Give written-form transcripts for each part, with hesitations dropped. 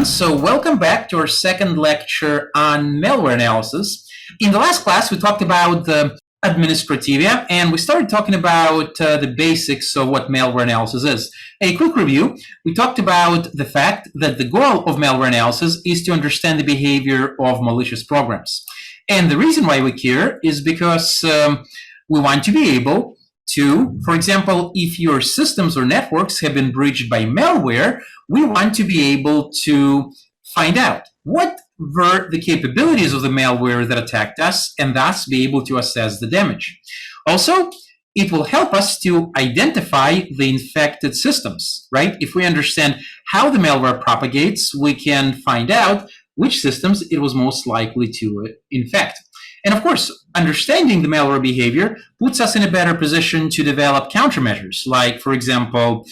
So welcome back to our second lecture on malware analysis. In the last class, we talked about the administrativia, and we started talking about the basics of what malware analysis is. A quick review, we talked about the fact that the goal of malware analysis is to understand the behavior of malicious programs. And the reason why we care is because we want to be able to, for example, if your systems or networks have been breached by malware, we want to be able to find out what were the capabilities of the malware that attacked us and thus be able to assess the damage. Also, it will help us to identify the infected systems, right? If we understand how the malware propagates, we can find out which systems it was most likely to infect. And of course, understanding the malware behavior puts us in a better position to develop countermeasures, like, for example,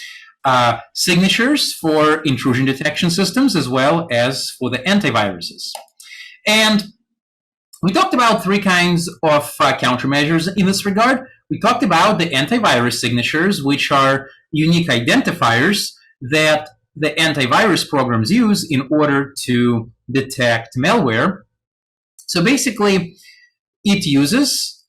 signatures for intrusion detection systems, as well as for the antiviruses. And we talked about three kinds of countermeasures in this regard. We talked about the antivirus signatures, which are unique identifiers that the antivirus programs use in order to detect malware. So basically, it uses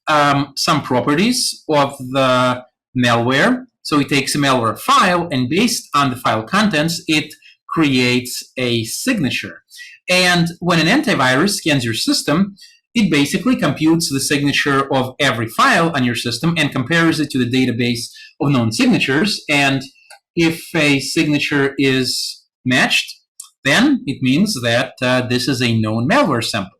some properties of the malware. So it takes a malware file, and based on the file contents, it creates a signature. And when an antivirus scans your system, it basically computes the signature of every file on your system and compares it to the database of known signatures. And if a signature is matched, then it means that this is a known malware sample.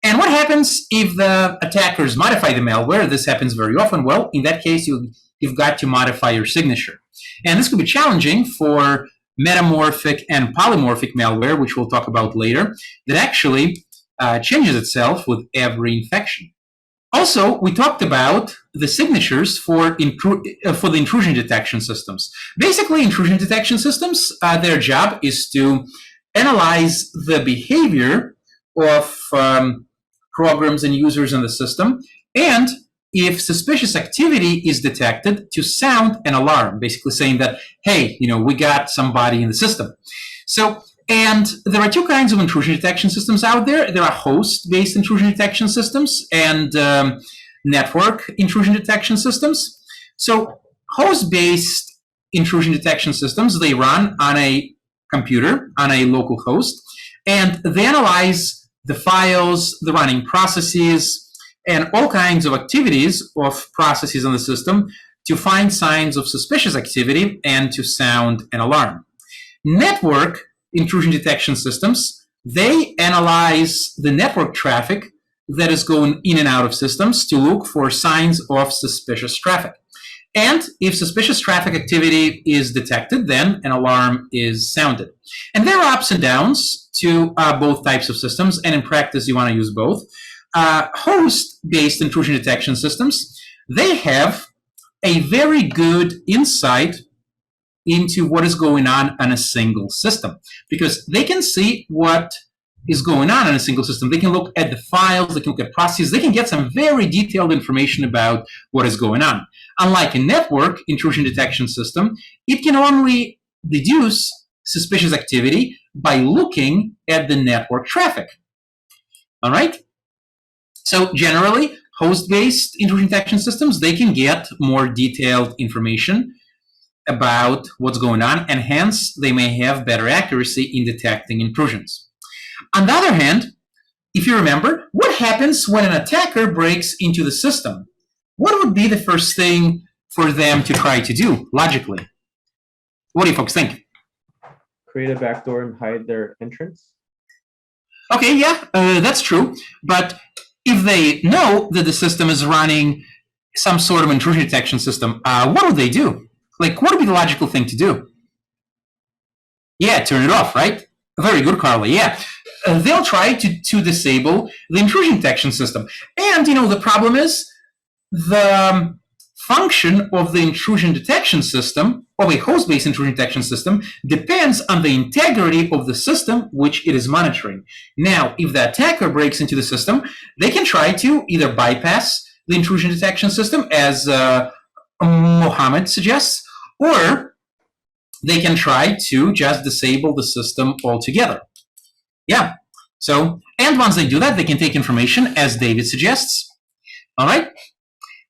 And what happens if the attackers modify the malware? This happens very often. Well, in that case, you've got to modify your signature. And this could be challenging for metamorphic and polymorphic malware, which we'll talk about later, that actually changes itself with every infection. Also, we talked about the signatures for the intrusion detection systems. Basically, intrusion detection systems, their job is to analyze the behavior of programs and users in the system, and if suspicious activity is detected, to sound an alarm, basically saying that, hey, we got somebody in the system. So, and there are two kinds of intrusion detection systems out there. There are host-based intrusion detection systems and network intrusion detection systems. So host-based intrusion detection systems, they run on a computer, on a local host, and they analyze the files, the running processes, and all kinds of activities of processes in the system to find signs of suspicious activity and to sound an alarm. Network intrusion detection systems, they analyze the network traffic that is going in and out of systems to look for signs of suspicious traffic. And if suspicious traffic activity is detected, then an alarm is sounded. And there are ups and downs to both types of systems, and in practice, you want to use both. Host-based intrusion detection systems, they have a very good insight into what is going on a single system, because they can see what is going on in a single system. They can look at the files, they can look at processes, they can get some very detailed information about what is going on. Unlike a network intrusion detection system, it can only deduce suspicious activity by looking at the network traffic. All right? So generally, host-based intrusion detection systems, they can get more detailed information about what's going on, and hence they may have better accuracy in detecting intrusions. On the other hand, if you remember, what happens when an attacker breaks into the system? What would be the first thing for them to try to do, logically? What do you folks think? Create a backdoor and hide their entrance? Okay, yeah, that's true. But if they know that the system is running some sort of intrusion detection system, what would they do? Like, what would be the logical thing to do? Yeah, turn it off, right? Very good, Carly, yeah. They'll try to disable the intrusion detection system. And, the problem is the function of the intrusion detection system, of a host-based intrusion detection system, depends on the integrity of the system which it is monitoring. Now, if the attacker breaks into the system, they can try to either bypass the intrusion detection system, as Mohammed suggests, or they can try to just disable the system altogether. Yeah. So, and once they do that, they can take information, as David suggests. All right.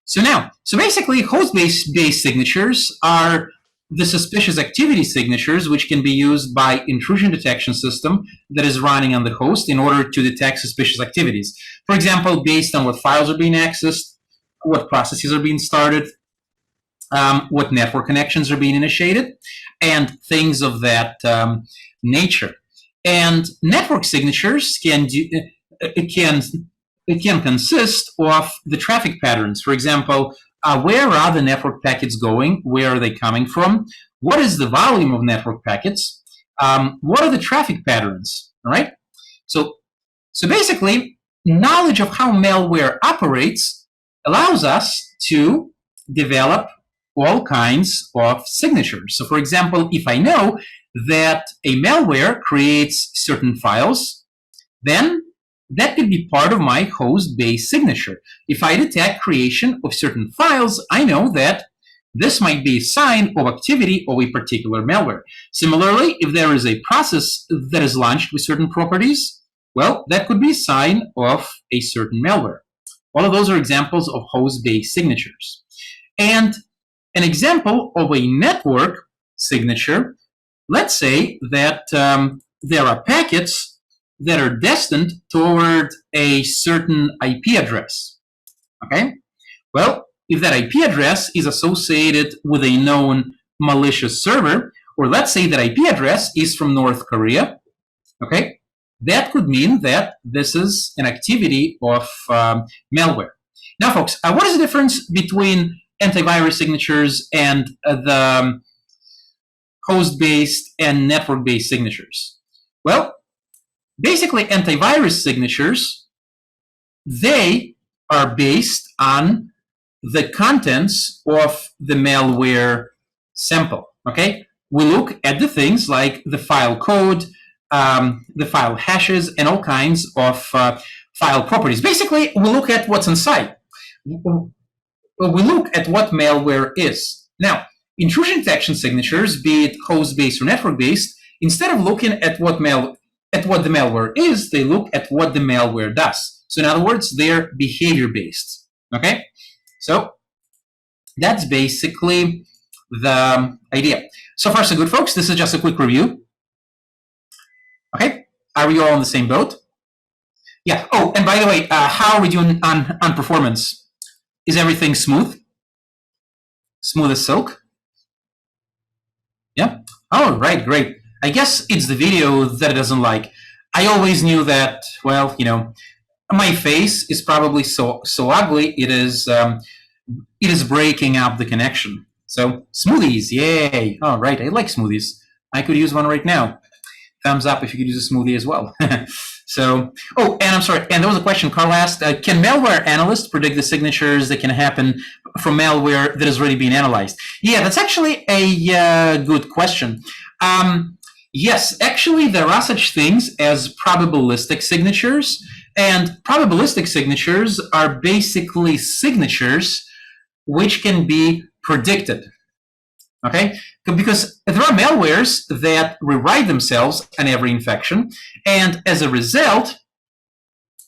So basically, host-based signatures are the suspicious activity signatures, which can be used by intrusion detection system that is running on the host in order to detect suspicious activities. For example, based on what files are being accessed, what processes are being started, what network connections are being initiated, and things of that nature. And network signatures can consist of the traffic patterns. For example, where are the network packets going? Where are they coming from? What is the volume of network packets? What are the traffic patterns? All right. So basically, knowledge of how malware operates allows us to develop all kinds of signatures. So for example, if I know that a malware creates certain files, then that could be part of my host-based signature. If I detect creation of certain files, I know that this might be a sign of activity of a particular malware. Similarly, if there is a process that is launched with certain properties, well, that could be a sign of a certain malware. All of those are examples of host-based signatures. And an example of a network signature, let's say that there are packets that are destined toward a certain IP address. Okay? Well, if that IP address is associated with a known malicious server, or let's say that IP address is from North Korea, okay, that could mean that this is an activity of malware. Now, folks, what is the difference between antivirus signatures and the host-based and network-based signatures? Well, basically, antivirus signatures, they are based on the contents of the malware sample. Okay, we look at the things like the file code, the file hashes, and all kinds of file properties. Basically, we look at what's inside. We look at what malware is. Now, intrusion detection signatures, be it host-based or network-based, instead of looking at what the malware is, they look at what the malware does. So in other words, they're behavior-based. Okay? So that's basically the idea. So far, so good, folks. This is just a quick review. Okay? Are we all on the same boat? Yeah. Oh, and by the way, how are we doing on performance? Is everything smooth? Smooth as silk? Yeah? Oh, right, great. I guess it's the video that it doesn't like. I always knew that, well, you know, my face is probably so ugly, it is breaking up the connection. So smoothies, yay! All right, I like smoothies. I could use one right now. Thumbs up if you could use a smoothie as well. So, oh, and I'm sorry, and there was a question Carl asked, can malware analysts predict the signatures that can happen from malware that is already being analyzed? Yeah, that's actually a good question. Yes, actually, there are such things as probabilistic signatures, and probabilistic signatures are basically signatures which can be predicted. Okay, because there are malwares that rewrite themselves on every infection, and as a result,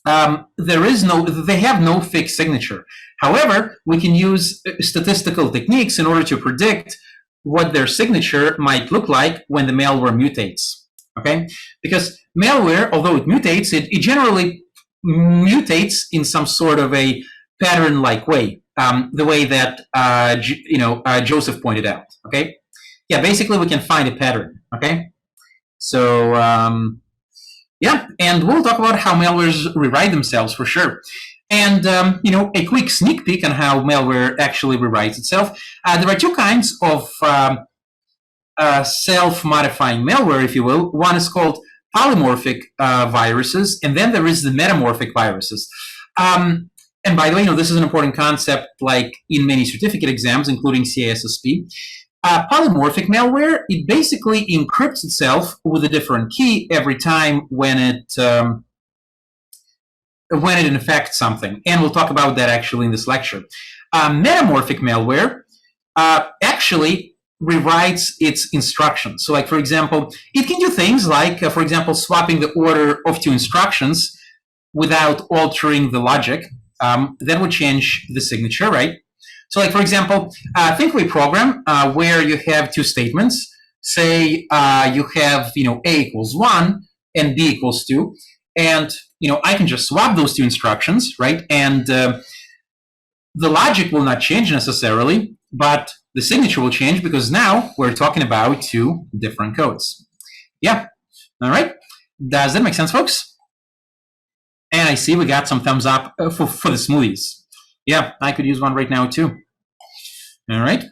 they have no fixed signature. However, we can use statistical techniques in order to predict what their signature might look like when the malware mutates. Okay, because malware, although it mutates, it generally mutates in some sort of a pattern-like way. The way that Joseph pointed out. Okay, yeah, basically we can find a pattern. Okay, so yeah, and we'll talk about how malwares rewrite themselves for sure. And a quick sneak peek on how malware actually rewrites itself. There are two kinds of self-modifying malware, if you will. One is called polymorphic viruses, and then there is the metamorphic viruses. And by the way, this is an important concept, like in many certificate exams, including CISSP. Polymorphic malware, it basically encrypts itself with a different key every time when it infects something. And we'll talk about that actually in this lecture. Metamorphic malware actually rewrites its instructions. So like, for example, it can do things like, for example, swapping the order of two instructions without altering the logic. That would change the signature, right? So like, for example, think of a program where you have two statements. Say you have, A equals 1 and B equals 2. And, I can just swap those two instructions, right? And the logic will not change necessarily, but the signature will change because now we're talking about two different codes. Yeah. All right. Does that make sense, folks? And I see we got some thumbs up for the smoothies. Yeah, I could use one right now too. All right.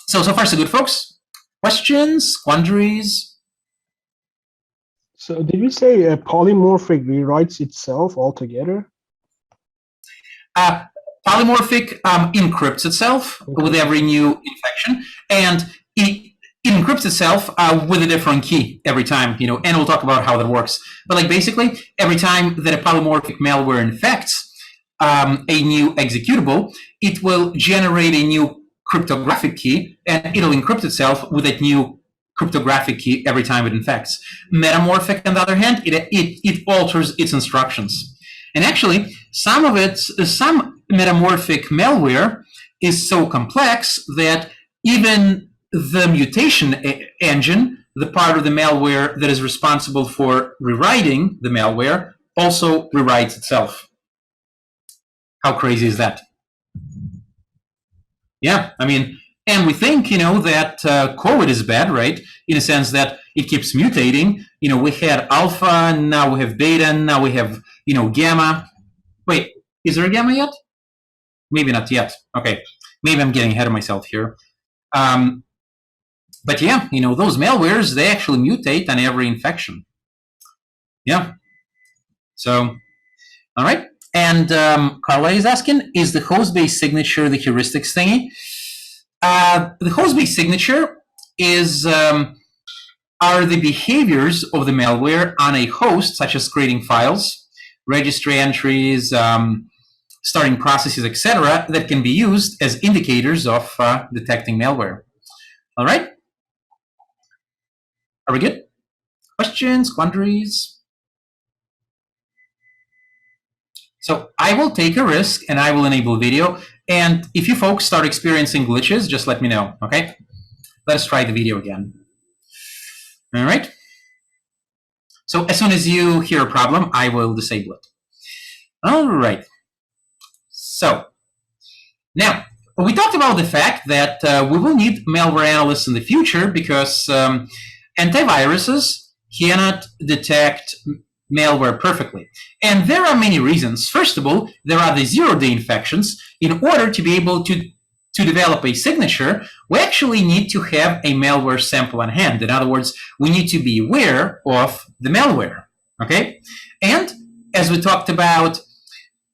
So far so good, folks. Questions, quandaries? So did you say polymorphic rewrites itself altogether? Polymorphic encrypts itself with every new infection, and it encrypts itself with a different key every time, and we'll talk about how that works. But like basically, every time that a polymorphic malware infects a new executable, it will generate a new cryptographic key, and it'll encrypt itself with that new cryptographic key every time it infects. Metamorphic, on the other hand, it alters its instructions. And actually, some metamorphic malware is so complex that even the mutation engine, the part of the malware that is responsible for rewriting the malware, also rewrites itself. How crazy is that? Yeah, I mean, and we think, that COVID is bad, right? In a sense that it keeps mutating. We had alpha, now we have beta, now we have, gamma. Wait, is there a gamma yet? Maybe not yet. Okay, maybe I'm getting ahead of myself here. But yeah, those malwares, they actually mutate on every infection. Yeah. So, all right. And Carla is asking, is the host-based signature the heuristics thingy? The host-based signature is are the behaviors of the malware on a host, such as creating files, registry entries, starting processes, etc., that can be used as indicators of detecting malware. All right? Are we good? Questions, quandaries? So I will take a risk and I will enable video. And if you folks start experiencing glitches, just let me know, okay? Let us try the video again. All right. So as soon as you hear a problem, I will disable it. All right. So now we talked about the fact that we will need malware analysts in the future because antiviruses cannot detect malware perfectly. And there are many reasons. First of all, there are the zero-day infections. In order to be able to develop a signature, we actually need to have a malware sample on hand. In other words, we need to be aware of the malware, okay? And as we talked about,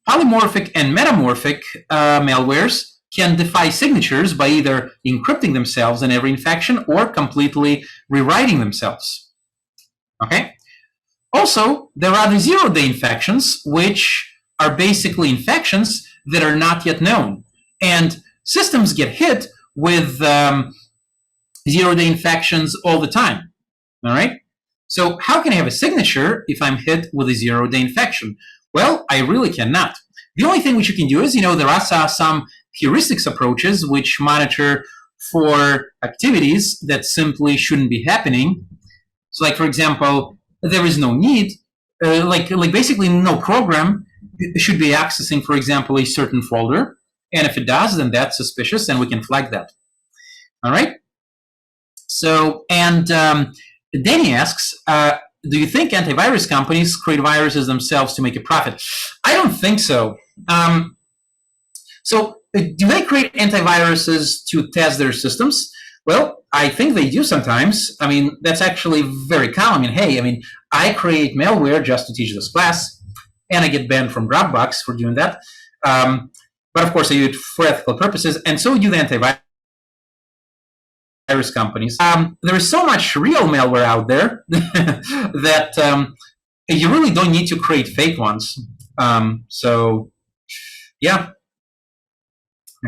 polymorphic and metamorphic malwares can defy signatures by either encrypting themselves in every infection or completely rewriting themselves, okay? Also, there are the zero-day infections, which are basically infections that are not yet known. And systems get hit with zero-day infections all the time, all right? So how can I have a signature if I'm hit with a zero-day infection? Well, I really cannot. The only thing which you can do is, there are some heuristics approaches which monitor for activities that simply shouldn't be happening. So like, for example, there is no need, like basically no program should be accessing, for example, a certain folder. And if it does, then that's suspicious and we can flag that. All right. So, and Danny asks, do you think antivirus companies create viruses themselves to make a profit? I don't think so. So do they create antiviruses to test their systems? Well, I think they do sometimes. I mean, that's actually very common. I mean, hey, I create malware just to teach this class, and I get banned from Dropbox for doing that. But of course, I do it for ethical purposes, and so do the antivirus companies. There is so much real malware out there that you really don't need to create fake ones. So, yeah.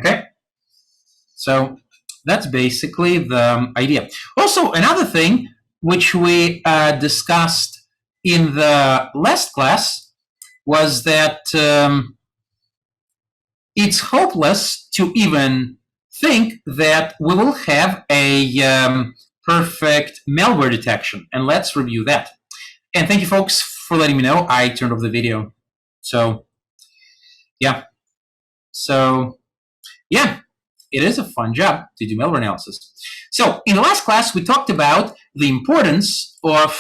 Okay. So, That's basically the idea. Also, another thing which we discussed in the last class was that it's hopeless to even think that we will have a perfect malware detection. And let's review that. And thank you, folks, for letting me know I turned off the video. So, yeah. So, yeah, it is a fun job to do malware analysis. So, in the last class, we talked about the importance of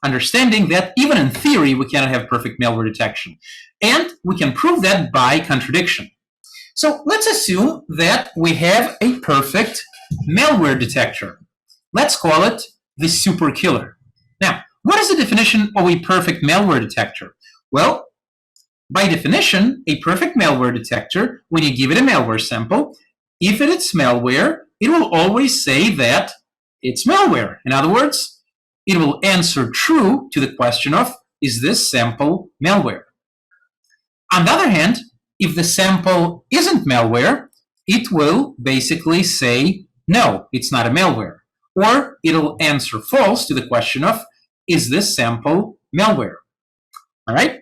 understanding that even in theory, we cannot have perfect malware detection. And we can prove that by contradiction. So let's assume that we have a perfect malware detector. Let's call it the super killer. Now, what is the definition of a perfect malware detector? Well, by definition, a perfect malware detector, when you give it a malware sample, if it's malware, it will always say that it's malware. In other words, it will answer true to the question of, is this sample malware? On the other hand, if the sample isn't malware, it will basically say, no, it's not a malware. Or it'll answer false to the question of, is this sample malware? All right?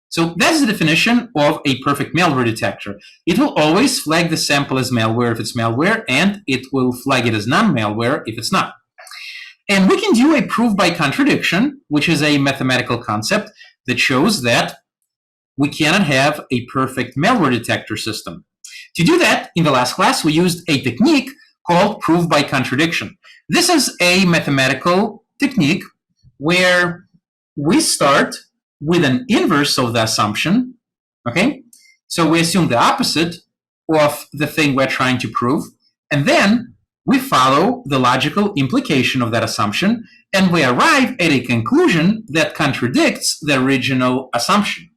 So that's the definition of a perfect malware detector. It will always flag the sample as malware if it's malware, and it will flag it as non-malware if it's not. And we can do a proof by contradiction, which is a mathematical concept that shows that we cannot have a perfect malware detector system. To do that, in the last class, we used a technique called proof by contradiction. This is a mathematical technique where we start with an inverse of the assumption, okay? So we assume the opposite of the thing we're trying to prove, and then we follow the logical implication of that assumption, and we arrive at a conclusion that contradicts the original assumption.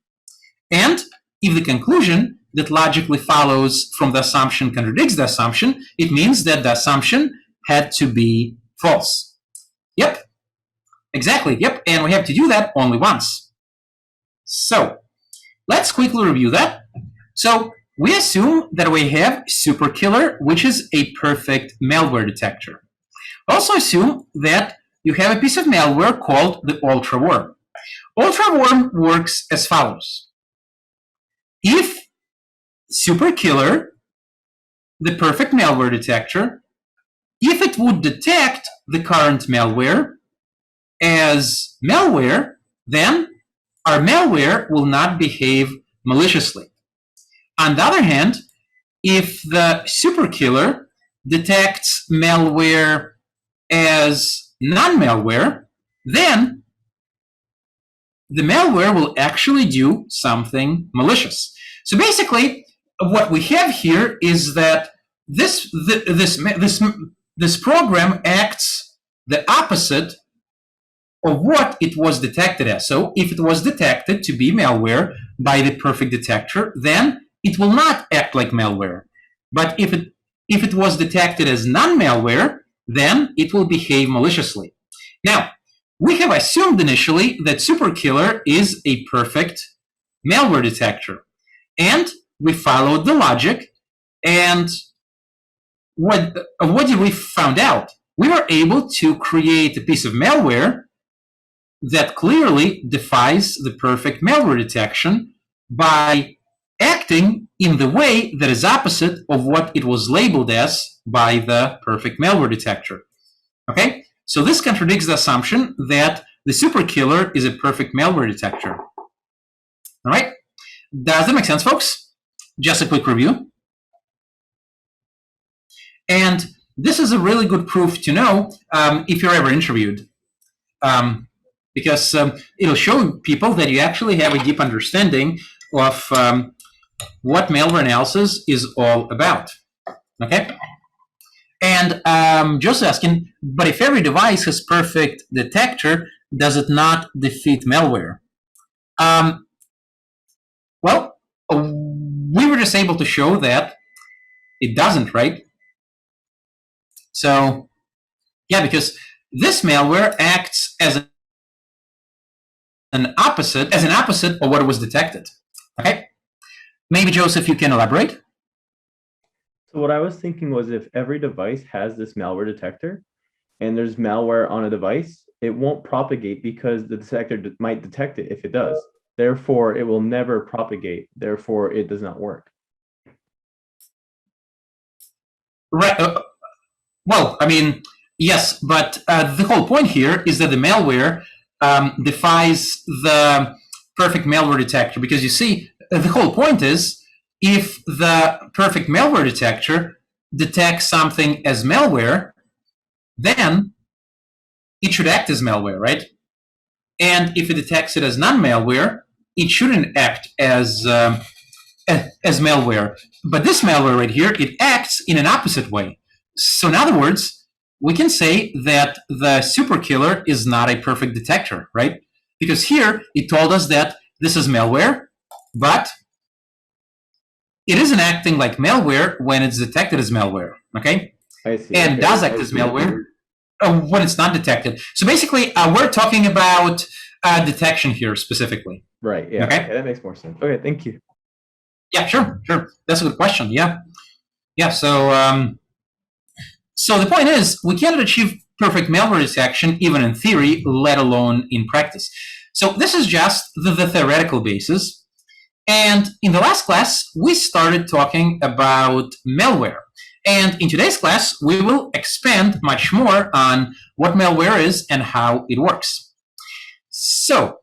And if the conclusion that logically follows from the assumption contradicts the assumption, it means that the assumption had to be false. Yep, exactly, yep, and we have to do that only once. So, let's quickly review that. So, we assume that we have superkiller, which is a perfect malware detector. Also assume that you have a piece of malware called the ultraworm. Ultraworm works as follows. If superkiller, the perfect malware detector, if it would detect the current malware as malware, then our malware will not behave maliciously. On the other hand, if the superkiller detects malware as non-malware, then the malware will actually do something malicious. So basically, what we have here is that this program acts the opposite of what it was detected as. So if it was detected to be malware by the perfect detector, then it will not act like malware. But if it was detected as non-malware, then it will behave maliciously. Now, we have assumed initially that superkiller is a perfect malware detector. And we followed the logic. And what did we find out? We were able to create a piece of malware that clearly defies the perfect malware detection by acting in the way that is opposite of what it was labeled as by the perfect malware detector. Okay? So this contradicts the assumption that the superkiller is a perfect malware detector. All right? Does that make sense, folks? Just a quick review. And this is a really good proof to know if you're ever interviewed. Because it'll show people that you actually have a deep understanding of what malware analysis is all about. Okay? And Joe's asking, but if every device has perfect detector, does it not defeat malware? Well, we were just able to show that it doesn't, right? So, yeah, because this malware acts as an opposite of what was detected. Okay? Maybe, Joseph, you can elaborate? So what I was thinking was if every device has this malware detector and there's malware on a device, it won't propagate because the detector might detect it if it does. Therefore, it will never propagate. Therefore, it does not work. Right. Well, I mean, yes, but the whole point here is that the malware defies the perfect malware detector, because you see, the whole point is if the perfect malware detector detects something as malware, then it should act as malware, right? And if it detects it as non-malware, it shouldn't act as malware. But this malware right here, it acts in an opposite way. So in other words, we can say that the super killer is not a perfect detector, right? Because here it told us that this is malware, but it isn't acting like malware when it's detected as malware, okay? I see. And Okay. does act as malware when it's not detected. So basically, we're talking about detection here specifically. Right. Yeah. Okay. Okay, that makes more sense. Okay. Thank you. Yeah, sure. That's a good question. Yeah. So the point is, we cannot achieve perfect malware detection even in theory, let alone in practice. So this is just the theoretical basis. And in the last class, we started talking about malware. And in today's class, we will expand much more on what malware is and how it works. So,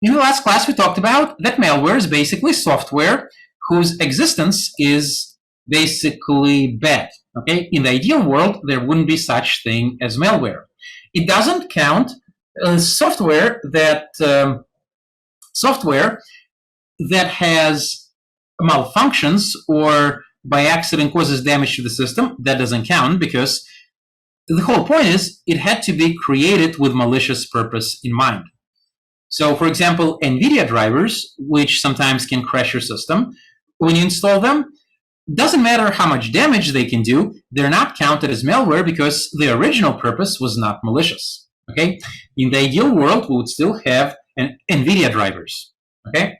in the last class, we talked about that malware is basically software whose existence is basically bad. Okay, in the ideal world, there wouldn't be such thing as malware. It doesn't count software that has malfunctions or by accident causes damage to the system. That doesn't count, because the whole point is it had to be created with malicious purpose in mind. So, for example, NVIDIA drivers, which sometimes can crash your system, when you install them, doesn't matter how much damage they can do, they're not counted as malware because the original purpose was not malicious. Okay? In the ideal world, we would still have NVIDIA drivers. Okay?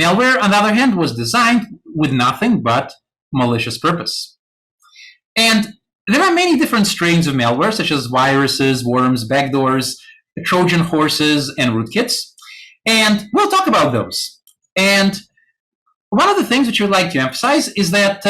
Malware, on the other hand, was designed with nothing but malicious purpose. And there are many different strains of malware, such as viruses, worms, backdoors, Trojan horses, and rootkits. And we'll talk about those. And one of the things that you'd like to emphasize is that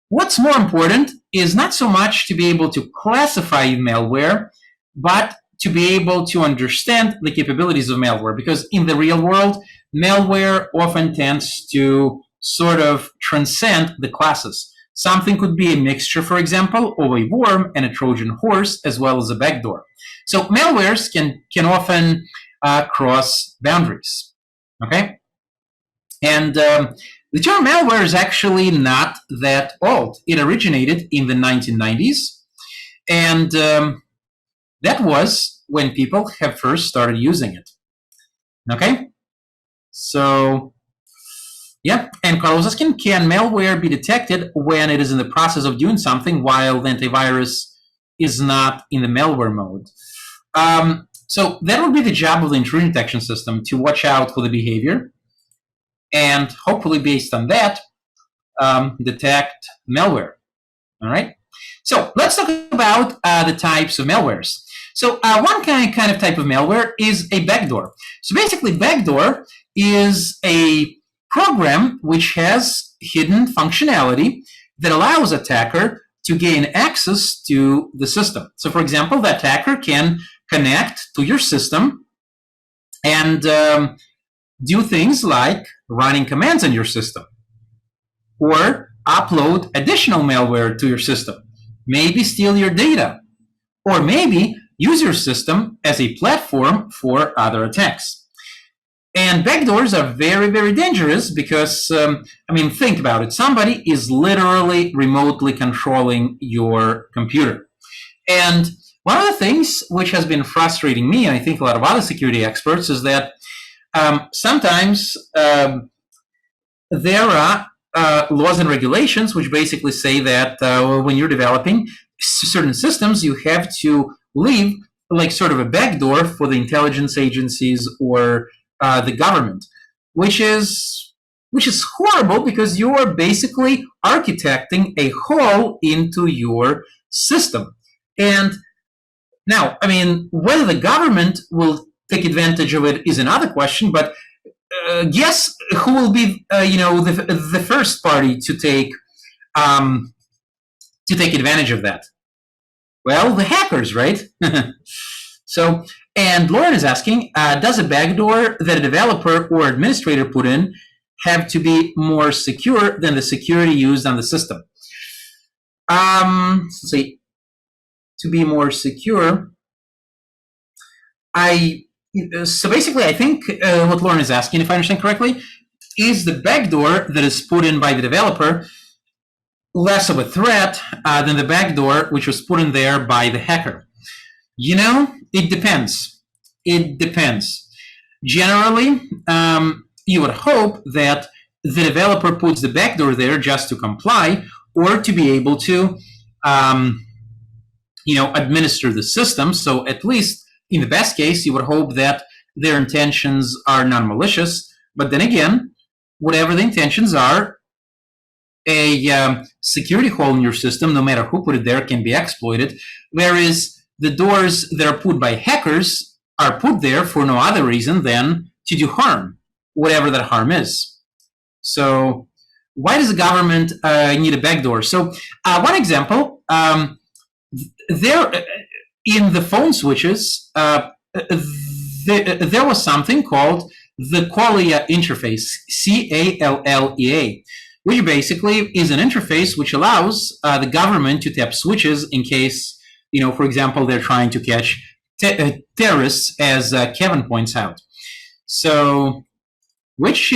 what's more important is not so much to be able to classify malware, but to be able to understand the capabilities of malware. Because in the real world, malware often tends to sort of transcend the classes. Something could be a mixture, for example, of a worm and a Trojan horse, as well as a backdoor. So malwares can often cross boundaries. Okay? And the term malware is actually not that old. It originated in the 1990s, and that was when people have first started using it. Okay? So, yeah. And Carlos asking, can malware be detected when it is in the process of doing something while the antivirus is not in the malware mode? So that would be the job of the intrusion detection system, to watch out for the behavior and hopefully based on that, detect malware. All right. So let's talk about the types of malwares. So one kind of type of malware is a backdoor. So basically, backdoor is a program which has hidden functionality that allows attacker to gain access to the system. So for example, the attacker can connect to your system and do things like running commands on your system, or upload additional malware to your system, maybe steal your data, or maybe use your system as a platform for other attacks. And backdoors are very, very dangerous because, think about it. Somebody is literally remotely controlling your computer. And one of the things which has been frustrating me, and I think a lot of other security experts, is that sometimes there are laws and regulations which basically say that when you're developing certain systems, you have to leave like sort of a backdoor for the intelligence agencies or the government, which is which is horrible because you are basically architecting a hole into your system. And now, I mean, whether the government will take advantage of it is another question, but guess who will be, the first party to take advantage of that? Well, the hackers, right? So, and Lauren is asking, does a backdoor that a developer or administrator put in have to be more secure than the security used on the system? Let's see. To be more secure, so basically, I think what Lauren is asking, if I understand correctly, is the backdoor that is put in by the developer less of a threat than the backdoor which was put in there by the hacker? It depends. It depends. Generally, you would hope that the developer puts the backdoor there just to comply or to be able to, administer the system. So at least in the best case, you would hope that their intentions are non-malicious. But then again, whatever the intentions are, a security hole in your system, no matter who put it there, can be exploited. Whereas the doors that are put by hackers are put there for no other reason than to do harm, whatever that harm is. So why does the government need a backdoor? So one example, there in the phone switches, there was something called the Qualia interface, CALLEA, which basically is an interface which allows the government to tap switches in case, for example, they're trying to catch terrorists, as Kevin points out. So, which,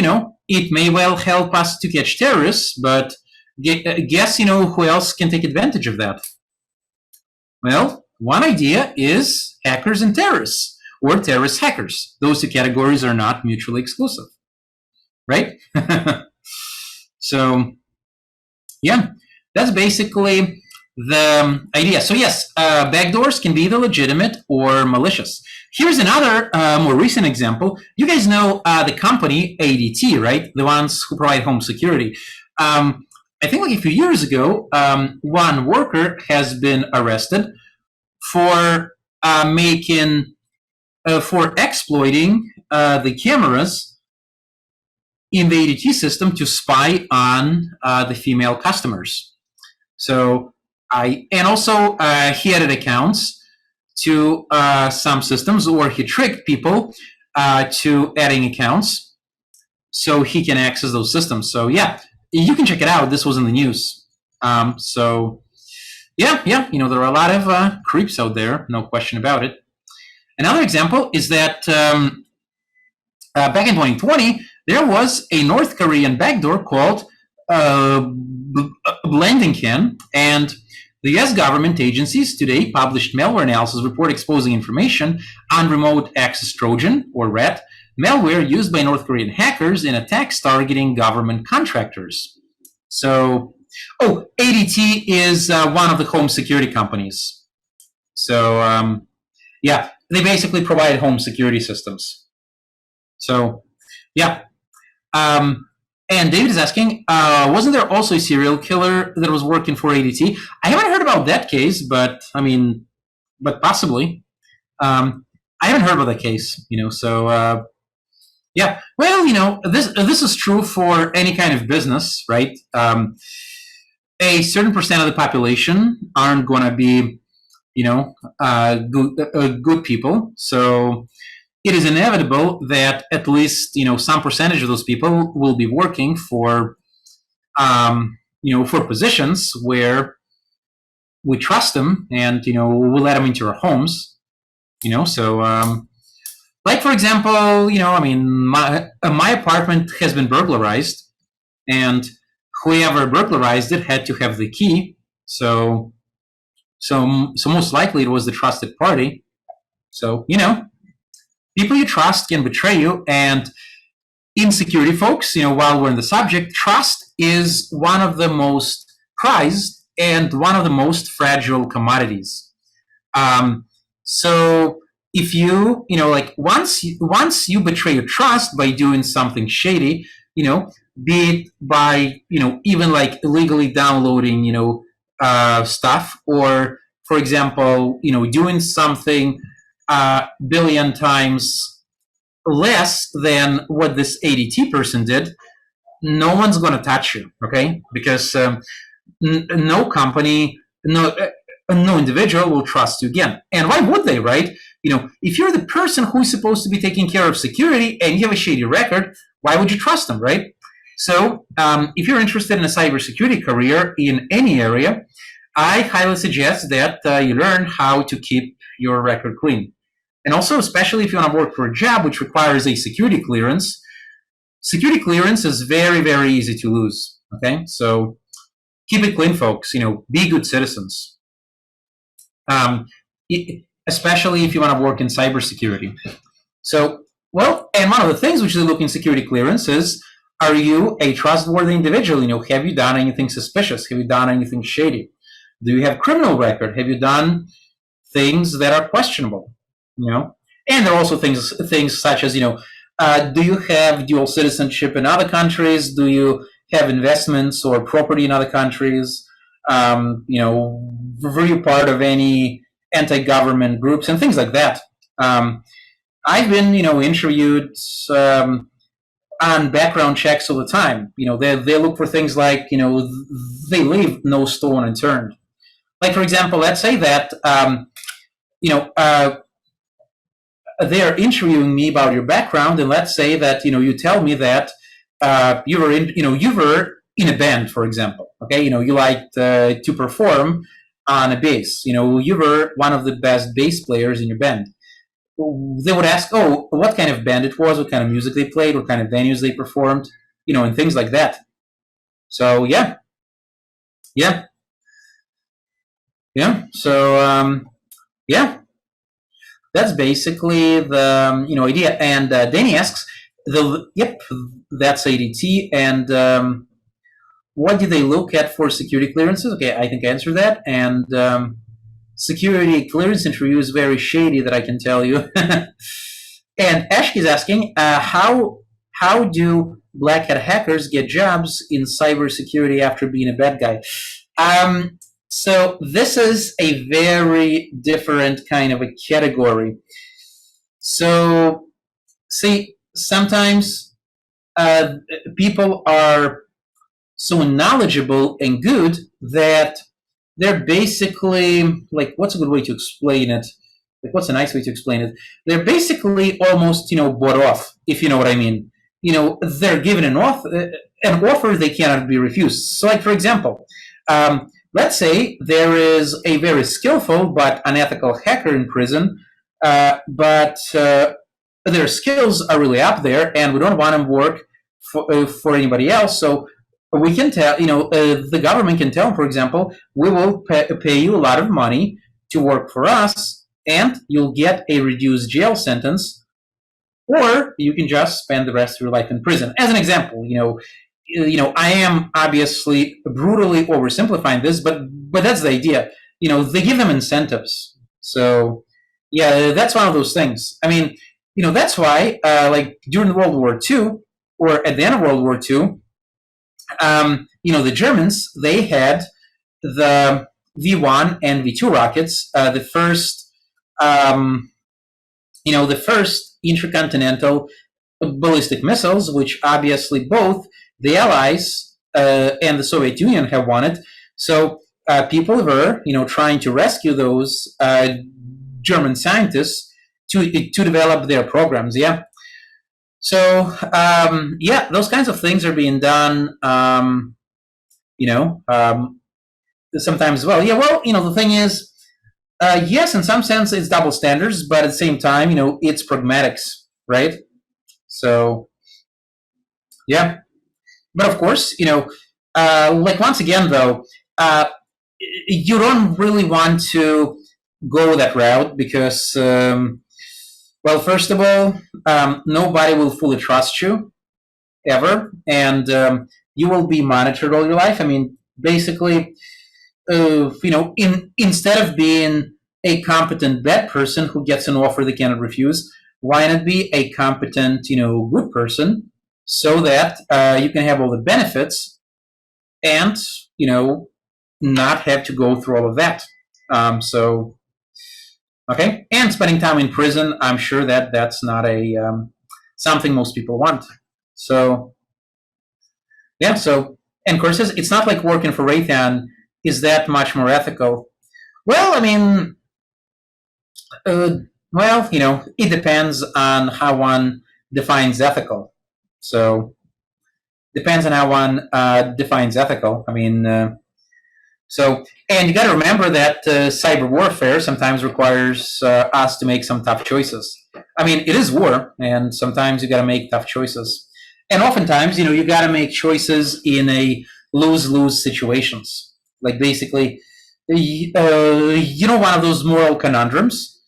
it may well help us to catch terrorists, but guess, who else can take advantage of that? Well, one idea is hackers and terrorists, or terrorist hackers. Those two categories are not mutually exclusive, right? So, yeah, that's basically the idea. So yes, backdoors can be either legitimate or malicious. Here's another more recent example. You guys know the company ADT, right? The ones who provide home security. I think like a few years ago, one worker has been arrested for exploiting the cameras in the ADT system to spy on the female customers. So he added accounts to some systems, or he tricked people to adding accounts so he can access those systems. So yeah, you can check it out. This was in the news. So yeah, there are a lot of creeps out there, no question about it. Another example is that back in 2020, there was a North Korean backdoor called Blendingcan, and the US government agencies today published malware analysis report exposing information on remote access Trojan, or RAT, malware used by North Korean hackers in attacks targeting government contractors. So, ADT is one of the home security companies. So, yeah, they basically provide home security systems. So, yeah. And David is asking, wasn't there also a serial killer that was working for ADT? I haven't heard about that case, but possibly. I haven't heard about that case, so yeah. Well, this is true for any kind of business, right? A certain percent of the population aren't going to be, good people. So it is inevitable that at least, some percentage of those people will be working for, for positions where we trust them and, we'll let them into our homes, so, like, for example, my apartment has been burglarized, and whoever burglarized it had to have the key. So most likely it was the trusted party. So, people you trust can betray you. And in security, folks, while we're in the subject, trust is one of the most prized and one of the most fragile commodities. So if once you betray your trust by doing something shady, be it by, even like illegally downloading, stuff, or for example, doing something a billion times less than what this ADT person did, no one's going to touch you, okay? Because no company, no individual will trust you again. And why would they, right? If you're the person who's supposed to be taking care of security and you have a shady record, why would you trust them, right? So if you're interested in a cybersecurity career in any area, I highly suggest that you learn how to keep your record clean. And also, especially if you want to work for a job which requires a security clearance is very, very easy to lose, okay? So keep it clean, folks. Be good citizens. Especially if you want to work in cybersecurity. So, and one of the things which they look in security clearance is, are you a trustworthy individual? Have you done anything suspicious? Have you done anything shady? Do you have criminal record? Have you done things that are questionable? And there are also things such as, do you have dual citizenship in other countries? Do you have investments or property in other countries? Were you part of any anti-government groups and things like that? I've been, interviewed on background checks all the time. They look for things like, they leave no stone unturned. Like, for example, let's say that, they are interviewing me about your background, and let's say that you tell me that you were in a band, for example. Okay, you liked to perform on a bass. You were one of the best bass players in your band. They would ask, oh, what kind of band it was, what kind of music they played, what kind of venues they performed, and things like that. So yeah. So yeah. That's basically the idea. And Danny asks, that's ADT. And what did they look at for security clearances? Okay, I think I answered that. And security clearance interview is very shady, that I can tell you. And Ashke is asking, how do black hat hackers get jobs in cybersecurity after being a bad guy? So this is a very different kind of a category. So, see, sometimes people are so knowledgeable and good that they're basically, like, what's a good way to explain it? Like, what's a nice way to explain it? They're basically almost, bought off, if you know what I mean. They're given an offer they cannot be refused. So, like, for example, let's say there is a very skillful but unethical hacker in prison, but their skills are really up there, and we don't want them to work for anybody else. So we can tell, the government can tell them, for example, we will pay you a lot of money to work for us, and you'll get a reduced jail sentence, or you can just spend the rest of your life in prison. As an example, I am obviously brutally oversimplifying this, but that's the idea. They give them incentives. So, yeah, that's one of those things. I mean, that's why, like during World War II, or at the end of World War II, the Germans, they had the V1 and V2 rockets, the first intercontinental ballistic missiles, which obviously both the Allies and the Soviet Union have wanted. So people were, trying to rescue those German scientists to develop their programs. Yeah. So those kinds of things are being done. Sometimes as well. Yeah. Well, the thing is, yes, in some sense it's double standards, but at the same time, it's pragmatics, right? So yeah. But of course, like once again, though, you don't really want to go that route because, well, first of all, nobody will fully trust you ever, and you will be monitored all your life. I mean, basically, instead of being a competent bad person who gets an offer they cannot refuse, why not be a competent, good person so that you can have all the benefits and, not have to go through all of that. Okay, and spending time in prison, I'm sure that that's not a something most people want. So, yeah, and of course, it's not like working for Raytheon is that much more ethical. Well, I mean, it depends on how one defines ethical. So, depends on how one defines ethical. I mean, and you got to remember that cyber warfare sometimes requires us to make some tough choices. I mean, it is war, and sometimes you got to make tough choices. And oftentimes, you got to make choices in a lose-lose situations. Like basically, one of those moral conundrums,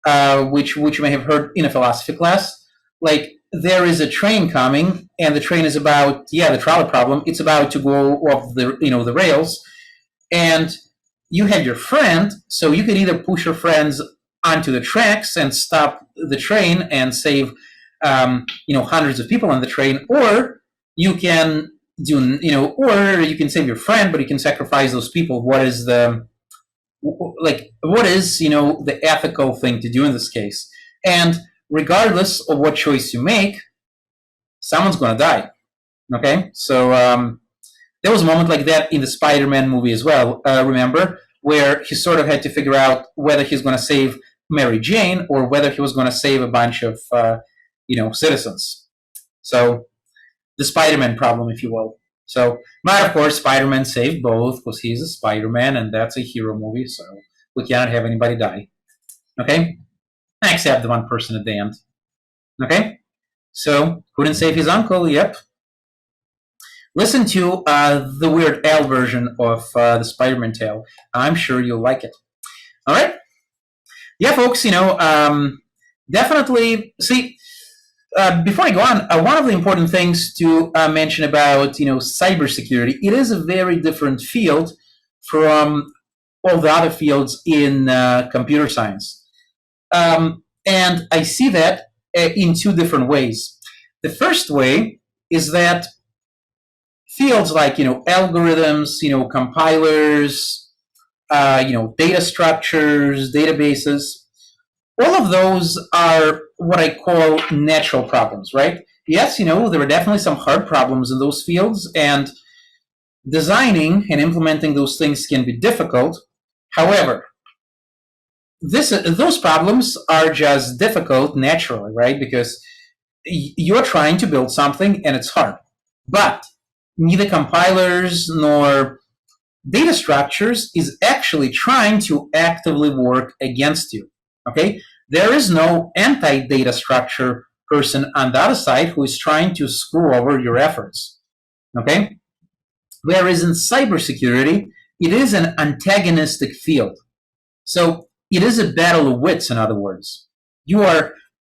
which you may have heard in a philosophy class. Like there is a train coming, and the train is about the trolley problem. It's about to go off the rails, and you have your friend, so you can either push your friends onto the tracks and stop the train and save hundreds of people on the train, or you can or you can save your friend, but you can sacrifice those people. What is the ethical thing to do in this case? And regardless of what choice you make, someone's going to die. Okay, so there was a moment like that in the Spider-Man movie as well, remember, where he sort of had to figure out whether he's going to save Mary Jane or whether he was going to save a bunch of citizens. So the Spider-Man problem, if you will. So, but of course, Spider-Man saved both because he's a Spider-Man and that's a hero movie, so we cannot have anybody die. Okay? Except the one person at the end. Okay? So, couldn't save his uncle, yep. Listen to the Weird Al version of the Spider-Man tale. I'm sure you'll like it. All right? Yeah, folks, definitely, see, before I go on, one of the important things to mention about, cybersecurity, it is a very different field from all the other fields in computer science. And I see that in two different ways. The first way is that fields like, algorithms, compilers, data structures, databases, all of those are what I call natural problems, right? Yes, there are definitely some hard problems in those fields, and designing and implementing those things can be difficult. However, those problems are just difficult naturally, right? Because you're trying to build something and it's hard. But neither compilers nor data structures is actually trying to actively work against you. Okay? There is no anti-data structure person on the other side who is trying to screw over your efforts. Okay? Whereas in cybersecurity, it is an antagonistic field. So it is a battle of wits, in other words. You are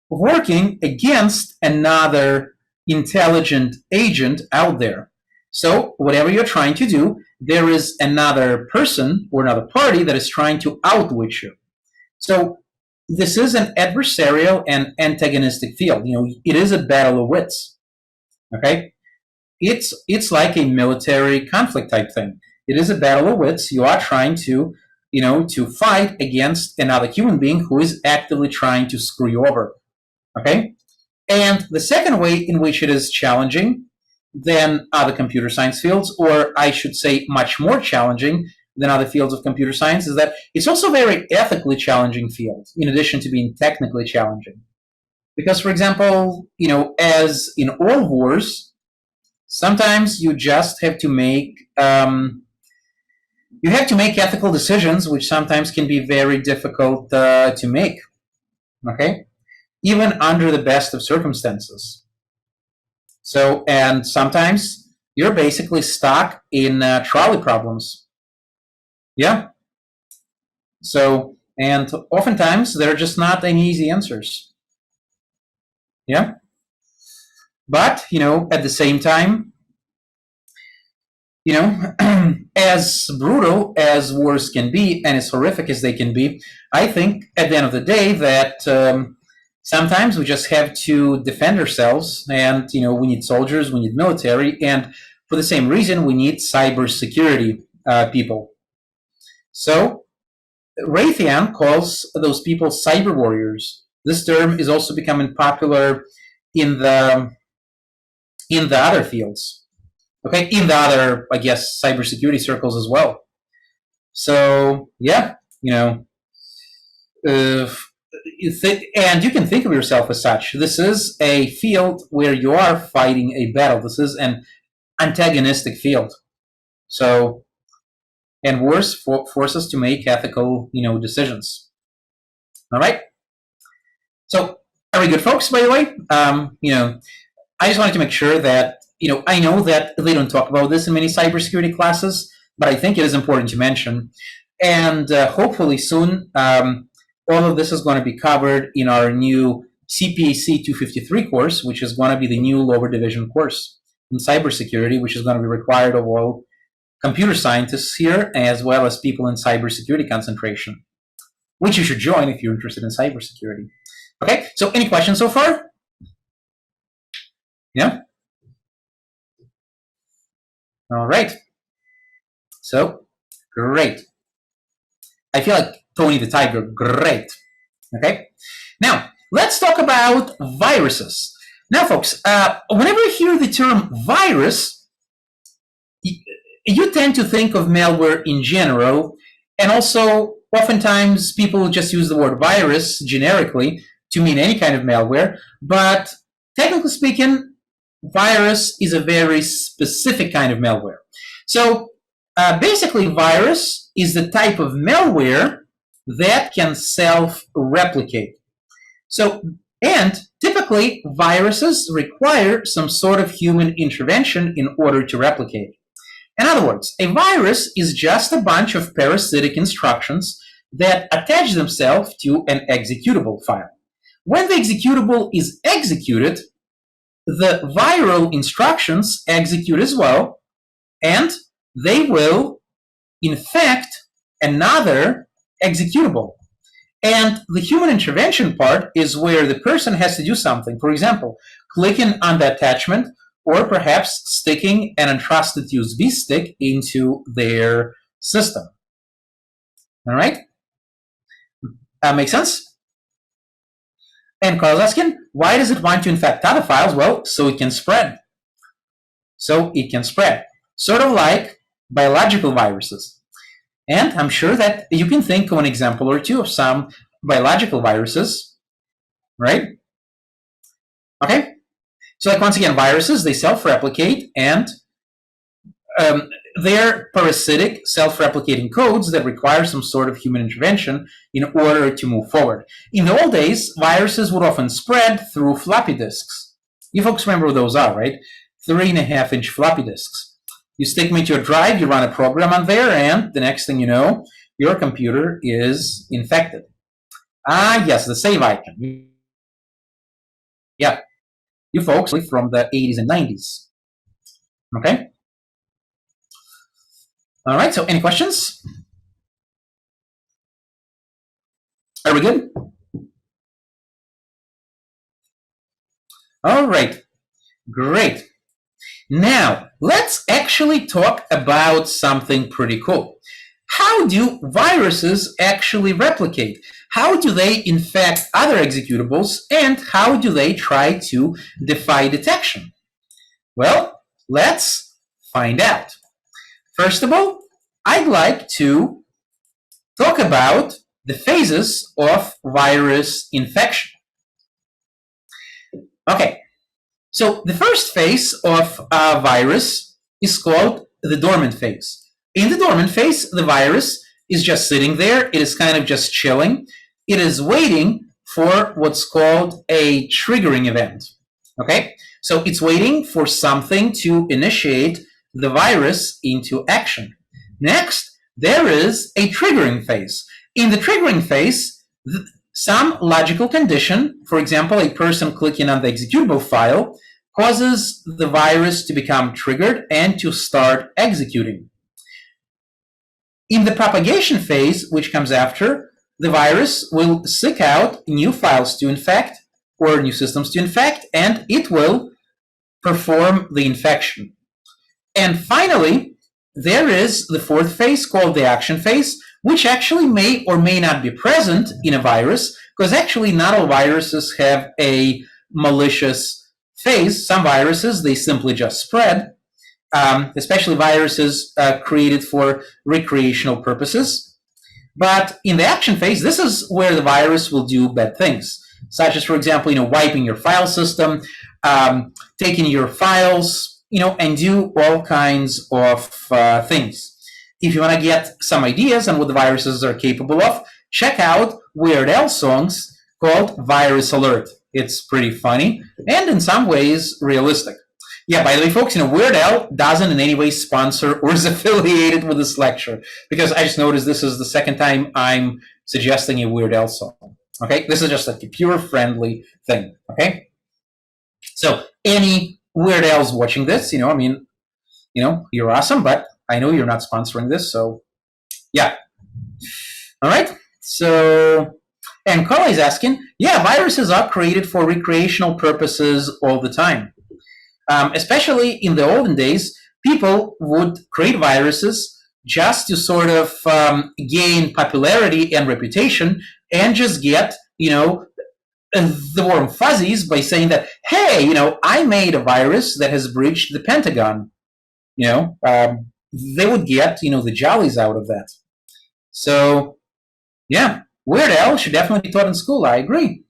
working against another intelligent agent out there. So whatever you're trying to do, there is another person or another party that is trying to outwit you. So this is an adversarial and antagonistic field. It is a battle of wits. Okay? It's like a military conflict type thing. It is a battle of wits. You are trying to, to fight against another human being who is actively trying to screw you over. Okay? And the second way in which it is challenging than other computer science fields, or I should say much more challenging than other fields of computer science, is that it's also a very ethically challenging field, in addition to being technically challenging. Because, for example, as in all wars, sometimes you just have to make ethical decisions, which sometimes can be very difficult to make. Okay, even under the best of circumstances. So, and sometimes you're basically stuck in trolley problems. Yeah. So, and oftentimes there are just not any easy answers. Yeah. But, at the same time, as brutal as wars can be and as horrific as they can be, I think at the end of the day that Sometimes we just have to defend ourselves, and we need soldiers, we need military, and for the same reason, we need cybersecurity people. So Raytheon calls those people cyber warriors. This term is also becoming popular in the other fields. Okay, in the other, I guess, cybersecurity circles as well. So yeah, and you can think of yourself as such. This is a field where you are fighting a battle. This is an antagonistic field. So, and wars force us to make ethical, decisions. All right. So, are we good, folks? By the way, I just wanted to make sure that I know that they don't talk about this in many cybersecurity classes, but I think it is important to mention. And hopefully soon, all of this is going to be covered in our new CPAC 253 course, which is going to be the new lower division course in cybersecurity, which is going to be required of all computer scientists here, as well as people in cybersecurity concentration, which you should join if you're interested in cybersecurity. Okay, so any questions so far? Yeah? All right. So, great. I feel like Tony the Tiger. Great. Okay. Now, let's talk about viruses. Now, folks, whenever you hear the term virus, you tend to think of malware in general, and also oftentimes people just use the word virus generically to mean any kind of malware, but technically speaking, virus is a very specific kind of malware. So basically, virus is the type of malware that can self-replicate. So, and typically, viruses require some sort of human intervention in order to replicate. In other words, a virus is just a bunch of parasitic instructions that attach themselves to an executable file. When the executable is executed, the viral instructions execute as well, and they will infect another executable. And the human intervention part is where the person has to do something. For example, clicking on the attachment, or perhaps sticking an untrusted USB stick into their system. All right? Make sense? And Carl's asking, why does it want to infect other files? Well, so it can spread. So it can spread. Sort of like biological viruses. And I'm sure that you can think of an example or two of some biological viruses, right? Okay? So like once again, viruses, they self-replicate, and they're parasitic, self-replicating codes that require some sort of human intervention in order to move forward. In the old days, viruses would often spread through floppy disks. You folks remember what those are, right? 3.5-inch floppy disks. You stick them into your drive, you run a program on there, and the next thing you know, your computer is infected. Ah, yes, the save icon. Yeah. You folks from the 80s and 90s. Okay? All right, so any questions? Are we good? All right, great. Now, let's actually talk about something pretty cool. How do viruses actually replicate? How do they infect other executables, and how do they try to defy detection? Well, let's find out. First of all, I'd like to talk about the phases of virus infection. Okay, so the first phase of a virus is called the dormant phase. In the dormant phase, the virus is just sitting there. It is kind of just chilling. It is waiting for what's called a triggering event. Okay, so it's waiting for something to initiate the virus into action. Next, there is a triggering phase. In the triggering phase, some logical condition, for example, a person clicking on the executable file, causes the virus to become triggered and to start executing. In the propagation phase, which comes after, the virus will seek out new files to infect, or new systems to infect, and it will perform the infection. And finally, there is the fourth phase called the action phase, which actually may or may not be present in a virus, because actually not all viruses have a malicious phase. Some viruses, they simply just spread, especially viruses created for recreational purposes. But in the action phase, this is where the virus will do bad things, such as, for example, wiping your file system, taking your files, and do all kinds of things. If you want to get some ideas on what the viruses are capable of, check out Weird Al songs called Virus Alert. It's pretty funny and in some ways realistic. Yeah, by the way, folks, Weird Al doesn't in any way sponsor or is affiliated with this lecture, because I just noticed this is the second time I'm suggesting a Weird Al song. Okay, this is just like a pure friendly thing. Okay, so any Weird Al's watching this, you're awesome, but I know you're not sponsoring this, so yeah. All right, so, and Carla is asking, yeah, viruses are created for recreational purposes all the time. Especially in the olden days, people would create viruses just to sort of gain popularity and reputation and just get, the warm fuzzies by saying that, hey, I made a virus that has breached the Pentagon. They would get, the jollies out of that. So, yeah, Weird Al should definitely be taught in school. I agree.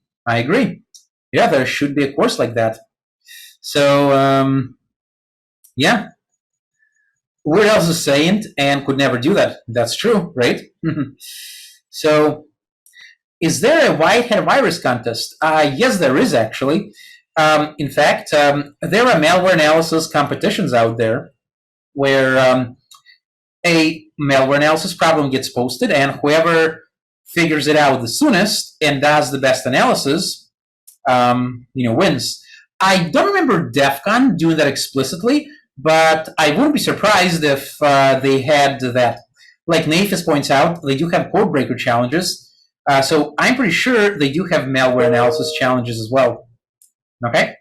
Yeah, there should be a course like that. So, yeah. Weird Al's a saint and could never do that. That's true, right? So, is there a whitehead virus contest? Yes, there is actually. In fact, there are malware analysis competitions out there where a malware analysis problem gets posted, and whoever figures it out the soonest and does the best analysis, wins. I don't remember DEF CON doing that explicitly, but I wouldn't be surprised if they had that. Like Nathis points out, they do have code breaker challenges, so I'm pretty sure they do have malware analysis challenges as well. Okay?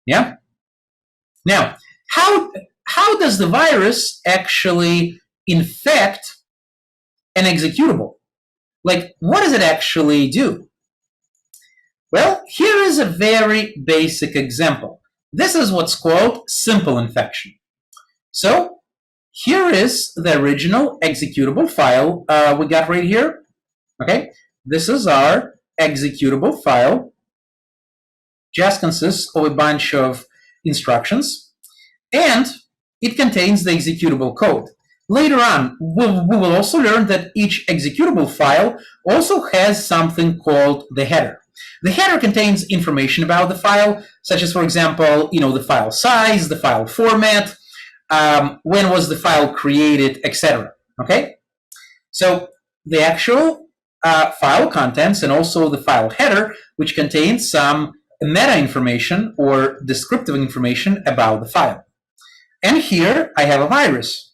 Yeah? Now, how does the virus actually infect an executable? Like, what does it actually do? Well, here is a very basic example. This is what's called simple infection. So here is the original executable file we got right here. Okay, this is our executable file. Just consists of a bunch of instructions, and it contains the executable code. Later on, we will also learn that each executable file also has something called the header. The header contains information about the file, such as, for example, the file size, the file format, when was the file created, etc. Okay? So the actual file contents and also the file header, which contains some meta information or descriptive information about the file. And here I have a virus.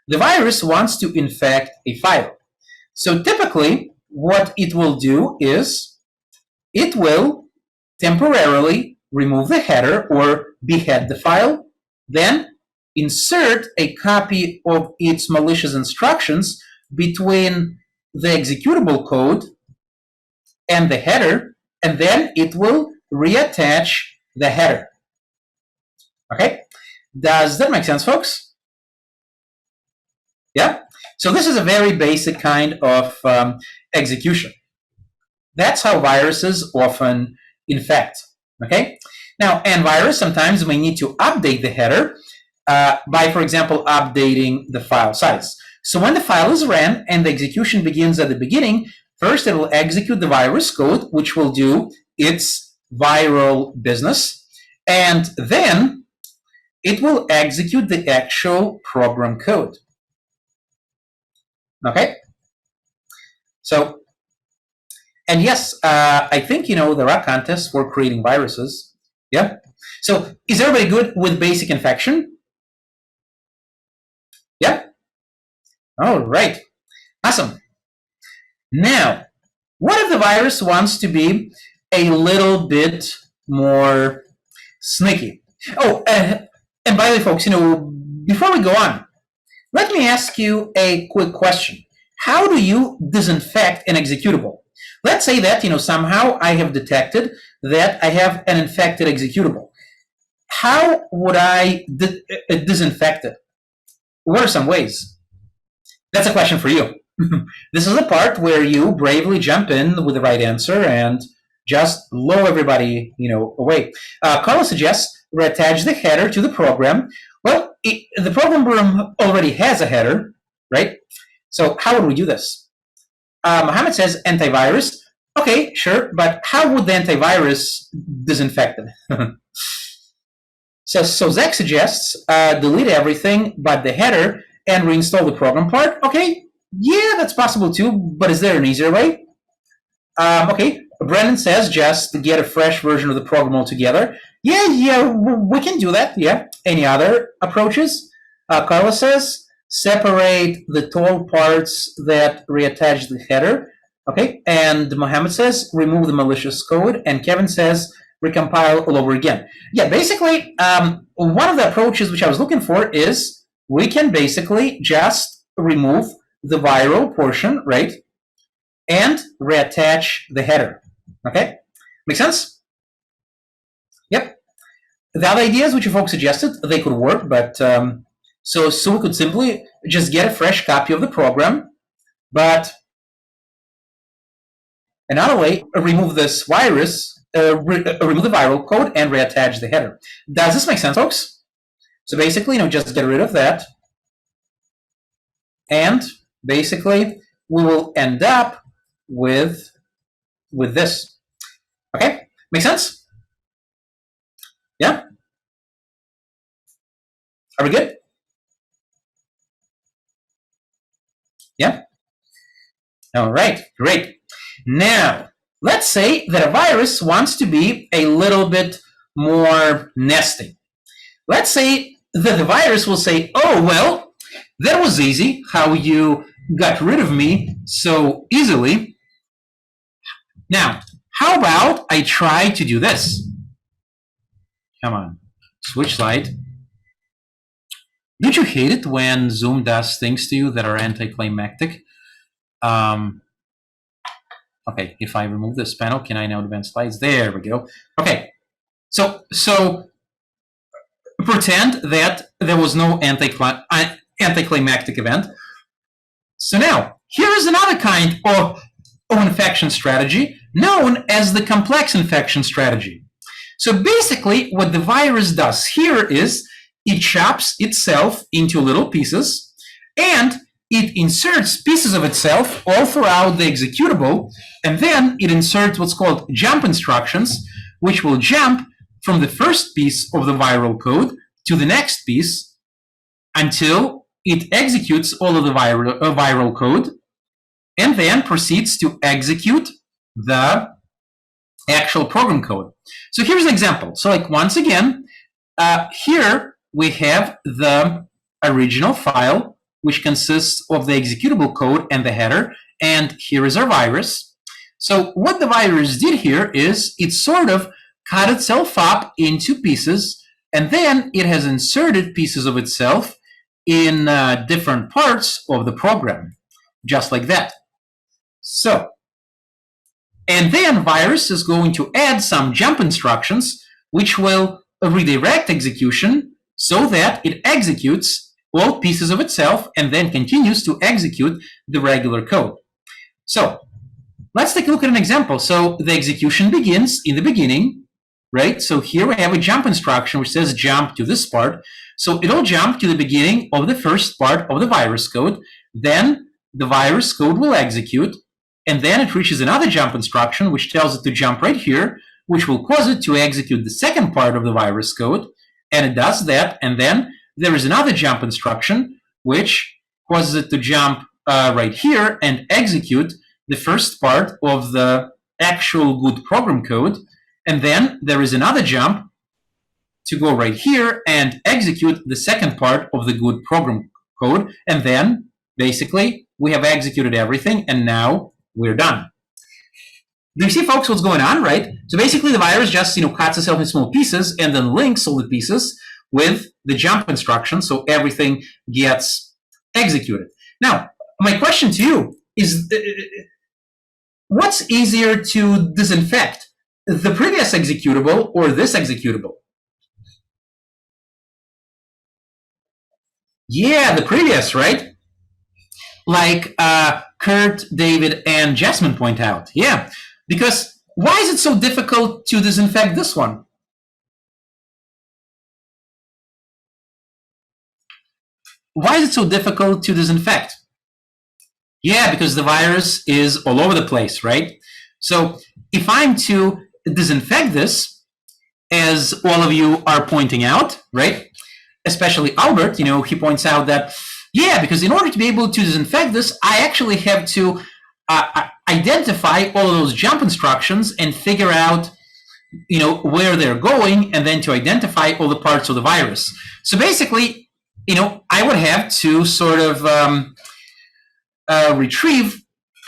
The virus wants to infect a file. So typically, what it will do is it will temporarily remove the header or behead the file, then insert a copy of its malicious instructions between the executable code and the header, and then it will reattach the header. Okay? Does that make sense, folks? Yeah? So this is a very basic kind of execution. That's how viruses often infect. Okay? Now, antivirus sometimes may need to update the header by, for example, updating the file size. So when the file is ran and the execution begins at the beginning, first it will execute the virus code, which will do its viral business, and then it will execute the actual program code. Okay? So, and yes, I think, there are contests for creating viruses. Yeah? So, is everybody good with basic infection? Yeah? All right. Awesome. Now, what if the virus wants to be a little bit more sneaky. Oh, and by the way, folks, before we go on, let me ask you a quick question. How do you disinfect an executable? Let's say that, somehow I have detected that I have an infected executable. How would I disinfect it? What are some ways? That's a question for you. This is the part where you bravely jump in with the right answer and just blow everybody, away. Carla suggests reattach the header to the program. Well, the program room already has a header, right? So how would we do this? Mohammed says antivirus. Okay, sure, but how would the antivirus disinfect it? So Zach suggests delete everything but the header and reinstall the program part. Okay, yeah, that's possible too, but is there an easier way? Okay, Brennan says just get a fresh version of the program altogether. Yeah, we can do that, yeah. Any other approaches? Carla says separate the total parts that reattach the header. Okay, and Mohammed says remove the malicious code, and Kevin says recompile all over again. Yeah, basically, one of the approaches which I was looking for is we can basically just remove the viral portion, right, and reattach the header. Okay, make sense? Yep. The other ideas which you folks suggested, they could work, but so we could simply just get a fresh copy of the program, but another way, remove this virus, remove the viral code and reattach the header. Does this make sense, folks? So basically, just get rid of that, and basically we will end up with this. Okay, make sense? Yeah. Are we good? Yeah. All right, great. Now, let's say that a virus wants to be a little bit more nesting. Let's say that the virus will say, oh, well, that was easy, how you got rid of me so easily. Now, how about I try to do this? Come on, switch slide. Don't you hate it when Zoom does things to you that are anticlimactic? Okay, if I remove this panel, can I now advance slides? There we go. Okay, so pretend that there was no anticlimactic event. So now, here is another kind of infection strategy known as the complex infection strategy. So basically, what the virus does here is it chops itself into little pieces, and it inserts pieces of itself all throughout the executable, and then it inserts what's called jump instructions, which will jump from the first piece of the viral code to the next piece until it executes all of the viral code, and then proceeds to execute the actual program code. So here's an example. So once again, here we have the original file, which consists of the executable code and the header, and here is our virus. So what the virus did here is it sort of cut itself up into pieces, and then it has inserted pieces of itself in different parts of the program, just like that. So, and then virus is going to add some jump instructions, which will redirect execution so that it executes all pieces of itself and then continues to execute the regular code. So let's take a look at an example. So the execution begins in the beginning, right? So here we have a jump instruction which says jump to this part. So it'll jump to the beginning of the first part of the virus code. Then the virus code will execute, and then it reaches another jump instruction which tells it to jump right here, which will cause it to execute the second part of the virus code. And it does that, and then there is another jump instruction which causes it to jump right here and execute the first part of the actual good program code. And then there is another jump to go right here and execute the second part of the good program code. And then basically we have executed everything, and now we're done. Do you see, folks, what's going on, right? So basically, the virus just cuts itself in small pieces and then links all the pieces with the jump instruction, so everything gets executed. Now, my question to you is, what's easier to disinfect, the previous executable or this executable? Yeah, the previous, right? Like Kurt, David, and Jasmine point out. Yeah, because why is it so difficult to disinfect this one? Why is it so difficult to disinfect? Yeah, because the virus is all over the place, right? So if I'm to disinfect this, as all of you are pointing out, right? Especially Albert, he points out that, yeah, because in order to be able to disinfect this, I actually have to identify all of those jump instructions and figure out, where they're going, and then to identify all the parts of the virus. So basically, I would have to sort of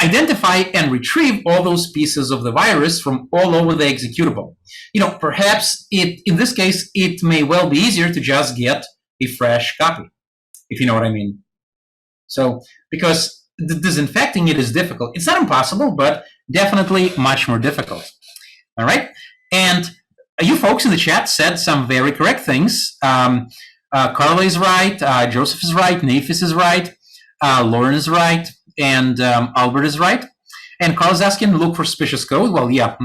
identify and retrieve all those pieces of the virus from all over the executable. Perhaps in this case, it may well be easier to just get a fresh copy, if you know what I mean. So, because disinfecting it is difficult. It's not impossible, but definitely much more difficult. All right? And you folks in the chat said some very correct things. Carla is right, Joseph is right, Nafis is right, Lauren is right, and Albert is right. And Carl's asking, look for suspicious code. Well, yeah.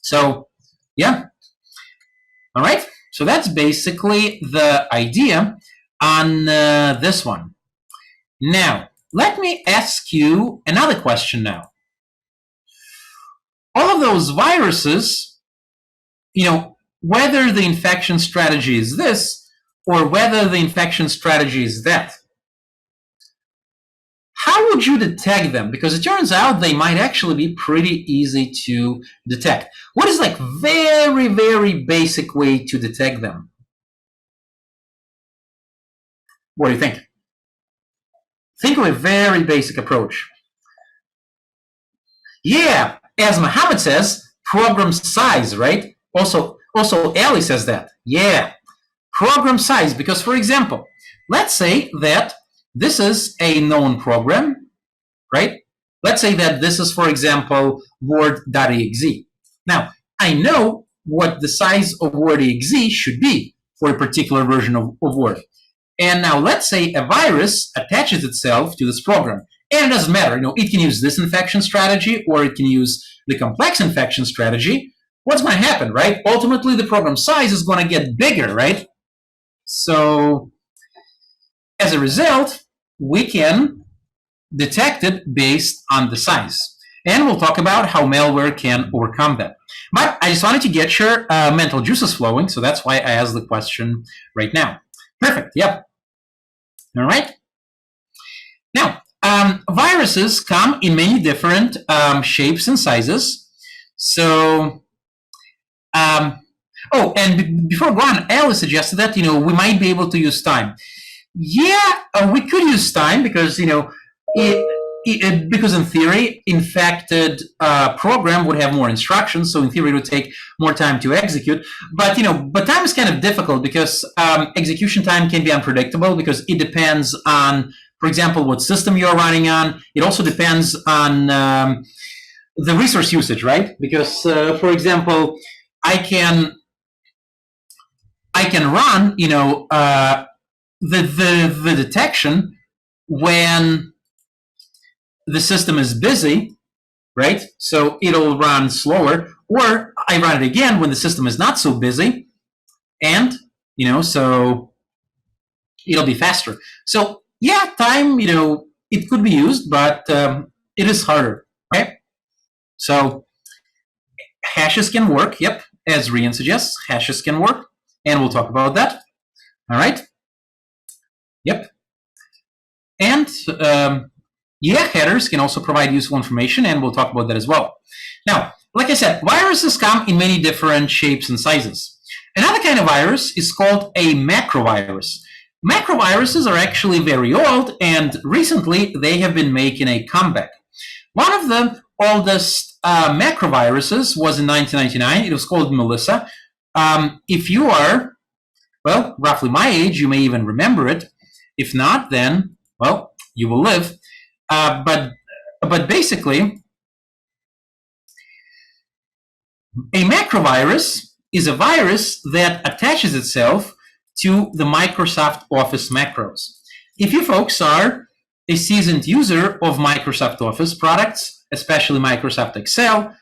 So, yeah. All right. So that's basically the idea on this one. Now, let me ask you another question now. All of those viruses, whether the infection strategy is this or whether the infection strategy is that, how would you detect them? Because it turns out they might actually be pretty easy to detect. What is like very, very basic way to detect them? What do you think? Think of a very basic approach. Yeah, as Mohammed says, program size, right? Also Ali says that. Yeah, program size, because for example, let's say that this is a known program, right? Let's say that this is, for example, word.exe. Now, I know what the size of word.exe should be for a particular version of Word. And now let's say a virus attaches itself to this program. And it doesn't matter, it can use this infection strategy or it can use the complex infection strategy. What's going to happen, right? Ultimately, the program size is going to get bigger, right? So as a result, we can detect it based on the size. And we'll talk about how malware can overcome that. But I just wanted to get your mental juices flowing, so that's why I asked the question right now. Perfect, yep. All right. Now, viruses come in many different shapes and sizes. So, oh, and before go on, Alice suggested that, we might be able to use time. Yeah, we could use time because, because in theory, infected program would have more instructions, so in theory it would take more time to execute. But but time is kind of difficult because execution time can be unpredictable because it depends on, for example, what system you're running on. It also depends on the resource usage, right? Because for example, I can run the detection when the system is busy, right? So it'll run slower, or I run it again when the system is not so busy, and so it'll be faster. So yeah, time, it could be used, but it is harder, right? So hashes can work, yep, as Rian suggests, hashes can work, and we'll talk about that. All right. Yep. And yeah, headers can also provide useful information, and we'll talk about that as well. Now, like I said, viruses come in many different shapes and sizes. Another kind of virus is called a macrovirus. Macroviruses are actually very old, and recently they have been making a comeback. One of the oldest macroviruses was in 1999. It was called Melissa. If you are, well, roughly my age, you may even remember it. If not, then, well, you will live. But basically, a macrovirus is a virus that attaches itself to the Microsoft Office macros. If you folks are a seasoned user of Microsoft Office products, especially Microsoft Excel,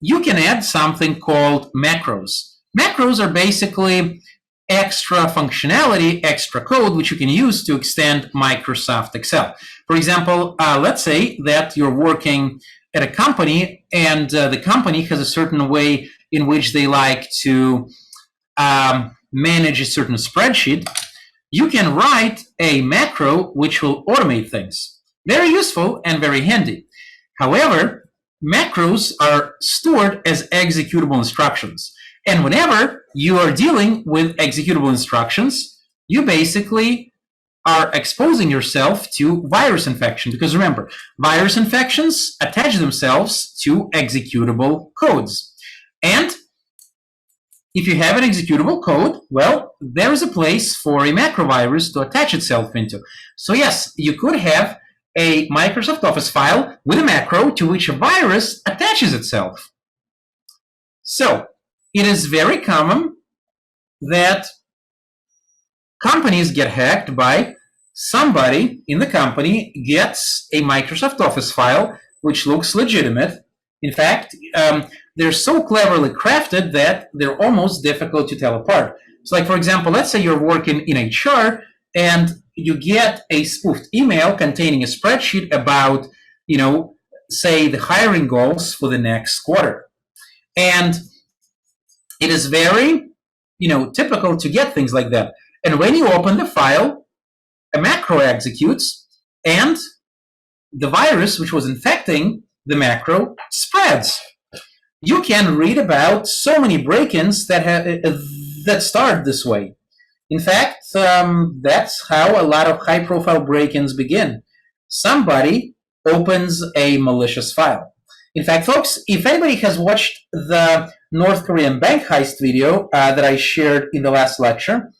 you can add something called macros. Macros are basically extra functionality, extra code, which you can use to extend Microsoft Excel. For example, let's say that you're working at a company and the company has a certain way in which they like to manage a certain spreadsheet. You can write a macro which will automate things. Very useful and very handy. However, macros are stored as executable instructions. And whenever you are dealing with executable instructions, you basically are exposing yourself to virus infection. Because remember, virus infections attach themselves to executable codes. And if you have an executable code, well, there is a place for a macrovirus to attach itself into. So yes, you could have a Microsoft Office file with a macro to which a virus attaches itself. So it is very common that companies get hacked by somebody in the company gets a Microsoft Office file which looks legitimate. In fact, they're so cleverly crafted that they're almost difficult to tell apart. So like, for example, let's say you're working in HR and you get a spoofed email containing a spreadsheet about, say the hiring goals for the next quarter. And it is very, typical to get things like that. And when you open the file, a macro executes and the virus which was infecting the macro spreads. You can read about so many break-ins that start this way. In fact, that's how a lot of high-profile break-ins begin. Somebody opens a malicious file. In fact, folks, if anybody has watched the North Korean bank heist video that I shared in the last lecture,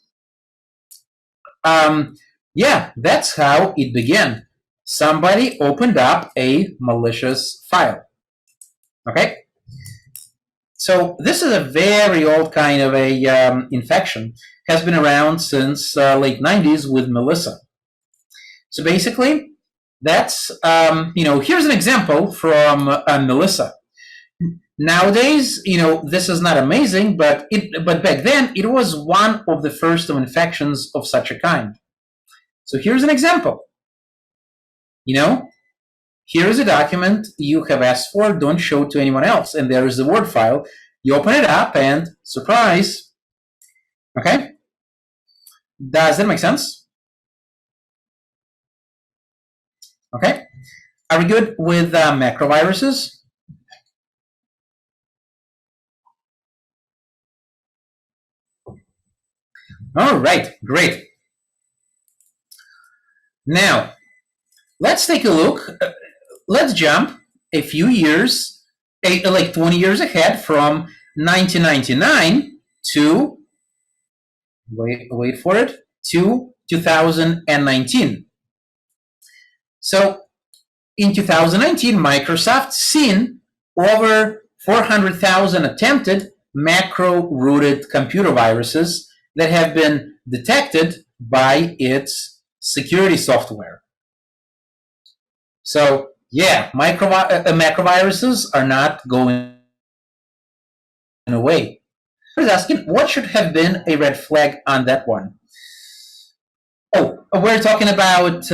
yeah, that's how it began. Somebody opened up a malicious file. Okay? So this is a very old kind of a infection. Has been around since late 90s with Melissa. So basically, that's, here's an example from Melissa. Nowadays, this is not amazing, but back then, it was one of the first of infections of such a kind. So here's an example. Here is a document you have asked for, don't show to anyone else. And there is the Word file. You open it up and surprise. Okay? Does that make sense? Okay? Are we good with macroviruses? All right, great. Now, let's take a look. Let's jump a few years, like 20 years ahead from 1999 to, wait for it, to 2019. So in 2019, Microsoft seen over 400,000 attempted macro-rooted computer viruses that have been detected by its security software. So yeah, macroviruses are not going away. I was asking, what should have been a red flag on that one? Oh, we're talking about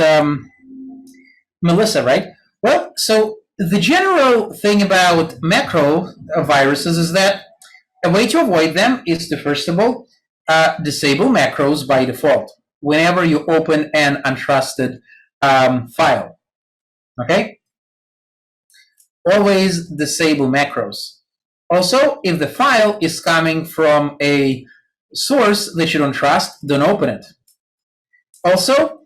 Melissa, right? Well, so the general thing about macro viruses is that a way to avoid them is to, first of all, disable macros by default whenever you open an untrusted file. Okay? Always disable macros. Also, if the file is coming from a source that you don't trust, don't open it. Also,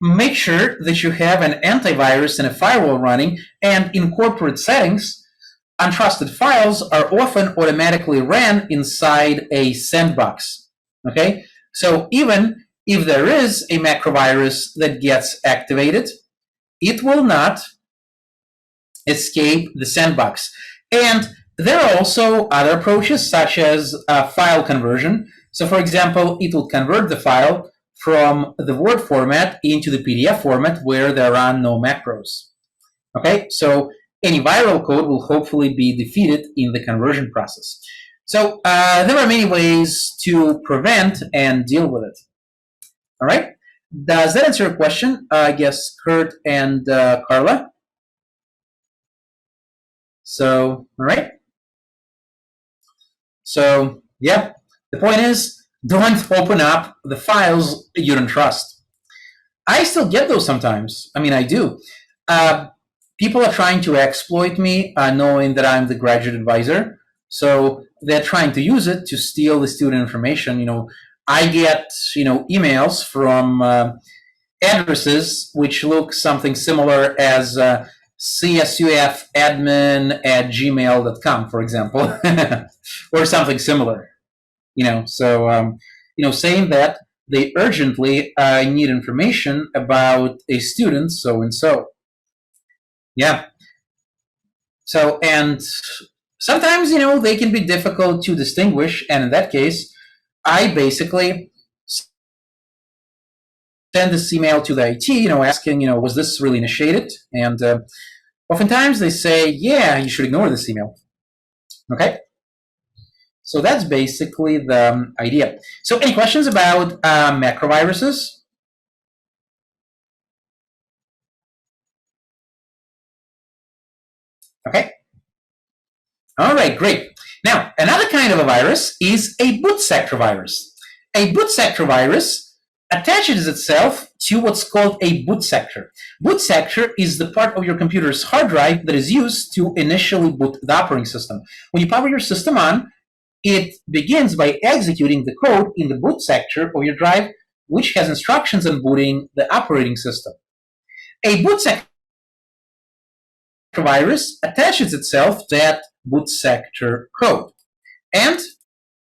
make sure that you have an antivirus and a firewall running, and in corporate settings, untrusted files are often automatically ran inside a sandbox. Okay, so even if there is a macrovirus that gets activated, it will not escape the sandbox. And there are also other approaches, such as file conversion. So, for example, it will convert the file from the Word format into the PDF format where there are no macros. Okay, so any viral code will hopefully be defeated in the conversion process. So there are many ways to prevent and deal with it. All right, does that answer your question? I guess Kurt and Carla. So, all right. So, yeah, the point is, don't open up the files you don't trust. I still get those sometimes. I mean, I do. People are trying to exploit me, knowing that I'm the graduate advisor. So they're trying to use it to steal the student information. I get emails from addresses which look something similar as csufadmin@gmail.com, for example, or something similar. Saying that they urgently need information about a student so and so. Yeah. So, and sometimes, they can be difficult to distinguish. And in that case, I basically send this email to the IT, asking, was this really initiated? And oftentimes they say, yeah, you should ignore this email. Okay. So that's basically the idea. So any questions about macroviruses? Okay. All right, great. Now, another kind of a virus is a boot sector virus. A boot sector virus attaches itself to what's called a boot sector. Boot sector is the part of your computer's hard drive that is used to initially boot the operating system. When you power your system on, it begins by executing the code in the boot sector of your drive, which has instructions on booting the operating system. A boot sector virus attaches itself to that boot sector code. And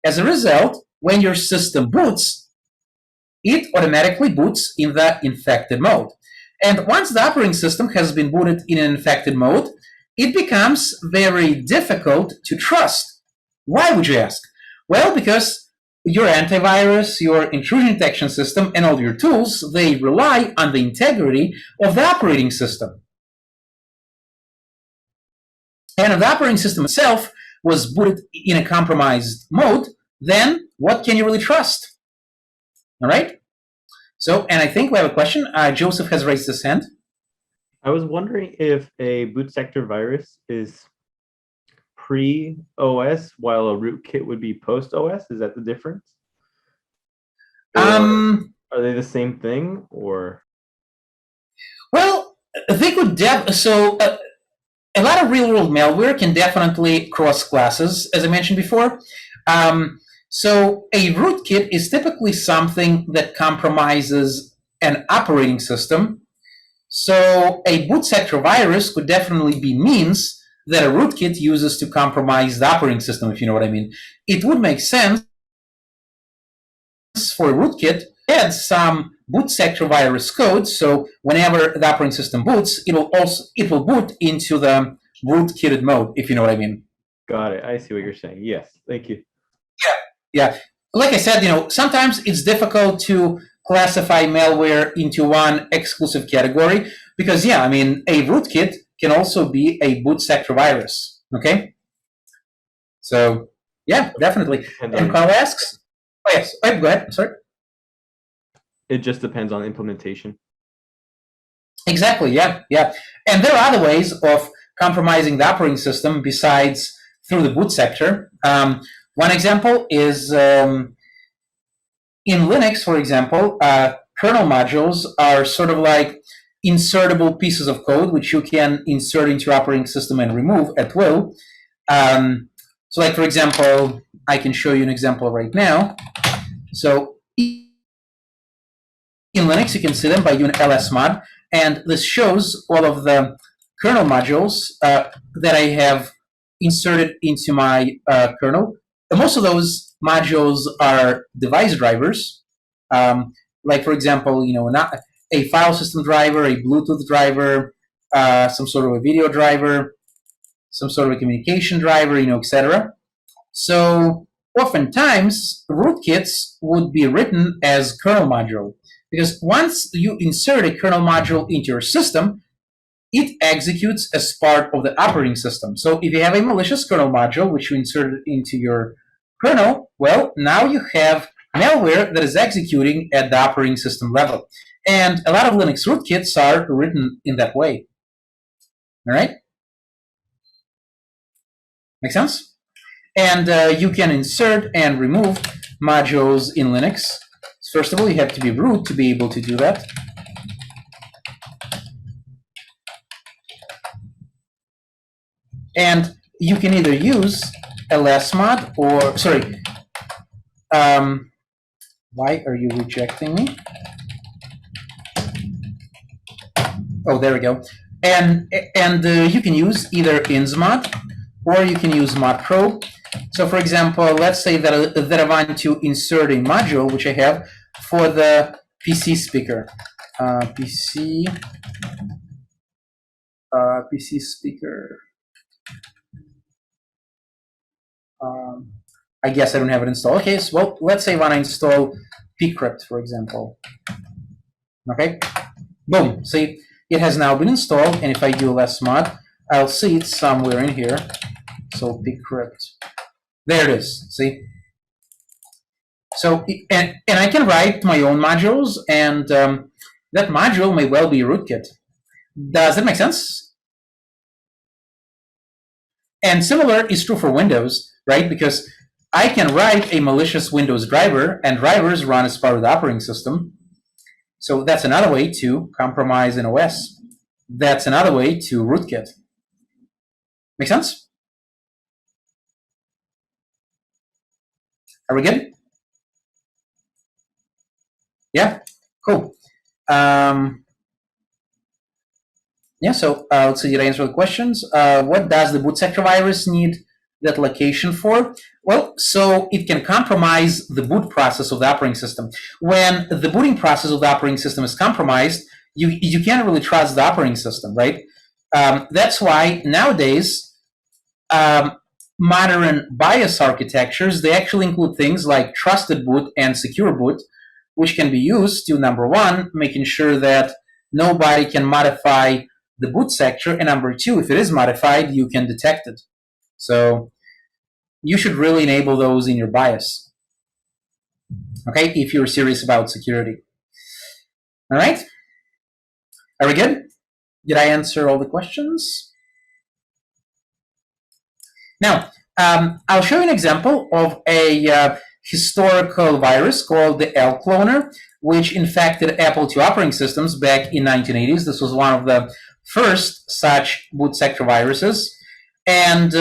as a result, when your system boots, it automatically boots in the infected mode. And once the operating system has been booted in an infected mode, it becomes very difficult to trust. Why, would you ask? Well, because your antivirus, your intrusion detection system, and all your tools, they rely on the integrity of the operating system. And if the operating system itself was booted in a compromised mode, then what can you really trust? All right? So, and I think we have a question. Joseph has raised his hand. I was wondering if a boot sector virus is pre-OS while a rootkit would be post-OS. Is that the difference? Are they the same thing, or? Well, they could a lot of real-world malware can definitely cross classes, as I mentioned before. So a rootkit is typically something that compromises an operating system. So a boot sector virus could definitely be means that a rootkit uses to compromise the operating system, if you know what I mean. It would make sense for a rootkit to add some boot sector virus code, so whenever the operating system boots, it will boot into the rootkitted mode, if you know what I mean. Got it. I see what you're saying. Yes, thank you. Yeah. Like I said, sometimes it's difficult to classify malware into one exclusive category because, a rootkit can also be a boot sector virus. Okay. So, yeah, definitely. And Carl asks, oh yes, go ahead. Sorry. It just depends on implementation. Exactly. Yeah. And there are other ways of compromising the operating system besides through the boot sector. One example is in Linux, for example, kernel modules are sort of like insertable pieces of code which you can insert into your operating system and remove at will. So like, for example, I can show you an example right now. So in in Linux, you can see them by doing lsmod, and this shows all of the kernel modules that I have inserted into my kernel. Most of those modules are device drivers, like for example, not a file system driver, a Bluetooth driver, some sort of a video driver, some sort of a communication driver, etc. So oftentimes, rootkits would be written as kernel module, because once you insert a kernel module into your system, it executes as part of the operating system. So if you have a malicious kernel module, which you inserted into your kernel, well, now you have malware that is executing at the operating system level. And a lot of Linux rootkits are written in that way. All right? Make sense? And you can insert and remove modules in Linux. First of all, you have to be root to be able to do that. And you can either use lsmod or, sorry, why are you rejecting me? Oh, there we go. And you can use either insmod or you can use modprobe. So for example, let's say that I want to insert a module, which I have, for the PC speaker. PC speaker. I guess I don't have it installed. Okay, so well, let's say I want to install pcrypt, for example. Okay, boom. See, it has now been installed, and if I do lsmod, I'll see it somewhere in here. So pcrypt. There it is. See. So and I can write my own modules, and that module may well be a rootkit. Does that make sense? And similar is true for Windows, right? Because I can write a malicious Windows driver, and drivers run as part of the operating system. So that's another way to compromise an OS. That's another way to rootkit. Make sense? Are we good? Yeah? Cool. Yeah, so let's see, did I answer the questions? What does the boot sector virus need that location for? Well, so it can compromise the boot process of the operating system. When the booting process of the operating system is compromised, you can't really trust the operating system, right? That's why nowadays, modern BIOS architectures, they actually include things like trusted boot and secure boot, which can be used to, number one, making sure that nobody can modify the boot sector, and number two, if it is modified, you can detect it. So you should really enable those in your BIOS, okay, if you're serious about security. All right? Are we good? Did I answer all the questions? Now, I'll show you an example of a historical virus called the L cloner, which infected Apple II operating systems back in 1980s. This was one of the first such boot sector viruses, and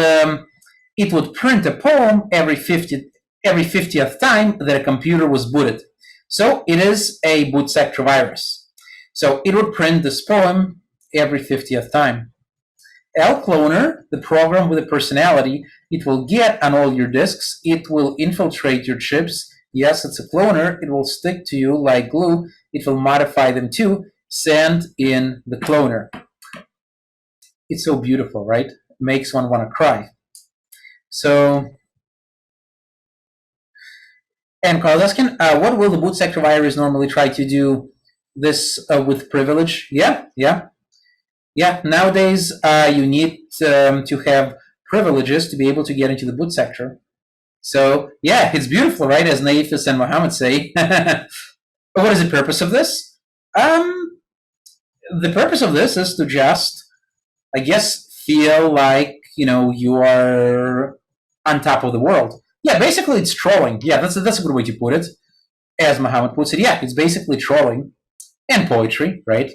it would print a poem every 50th time that a computer was booted. So it is a boot sector virus. So it would print this poem every 50th time. L cloner, the program with a personality, it will get on all your disks, it will infiltrate your chips. Yes, it's a cloner, it will stick to you like glue, it will modify them too, send in the cloner. It's so beautiful, right? Makes one want to cry. So, and Carl asking, what will the boot sector virus normally try to do this with privilege? Yeah. Nowadays, you need to have privileges to be able to get into the boot sector. So, yeah, it's beautiful, right? As Naifis and Mohammed say. What is the purpose of this? The purpose of this is to just, I guess, feel like, you are on top of the world. Yeah, basically it's trolling. Yeah, that's a good way to put it. As Mohammed puts it, yeah, it's basically trolling and poetry, right?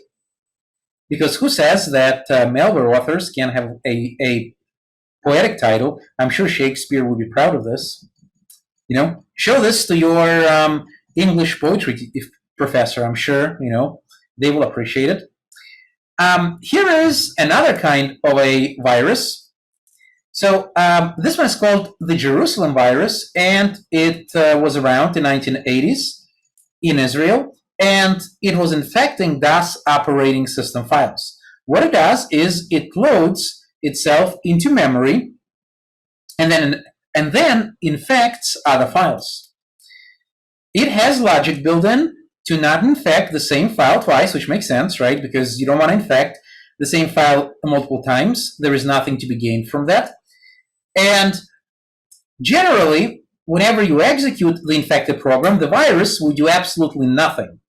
Because who says that malware authors can have a poetic title? I'm sure Shakespeare would be proud of this. Show this to your English poetry professor, I'm sure, they will appreciate it. Here is another kind of a virus. So this one is called the Jerusalem virus, and it was around in the 1980s in Israel, and it was infecting DOS operating system files. What it does is it loads itself into memory and then infects other files. It has logic built in to not infect the same file twice, which makes sense, right? Because you don't want to infect the same file multiple times. There is nothing to be gained from that. And generally, whenever you execute the infected program, the virus will do absolutely nothing.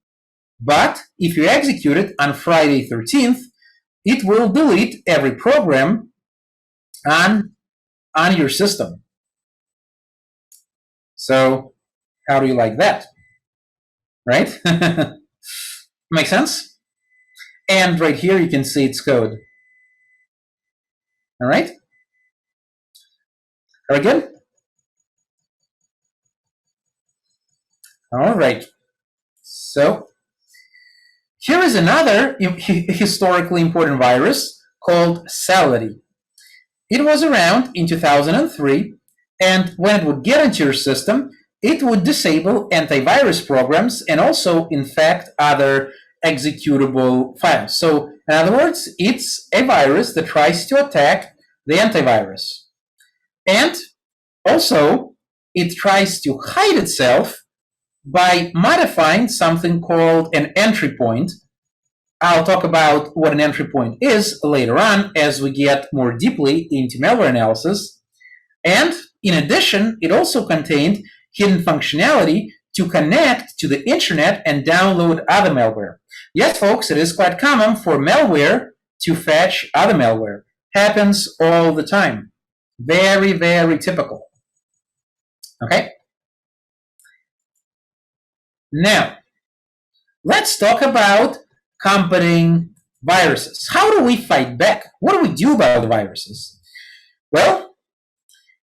But if you execute it on Friday 13th, it will delete every program on your system. So how do you like that? Right? Make sense? And right here you can see its code. All right? Are we good? All right. So here is another historically important virus called Sality. It was around in 2003, and when it would get into your system, it would disable antivirus programs and also infect other executable files. So in other words, it's a virus that tries to attack the antivirus. And also, it tries to hide itself by modifying something called an entry point. I'll talk about what an entry point is later on as we get more deeply into malware analysis. And in addition, it also contained hidden functionality to connect to the internet and download other malware. Yes, folks, it is quite common for malware to fetch other malware. Happens all the time. Very, very typical. Okay? Now, let's talk about combating viruses. How do we fight back? What do we do about the viruses? Well,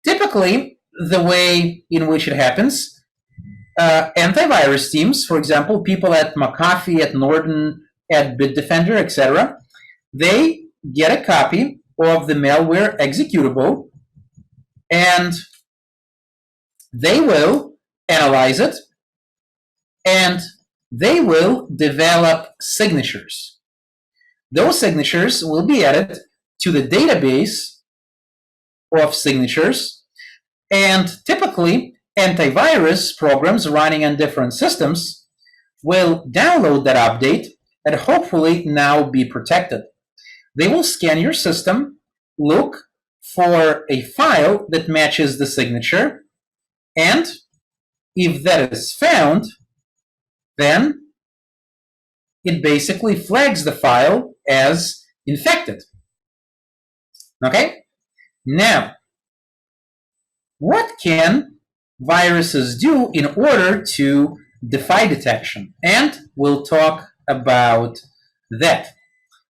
typically, the way in which it happens, antivirus teams, for example, people at McAfee, at Norton, at Bitdefender, etc., they get a copy of the malware executable, and they will analyze it, and they will develop signatures. Those signatures will be added to the database of signatures, and typically antivirus programs running on different systems will download that update and hopefully now be protected. They will scan your system, look for a file that matches the signature, and if that is found, then it basically flags the file as infected. Okay? Now, what can viruses do in order to defy detection? And we'll talk about that.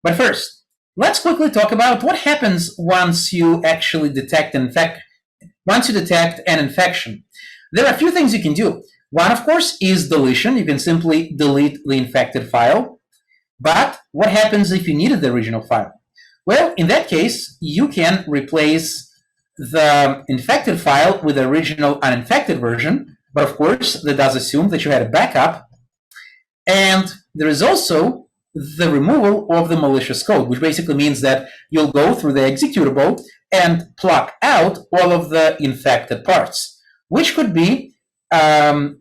But first, let's quickly talk about what happens once you actually detect an infection. There are a few things you can do. One, of course, is deletion. You can simply delete the infected file. But what happens if you needed the original file? Well, in that case, you can replace the infected file with the original uninfected version. But of course, that does assume that you had a backup. And there is also the removal of the malicious code, which basically means that you'll go through the executable and pluck out all of the infected parts, which could be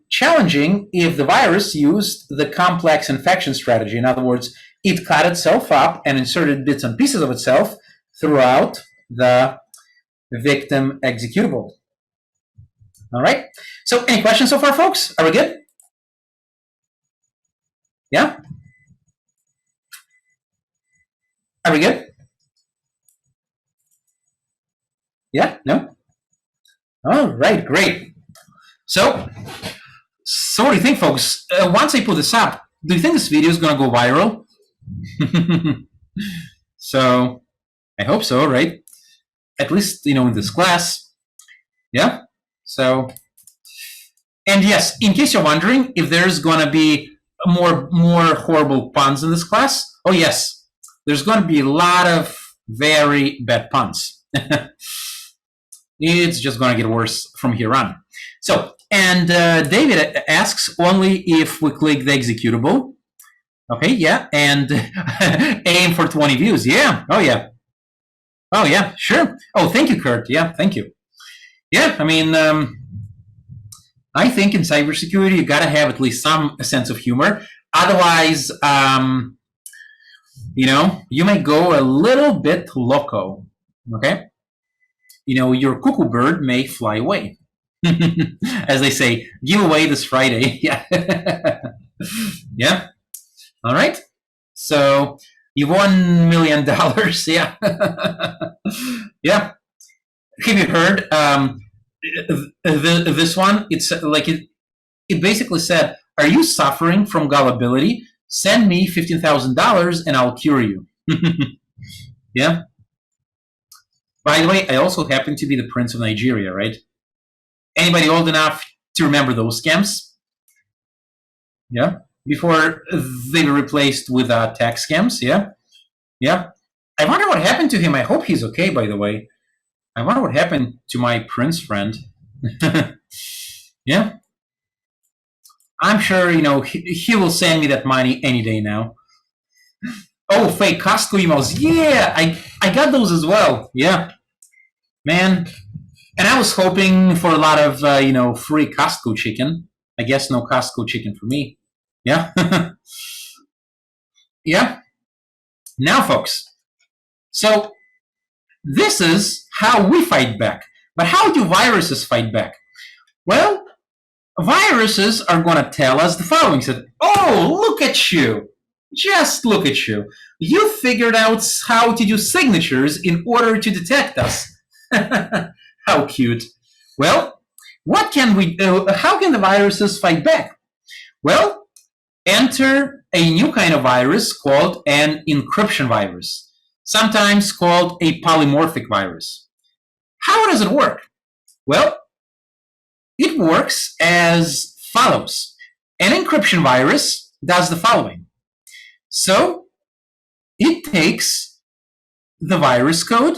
challenging if the virus used the complex infection strategy. In other words, it cut itself up and inserted bits and pieces of itself throughout the victim executable. All right. So any questions so far, folks? Are we good? Yeah? Are we good? Yeah? No? All right, great. So what do you think, folks? Once I put this up, do you think this video is going to go viral? So I hope so, right? At least, in this class. Yeah? So, and yes, in case you're wondering if there's going to be more horrible puns in this class? Oh yes, there's going to be a lot of very bad puns. It's just going to get worse from here on. So, and David asks only if we click the executable. Okay, yeah, and aim for 20 views. Yeah, oh yeah. Oh yeah, sure. Oh, thank you, Kurt. Yeah, thank you. Yeah, I mean, I think in cybersecurity you got to have at least some sense of humor. Otherwise, you may go a little bit loco. Okay, your cuckoo bird may fly away, as they say. Give away this Friday. Yeah, yeah. All right. So you won $1 million. Yeah, yeah. Have you heard this one? It's like it basically said, "Are you suffering from gullibility? Send me $15,000 and I'll cure you." Yeah. By the way, I also happen to be the Prince of Nigeria, right? Anybody old enough to remember those scams? Yeah. Before they were replaced with tax scams. Yeah. Yeah. I wonder what happened to him. I hope he's okay, by the way. I wonder what happened to my prince friend. Yeah. I'm sure, he will send me that money any day now. Oh, fake Costco emails. Yeah, I got those as well. Yeah. Man. And I was hoping for a lot of, free Costco chicken. I guess no Costco chicken for me. Yeah. Yeah. Now, folks. So, this is how we fight back. But how do viruses fight back? Well, viruses are going to tell us the following. Said, oh, look at you. Just look at you. You figured out how to do signatures in order to detect us. How cute. Well, what can we do? How can the viruses fight back? Well, enter a new kind of virus called an encryption virus, sometimes called a polymorphic virus. How does it work? Well, it works as follows. An encryption virus does the following. So it takes the virus code.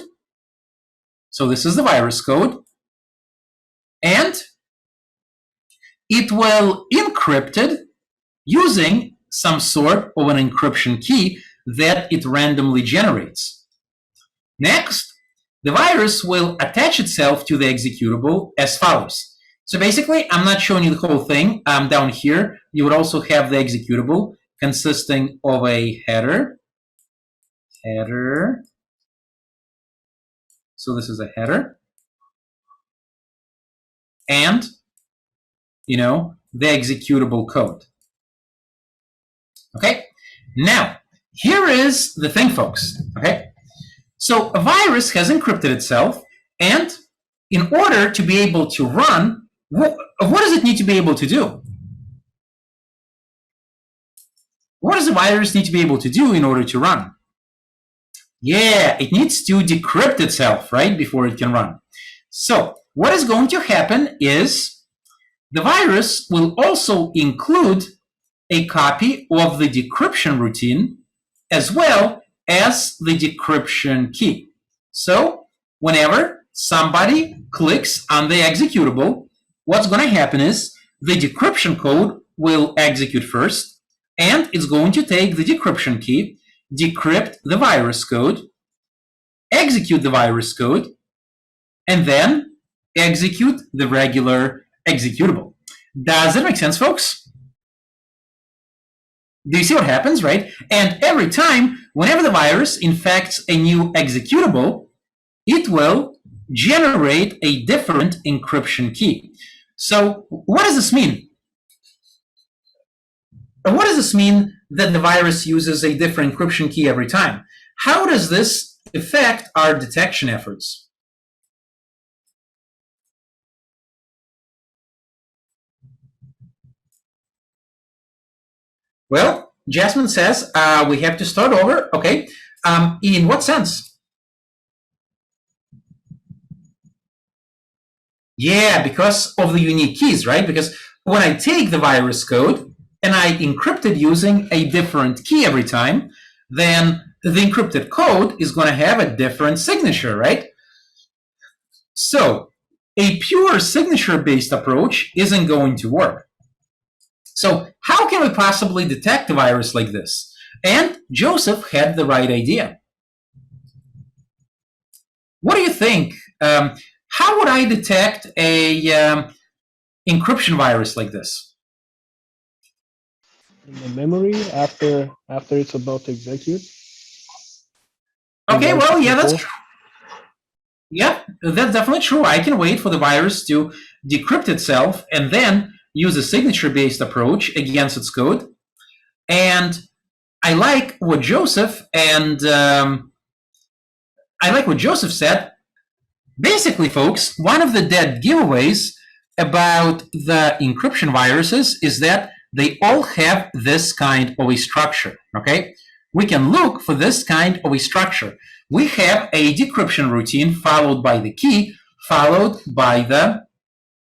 So this is the virus code. And it will encrypt it using some sort of an encryption key that it randomly generates. Next, the virus will attach itself to the executable as follows. So basically, I'm not showing you the whole thing. Down here, you would also have the executable consisting of a header. So this is a header. And, the executable code. Okay? Now, here is the thing, folks. Okay? So a virus has encrypted itself, and in order to be able to run, what does it need to be able to do? What does a virus need to be able to do in order to run? Yeah, it needs to decrypt itself, right, before it can run. So what is going to happen is the virus will also include a copy of the decryption routine as well as the decryption key. So whenever somebody clicks on the executable, what's going to happen is the decryption code will execute first, and it's going to take the decryption key, decrypt the virus code, execute the virus code, and then execute the regular executable. Does that make sense, folks? Do you see what happens, right? And every time, whenever the virus infects a new executable, it will generate a different encryption key. So what does this mean? What does this mean that the virus uses a different encryption key every time? How does this affect our detection efforts? Well, Jasmine says we have to start over. Okay. In what sense? Yeah, because of the unique keys, right? Because when I take the virus code, and I encrypt it using a different key every time, then the encrypted code is going to have a different signature, right? So a pure signature-based approach isn't going to work. So how can we possibly detect a virus like this? And Joseph had the right idea. What do you think? How would I detect a encryption virus like this? In the memory after it's about to execute. Okay, well, yeah, that's true. Yeah, that's definitely true. I can wait for the virus to decrypt itself and then use a signature-based approach against its code. And I like what Joseph said. Basically, folks, one of the dead giveaways about the encryption viruses is that they all have this kind of a structure, okay? We can look for this kind of a structure. We have a decryption routine followed by the key, followed by the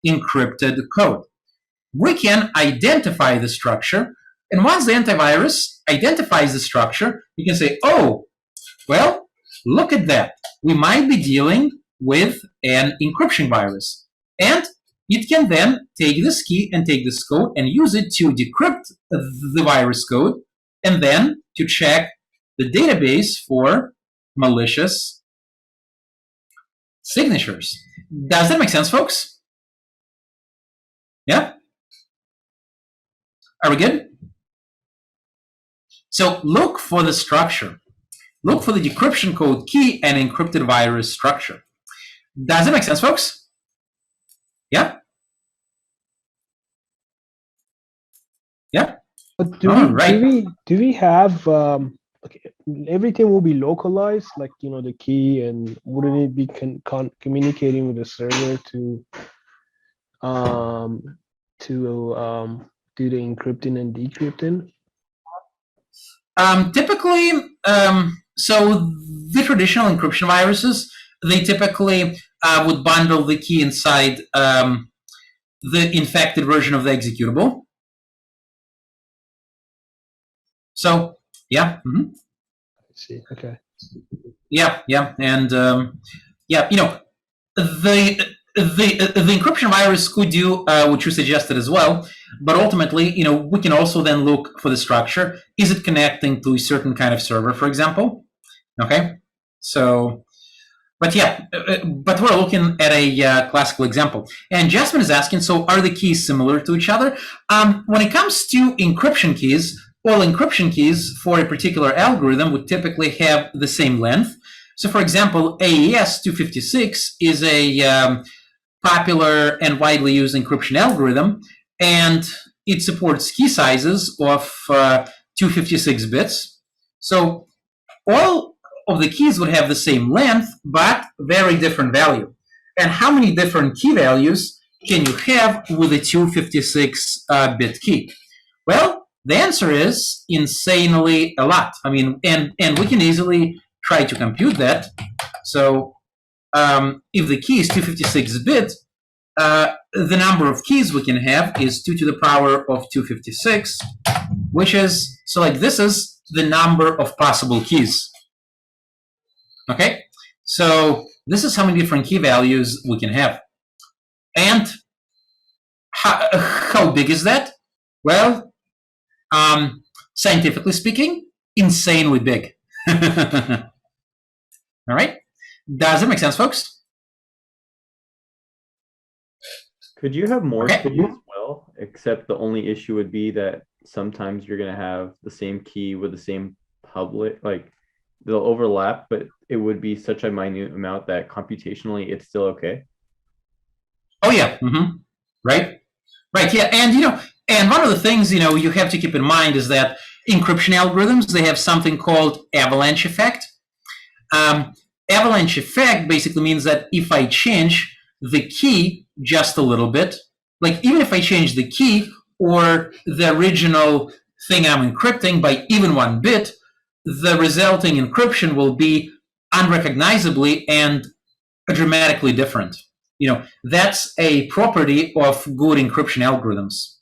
encrypted code. We can identify the structure, and once the antivirus identifies the structure, you can say, oh, well, look at that. We might be dealing with an encryption virus. And it can then take this key and take this code and use it to decrypt the virus code and then to check the database for malicious signatures. Does that make sense, folks? Yeah? Are we good? So look for the structure. Look for the decryption code key and encrypted virus structure. Does it make sense, folks? Yeah? Yeah? But do we have okay, everything will be localized, like the key, and wouldn't it be communicating with the server to do the encrypting and decrypting? Typically, so the traditional encryption viruses, they typically would bundle the key inside the infected version of the executable. So, yeah. Mm-hmm. I see. Okay. Yeah, and the encryption virus could do what you suggested as well, but ultimately, we can also then look for the structure. Is it connecting to a certain kind of server, for example? Okay, so, but yeah, but we're looking at a classical example. And Jasmine is asking, so are the keys similar to each other? When it comes to encryption keys, all encryption keys for a particular algorithm would typically have the same length. So, for example, AES 256 is a popular and widely used encryption algorithm, and it supports key sizes of 256 bits. So all of the keys would have the same length, but very different value. And how many different key values can you have with a 256-bit key? Well, the answer is insanely a lot. I mean, and we can easily try to compute that. So if the key is 256-bit, the number of keys we can have is 2 to the power of 256, which is, so like this is the number of possible keys. Okay, so this is how many different key values we can have. And how big is that? Well, scientifically speaking, insanely big. All right, does it make sense, folks? Could you have more keys as well, except the only issue would be that sometimes you're going to have the same key with the same public, like they'll overlap, but it would be such a minute amount that computationally it's still okay. Oh yeah, mm-hmm. Right, yeah, and one of the things you have to keep in mind is that encryption algorithms, they have something called avalanche effect. Avalanche effect basically means that if I change the key just a little bit, like even if I change the key or the original thing I'm encrypting by even 1 bit, the resulting encryption will be unrecognizably and dramatically different. That's a property of good encryption algorithms.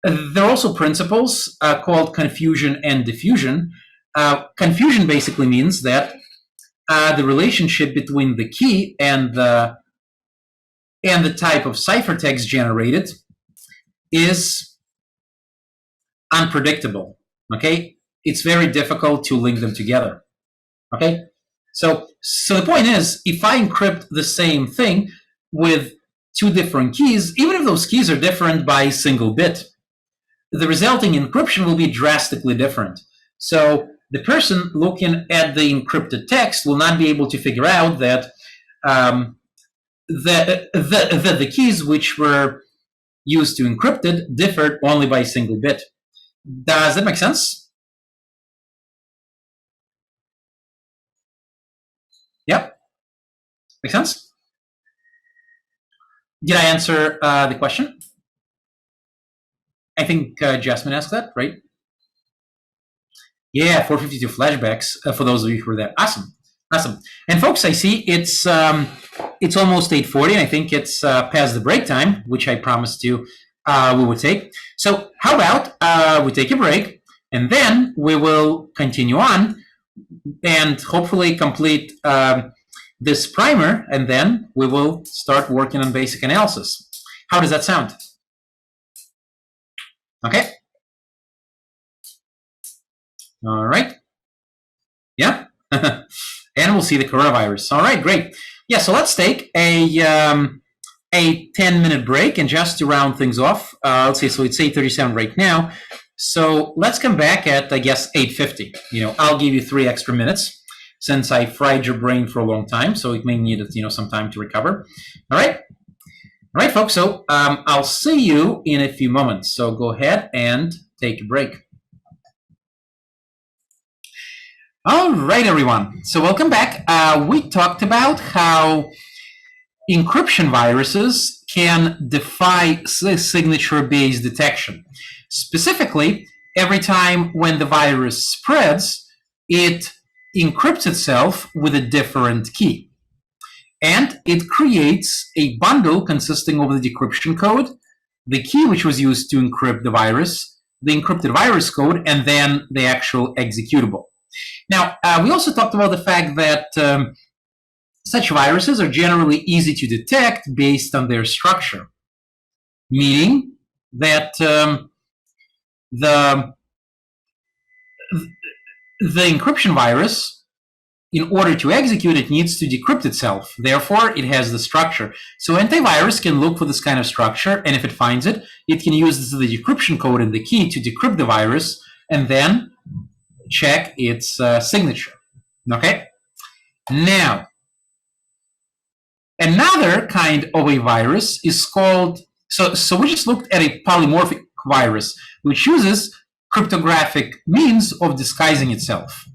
There are also principles called confusion and diffusion. Confusion basically means that the relationship between the key and the type of ciphertext generated is unpredictable. Okay, it's very difficult to link them together. Okay, so the point is, if I encrypt the same thing with two different keys, even if those keys are different by a single bit, the resulting encryption will be drastically different. So the person looking at the encrypted text will not be able to figure out that the keys which were used to encrypt it differed only by a single bit. Does that make sense? Yep. Make sense? Did I answer the question? I think Jasmine asked that, right? Yeah, 452 flashbacks for those of you who were there. Awesome. And folks, I see it's almost 8:40, and I think it's past the break time, which I promised you we would take. So how about we take a break, and then we will continue on and hopefully complete this primer, and then we will start working on basic analysis. How does that sound? Okay. All right. Yeah. And we'll see the coronavirus. All right, great. Yeah, so let's take a 10-minute break, and just to round things off, let's see, so it's 8:37 right now. So let's come back at, I guess, 8:50. I'll give you 3 extra minutes since I fried your brain for a long time, so it may need, some time to recover. All right, folks, so I'll see you in a few moments. So go ahead and take a break. All right, everyone. So welcome back. We talked about how encryption viruses can defy signature-based detection. Specifically, every time when the virus spreads, it encrypts itself with a different key. And it creates a bundle consisting of the decryption code, the key which was used to encrypt the virus, the encrypted virus code, and then the actual executable. Now, we also talked about the fact that such viruses are generally easy to detect based on their structure, meaning that the encryption virus, in order to execute it, needs to decrypt itself. Therefore, it has the structure. So antivirus can look for this kind of structure, and if it finds it, it can use the decryption code and the key to decrypt the virus, and then check its signature. Okay? Now, another kind of a virus is called, so we just looked at a polymorphic virus, which uses cryptographic means of disguising itself.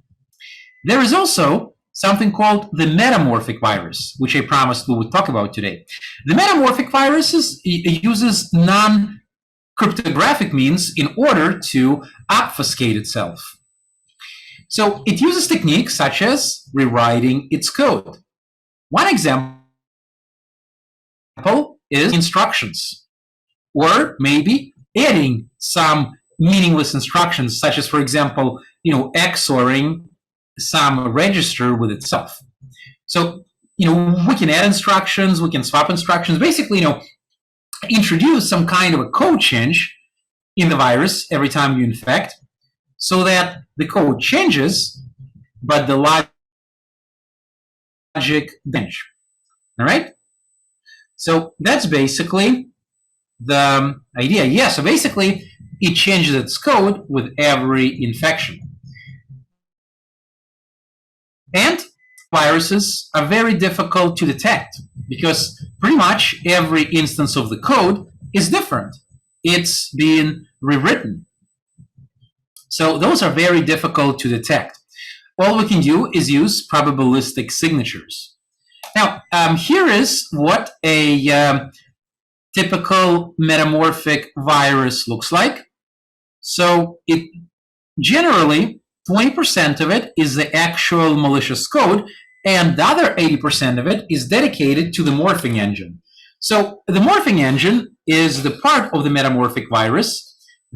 There is also something called the metamorphic virus, which I promised we would talk about today. The metamorphic virus uses non-cryptographic means in order to obfuscate itself. So it uses techniques such as rewriting its code. One example is instructions, or maybe adding some meaningless instructions, such as, for example, XORing some register with itself. So, we can add instructions, we can swap instructions, basically, introduce some kind of a code change in the virus every time you infect, so that the code changes, but the logic changes. All right? So that's basically the idea. Yeah, so basically it changes its code with every infection. And viruses are very difficult to detect because pretty much every instance of the code is different. It's being rewritten. So those are very difficult to detect. All we can do is use probabilistic signatures. Now, here is what a typical metamorphic virus looks like. So it generally, 20% of it is the actual malicious code, and the other 80% of it is dedicated to the morphing engine. So the morphing engine is the part of the metamorphic virus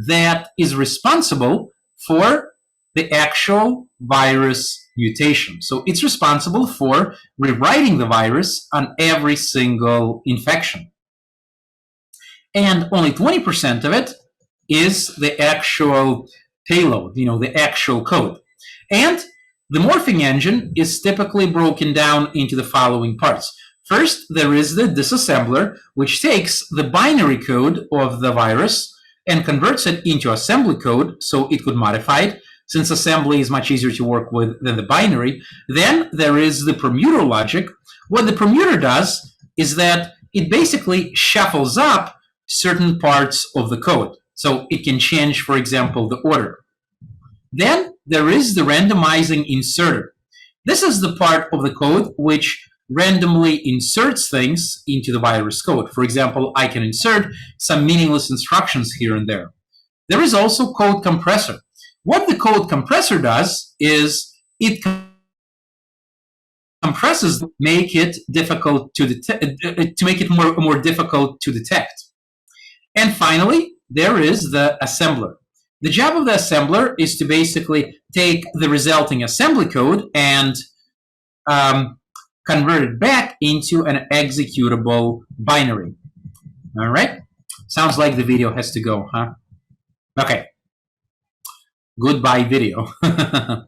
that is responsible for the actual virus mutation. So it's responsible for rewriting the virus on every single infection. And only 20% of it is the actual payload, the actual code. And the morphing engine is typically broken down into the following parts. First, there is the disassembler, which takes the binary code of the virus and converts it into assembly code so it could modify it, since assembly is much easier to work with than the binary. Then there is the permuter logic. What the permuter does is that it basically shuffles up certain parts of the code. So it can change, for example, the order. Then there is the randomizing inserter. This is the part of the code which randomly inserts things into the virus code. For example, I can insert some meaningless instructions here and there. There is also code compressor. What the code compressor does is it compresses to make it difficult to make it more difficult to detect. And finally, there is the assembler. The job of the assembler is to basically take the resulting assembly code and convert it back into an executable binary. All right? Sounds like the video has to go, huh? Okay. Goodbye, video. All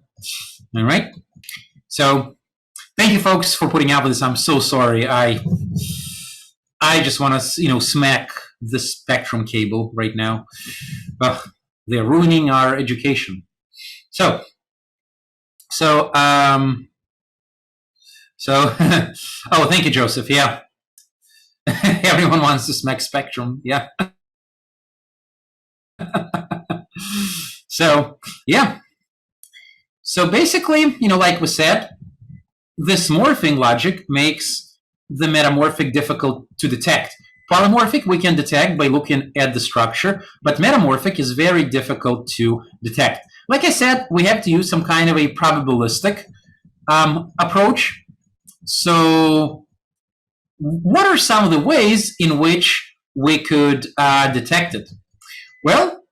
right? So, thank you, folks, for putting up with this. I'm so sorry. I just want to, smack the Spectrum cable right now. They're ruining our education. So, oh, thank you, Joseph. Yeah. Everyone wants to smack Spectrum. Yeah. So, yeah. So basically, like we said, this morphing logic makes the metamorphic difficult to detect. Polymorphic we can detect by looking at the structure, but metamorphic is very difficult to detect. Like I said, we have to use some kind of a probabilistic approach. So what are some of the ways in which we could detect it? Well,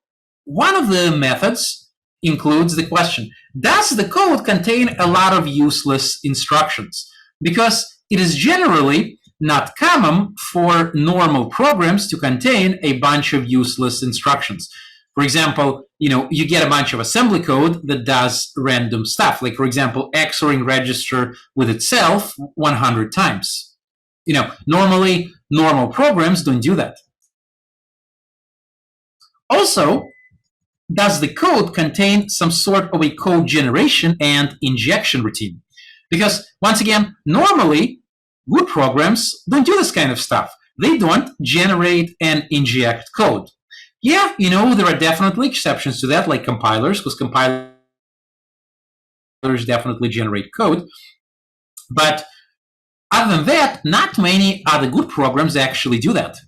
one of the methods includes the question, does the code contain a lot of useless instructions? Because it is generally not common for normal programs to contain a bunch of useless instructions. For example, you get a bunch of assembly code that does random stuff. Like, for example, XORing register with itself 100 times. Normally, normal programs don't do that. Also, does the code contain some sort of a code generation and injection routine? Because, once again, normally, good programs don't do this kind of stuff. They don't generate and inject code. Yeah, there are definitely exceptions to that, like compilers, because compilers definitely generate code. But other than that, not many other good programs actually do that.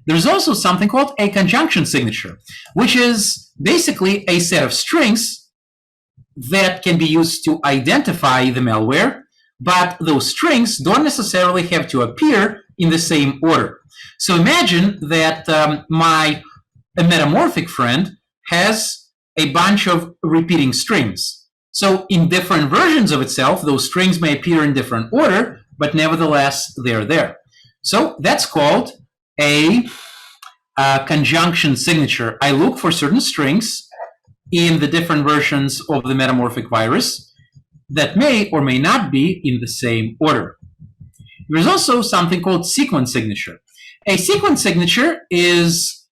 There's also something called a conjunction signature, which is basically a set of strings that can be used to identify the malware, but those strings don't necessarily have to appear in the same order. So imagine that my metamorphic friend has a bunch of repeating strings. So in different versions of itself, those strings may appear in different order, but nevertheless, they're there. So that's called a conjunction signature. I look for certain strings in the different versions of the metamorphic virus that may or may not be in the same order. There's also something called sequence signature. A sequence signature is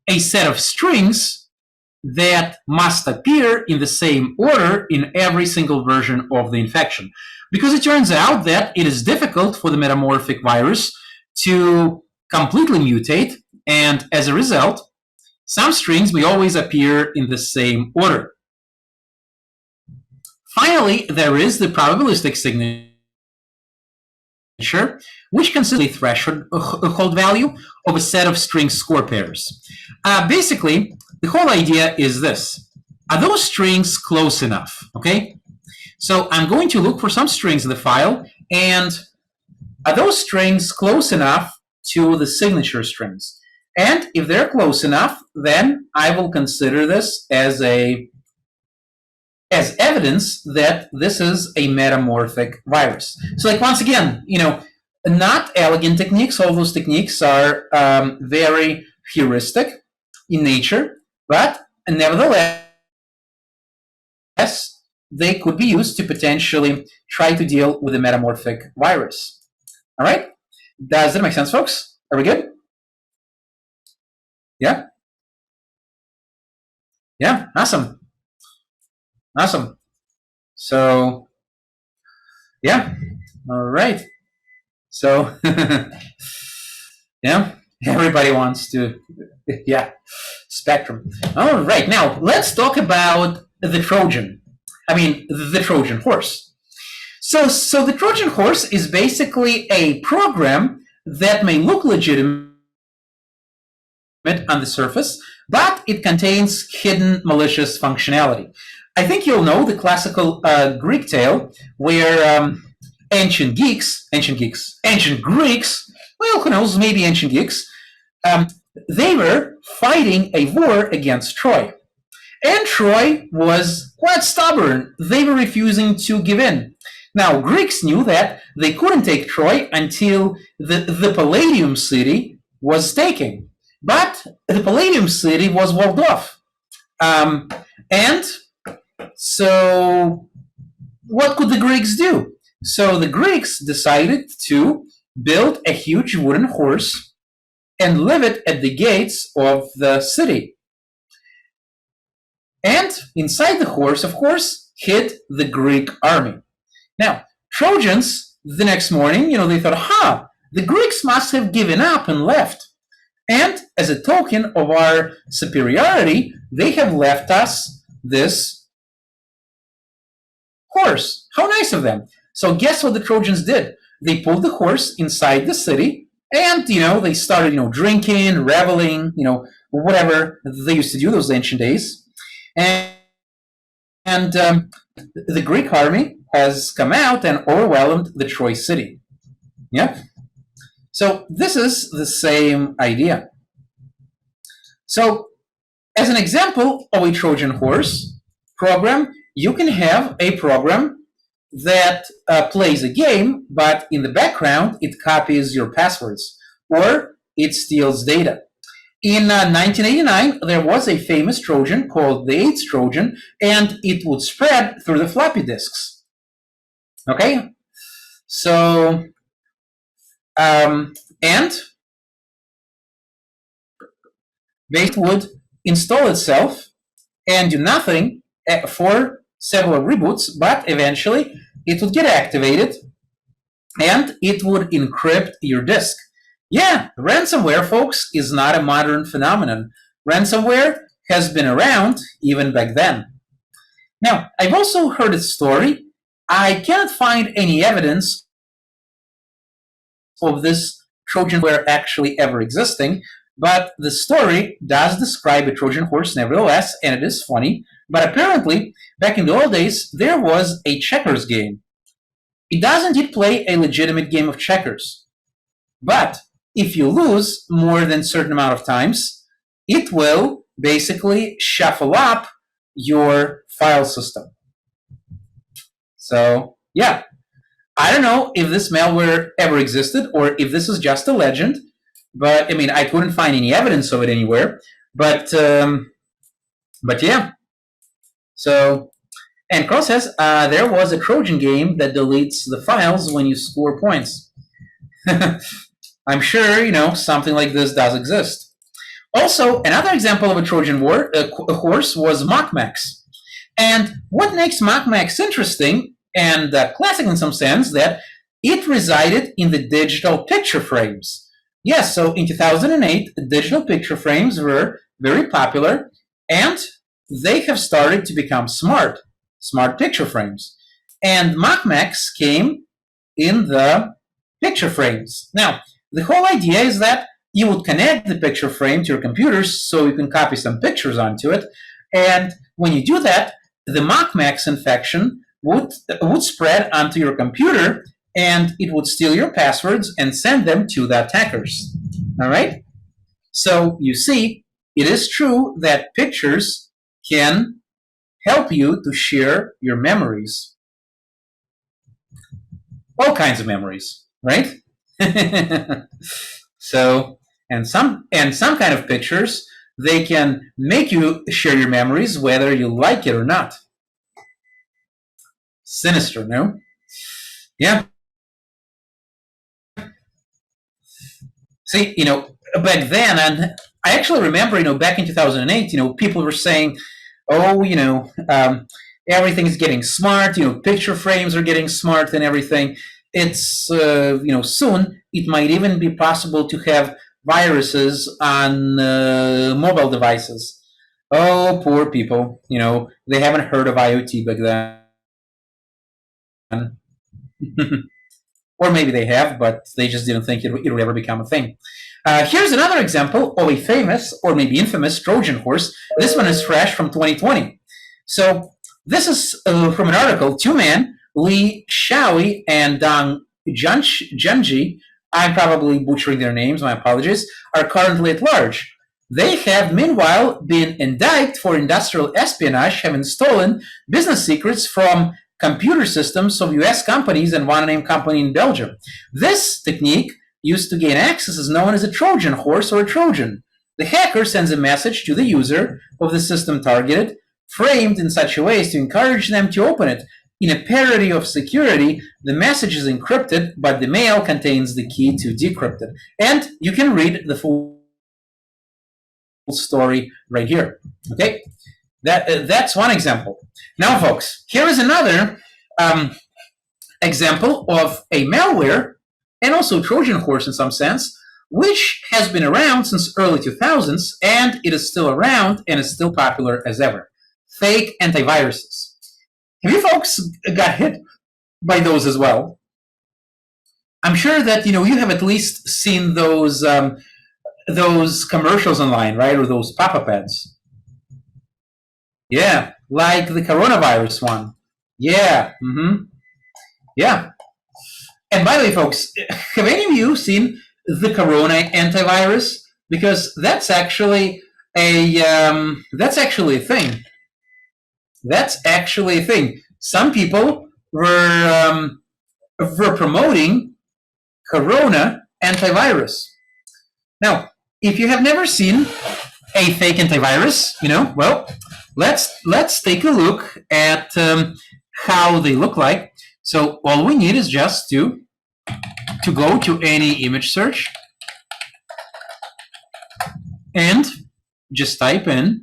a set of strings that must appear in the same order in every single version of the infection. Because it turns out that it is difficult for the metamorphic virus to completely mutate, and as a result, some strings may always appear in the same order. Finally, there is the probabilistic signature, which consists of the threshold value of a set of string score pairs. Basically, the whole idea is this. Are those strings close enough? Okay? So I'm going to look for some strings in the file, and are those strings close enough to the signature strings? And if they're close enough, then I will consider this as evidence that this is a metamorphic virus. So, like, once again, not elegant techniques. All those techniques are very heuristic in nature, but nevertheless, they could be used to potentially try to deal with a metamorphic virus. All right? Does that make sense, folks? Are we good? Yeah? Yeah, awesome. Awesome. So, yeah, all right. So, yeah, everybody wants to, yeah, spectrum. All right, now let's talk about the Trojan. The Trojan horse. So the Trojan horse is basically a program that may look legitimate on the surface, but it contains hidden malicious functionality. I think you'll know the classical Greek tale where ancient Greeks, well, who knows, maybe ancient Greeks, they were fighting a war against Troy. And Troy was quite stubborn. They were refusing to give in. Now, Greeks knew that they couldn't take Troy until the Palladium city was taken. But the Palladium city was walled off. And so what could the Greeks do? So the Greeks decided to build a huge wooden horse and leave it at the gates of the city. And inside the horse, of course, hid the Greek army. Now, Trojans, the next morning, they thought, the Greeks must have given up and left. And as a token of our superiority, they have left us this horse. How nice of them. So guess what the Trojans did? They pulled the horse inside the city and, they started, drinking, reveling, whatever they used to do those ancient days. And the Greek army has come out and overwhelmed the Troy city. Yep. So this is the same idea. So as an example of a Trojan horse program, you can have a program that plays a game, but in the background, it copies your passwords or it steals data. In 1989, there was a famous Trojan called the AIDS Trojan, and it would spread through the floppy disks. Okay? So, and it would install itself and do nothing for several reboots, but eventually it would get activated and it would encrypt your disk. Yeah, ransomware, folks, is not a modern phenomenon. Ransomware has been around even back then. Now, I've also heard a story. I cannot find any evidence of this Trojanware actually ever existing, but the story does describe a Trojan horse nevertheless, and it is funny. But apparently, back in the old days, there was a checkers game. It does indeed play a legitimate game of checkers. But if you lose more than a certain amount of times, it will basically shuffle up your file system. So, yeah. I don't know if this malware ever existed or if this is just a legend, but I couldn't find any evidence of it anywhere. But yeah. So, and Carl says there was a Trojan game that deletes the files when you score points. I'm sure something like this does exist. Also, another example of a Trojan horse was MockMax. And what makes MockMax interesting and classic in some sense that it resided in the digital picture frames. Yes, so in 2008, digital picture frames were very popular, and they have started to become smart picture frames. And MockMax came in the picture frames. Now, the whole idea is that you would connect the picture frame to your computers so you can copy some pictures onto it. And when you do that, the MockMax infection would spread onto your computer, and it would steal your passwords and send them to the attackers. All right? So you see, it is true that pictures can help you to share your memories. All kinds of memories, right? So, and some kind of pictures, they can make you share your memories whether you like it or not. Sinister, no? Yeah. See, back then, and I actually remember, back in 2008, people were saying, oh, everything's getting smart, picture frames are getting smart and everything. It's, soon it might even be possible to have viruses on mobile devices. Oh, poor people, they haven't heard of IoT back then. Or maybe they have, but they just didn't think it would ever become a thing. Here's another example of a famous, or maybe infamous, Trojan horse. This one is fresh from 2020. So this is from an article. Two men, Li Shaoi and Dong Junji, I'm probably butchering their names, my apologies, are currently at large. They have, meanwhile, been indicted for industrial espionage, having stolen business secrets from computer systems of US companies and one named company in Belgium. This technique used to gain access is known as a Trojan horse or a Trojan. The hacker sends a message to the user of the system targeted, framed in such a way as to encourage them to open it. In a parody of security, the message is encrypted, but the mail contains the key to decrypt it. And you can read the full story right here. Okay? That's one example. Now, folks, here is another example of a malware, and also Trojan horse in some sense, which has been around since early 2000s, and it is still around and is still popular as ever. Fake antiviruses. Have you folks got hit by those as well? I'm sure that you have at least seen those commercials online, right, or those pop-up ads. Yeah, like the coronavirus one. Yeah. Yeah. And by the way, folks, have any of you seen the Corona antivirus? Because that's actually a thing. That's actually a thing. Some people were promoting Corona antivirus. Now, if you have never seen a fake antivirus, well, let's take a look at how they look like. So all we need is just to go to any image search and just type in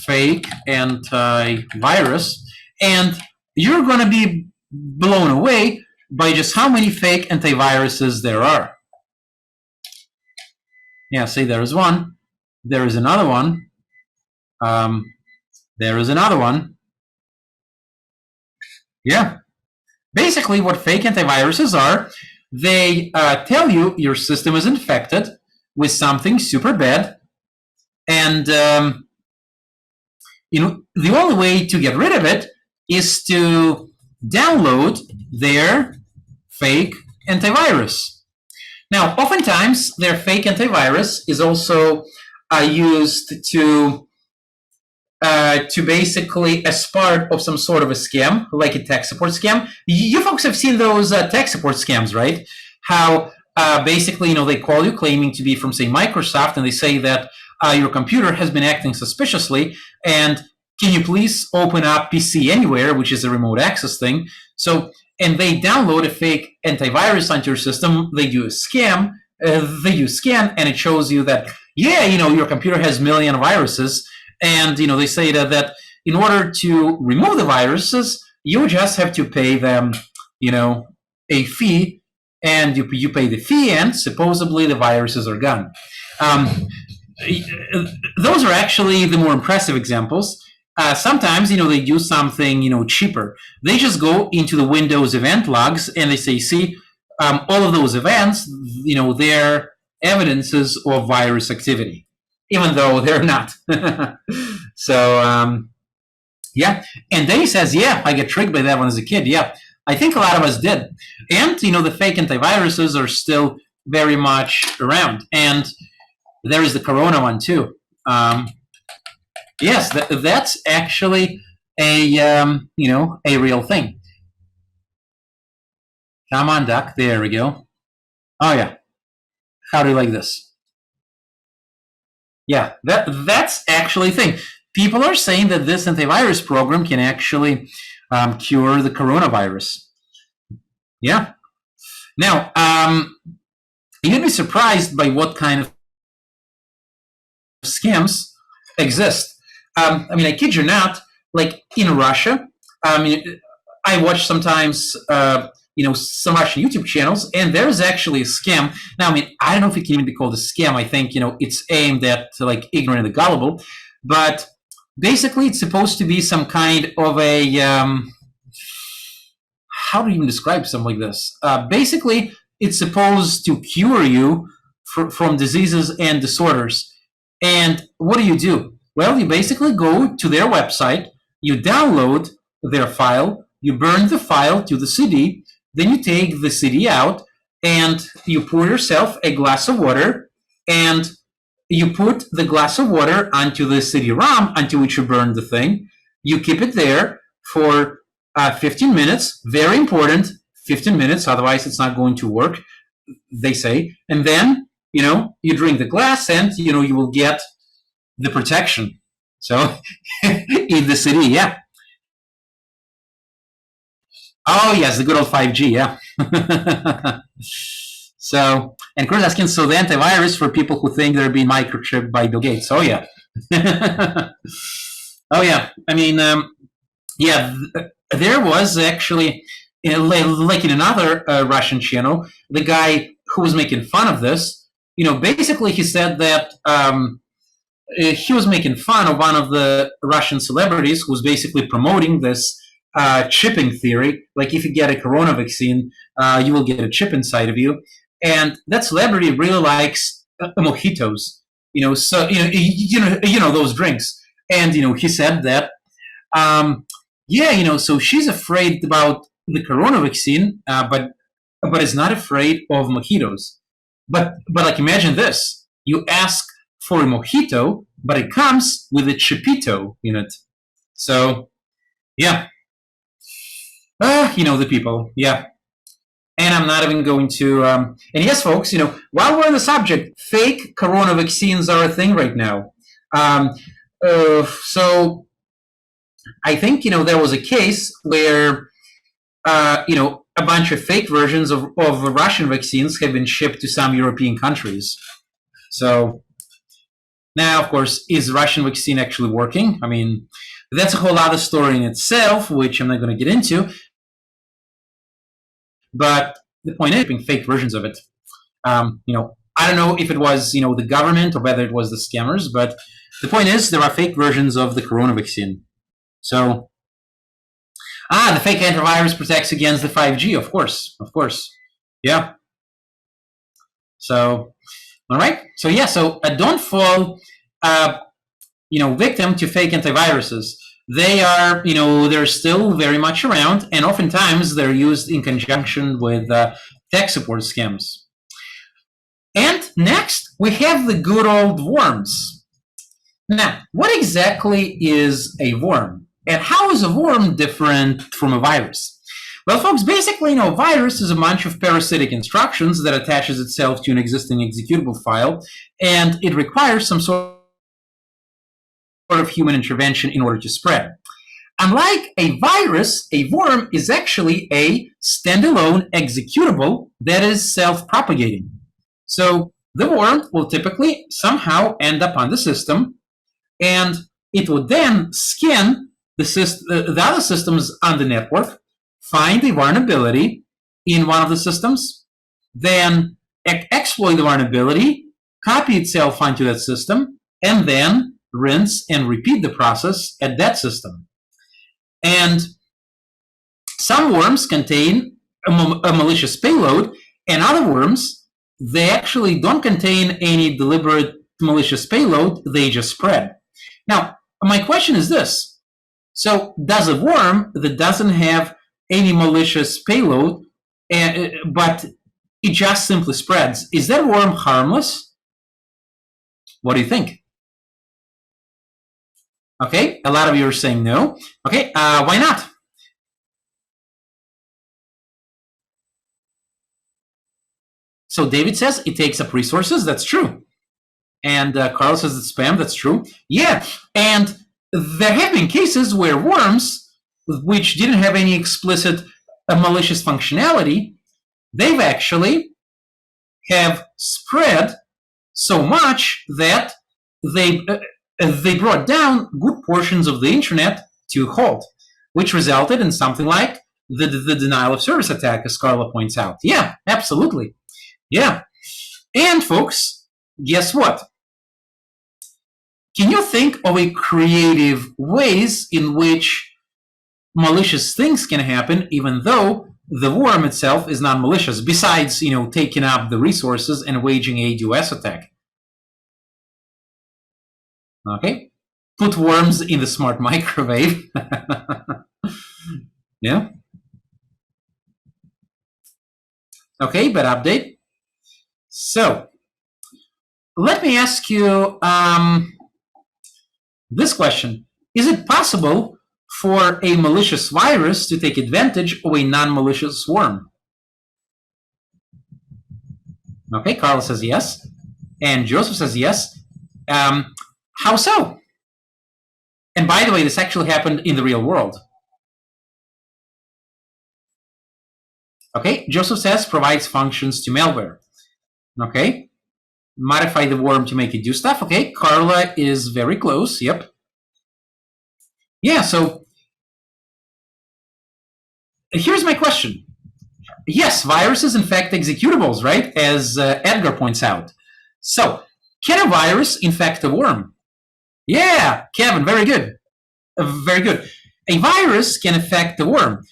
fake antivirus, and you're going to be blown away by just how many fake antiviruses there are. Yeah, see, there is one. There is another one. There is another one. Yeah. Basically, what fake antiviruses are, they tell you your system is infected with something super bad, and the only way to get rid of it is to download their fake antivirus. Now, oftentimes, their fake antivirus is also used to basically as part of some sort of a scam, like a tech support scam. You folks have seen those tech support scams, right? How basically, they call you claiming to be from, say, Microsoft, and they say that your computer has been acting suspiciously, and can you please open up PC Anywhere, which is a remote access thing. So, and they download a fake antivirus onto your system. They do a scan, and it shows you that, yeah, your computer has a million viruses. And they say that in order to remove the viruses, you just have to pay them, a fee, and you pay the fee, and supposedly the viruses are gone. Those are actually the more impressive examples. Sometimes, they do something, cheaper. They just go into the Windows event logs and they say, see, all of those events, they're evidences of virus activity, even though they're not. So, yeah. And then he says, yeah, I get tricked by that one as a kid. Yeah, I think a lot of us did. And, the fake antiviruses are still very much around. And There is the Corona one too. Yes, that's actually a a real thing. Come on, Duck. There we go. Oh yeah. How do you like this? Yeah, that's actually a thing. People are saying that this antivirus program can actually cure the coronavirus. Yeah. Now, you'd be surprised by what kind of scams exist. I mean, I kid you not. Like in Russia, I mean, I watch sometimes, some Russian YouTube channels, and there's actually a scam. Now, I mean, I don't know if it can even be called a scam. I think it's aimed at like ignorant and the gullible, but basically, it's supposed to be some kind of a how do you even describe something like this? Basically, it's supposed to cure you from diseases and disorders. And what do? Well, you basically go to their website, you download their file, you burn the file to the CD, then you take the CD out and you pour yourself a glass of water, and you put the glass of water onto the CD-ROM onto which you burn the thing. You keep it there for 15 minutes. Very important, 15 minutes, otherwise it's not going to work, they say. And then, you drink the glass and, you will get the protection. So, in the CD, yeah. Oh, yes, the good old 5G, yeah. So, and Chris asking, so the antivirus for people who think they're being microchipped by Bill Gates. Oh, yeah. Oh, yeah. I mean, there was actually, like in another Russian channel, the guy who was making fun of this, basically he said that he was making fun of one of the Russian celebrities who was basically promoting this chipping theory. Like if you get a corona vaccine, you will get a chip inside of you. And that celebrity really likes mojitos, so those drinks. And he said that, so she's afraid about the corona vaccine, but is not afraid of mojitos. But like imagine this: you ask for a mojito, but it comes with a chipito in it. So yeah, the people, yeah. And I'm not even going to. And yes, folks, while we're on the subject, fake corona vaccines are a thing right now. So I think there was a case where a bunch of fake versions of Russian vaccines have been shipped to some European countries. So now, of course, is Russian vaccine actually working? I mean, that's a whole other story in itself, which I'm not going to get into. But the point is, shipping fake versions of it. I don't know if it was the government or whether it was the scammers, but the point is there are fake versions of the corona vaccine. So, the fake antivirus protects against the 5G, of course, yeah. So, all right. So yeah. So don't fall, victim to fake antiviruses. They are, they're still very much around, and oftentimes they're used in conjunction with tech support scams. And next, we have the good old worms. Now, what exactly is a worm? And how is a worm different from a virus? Well, folks, basically, a virus is a bunch of parasitic instructions that attaches itself to an existing executable file, and it requires some sort of human intervention in order to spread. Unlike a virus, a worm is actually a standalone executable that is self-propagating. So the worm will typically somehow end up on the system, and it will then scan the other systems on the network, find a vulnerability in one of the systems, then exploit the vulnerability, copy itself onto that system, and then rinse and repeat the process at that system. And some worms contain a malicious payload, and other worms, they actually don't contain any deliberate malicious payload, they just spread. Now, my question is this. So does a worm that doesn't have any malicious payload, but it just simply spreads, is that worm harmless? What do you think? Okay, a lot of you are saying no. Okay, why not? So David says it takes up resources. That's true. And Carl says it's spam. That's true. Yeah, and there have been cases where worms, which didn't have any explicit malicious functionality, they've actually have spread so much that they brought down good portions of the internet to a halt, which resulted in something like the denial of service attack, as Carla points out. Yeah, absolutely. Yeah. And folks, guess what? Can you think of a creative ways in which malicious things can happen, even though the worm itself is not malicious, besides, taking up the resources and waging a DOS attack? Okay. Put worms in the smart microwave. Yeah. Okay, but update. So, let me ask you this question. Is it possible for a malicious virus to take advantage of a non-malicious worm? Okay, Carl says yes. And Joseph says yes. How so? And by the way, this actually happened in the real world. Okay, Joseph says provides functions to malware. Okay, modify the worm to make it do stuff. Okay, Carla is very close. Yep. Yeah, so here's my question. Yes, viruses infect executables, right? As Edgar points out. So, can a virus infect a worm? Yeah, Kevin, very good. Very good. A virus can infect the worm.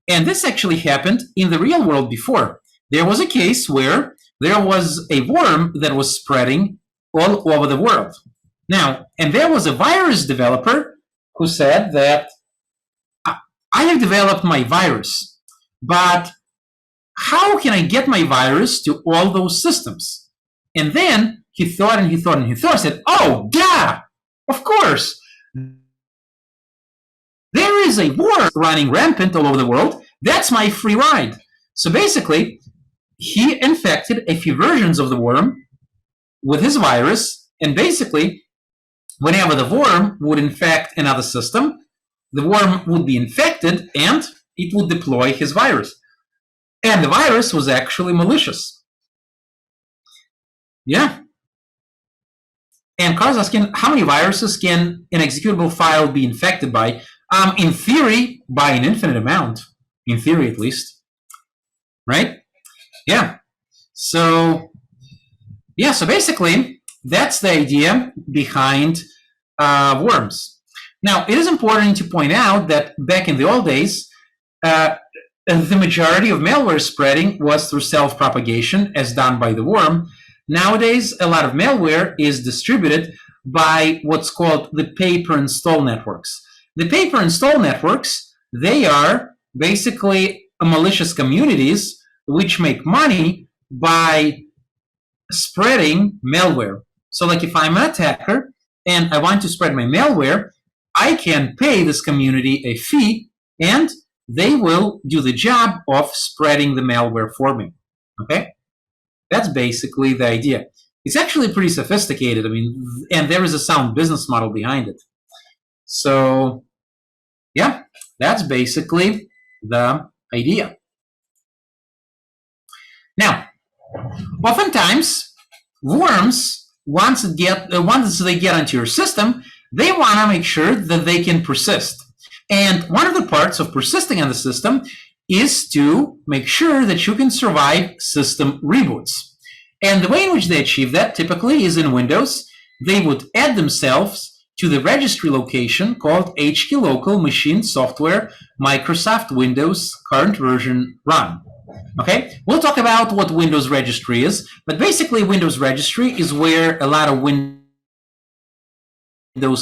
And this actually happened in the real world before. There was a case where there was a worm that was spreading all over the world. Now, and there was a virus developer who said that I have developed my virus, but how can I get my virus to all those systems? And then he thought and he thought and he thought, said, oh, yeah, of course. There is a worm running rampant all over the world. That's my free ride. So basically, he infected a few versions of the worm with his virus, and basically, whenever the worm would infect another system, the worm would be infected and it would deploy his virus. And the virus was actually malicious. Yeah. And Carl's asking, how many viruses can an executable file be infected by? In theory, by an infinite amount. In theory, at least. Right? Yeah. So basically, that's the idea behind worms. Now, it is important to point out that back in the old days, the majority of malware spreading was through self-propagation, as done by the worm. Nowadays, a lot of malware is distributed by what's called the pay-per-install networks. The pay-per-install networks, they are basically malicious communities which make money by spreading malware. So like if I'm an attacker and I want to spread my malware, I can pay this community a fee and they will do the job of spreading the malware for me. Okay? That's basically the idea. It's actually pretty sophisticated. I mean, and there is a sound business model behind it. So, yeah, that's basically the idea. Now, oftentimes, worms, once they get onto your system, they want to make sure that they can persist. And one of the parts of persisting on the system is to make sure that you can survive system reboots. And the way in which they achieve that typically is in Windows. They would add themselves to the registry location called HK Local Machine Software Microsoft Windows Current Version Run. Okay, we'll talk about what Windows Registry is, but basically Windows Registry is where a lot of Windows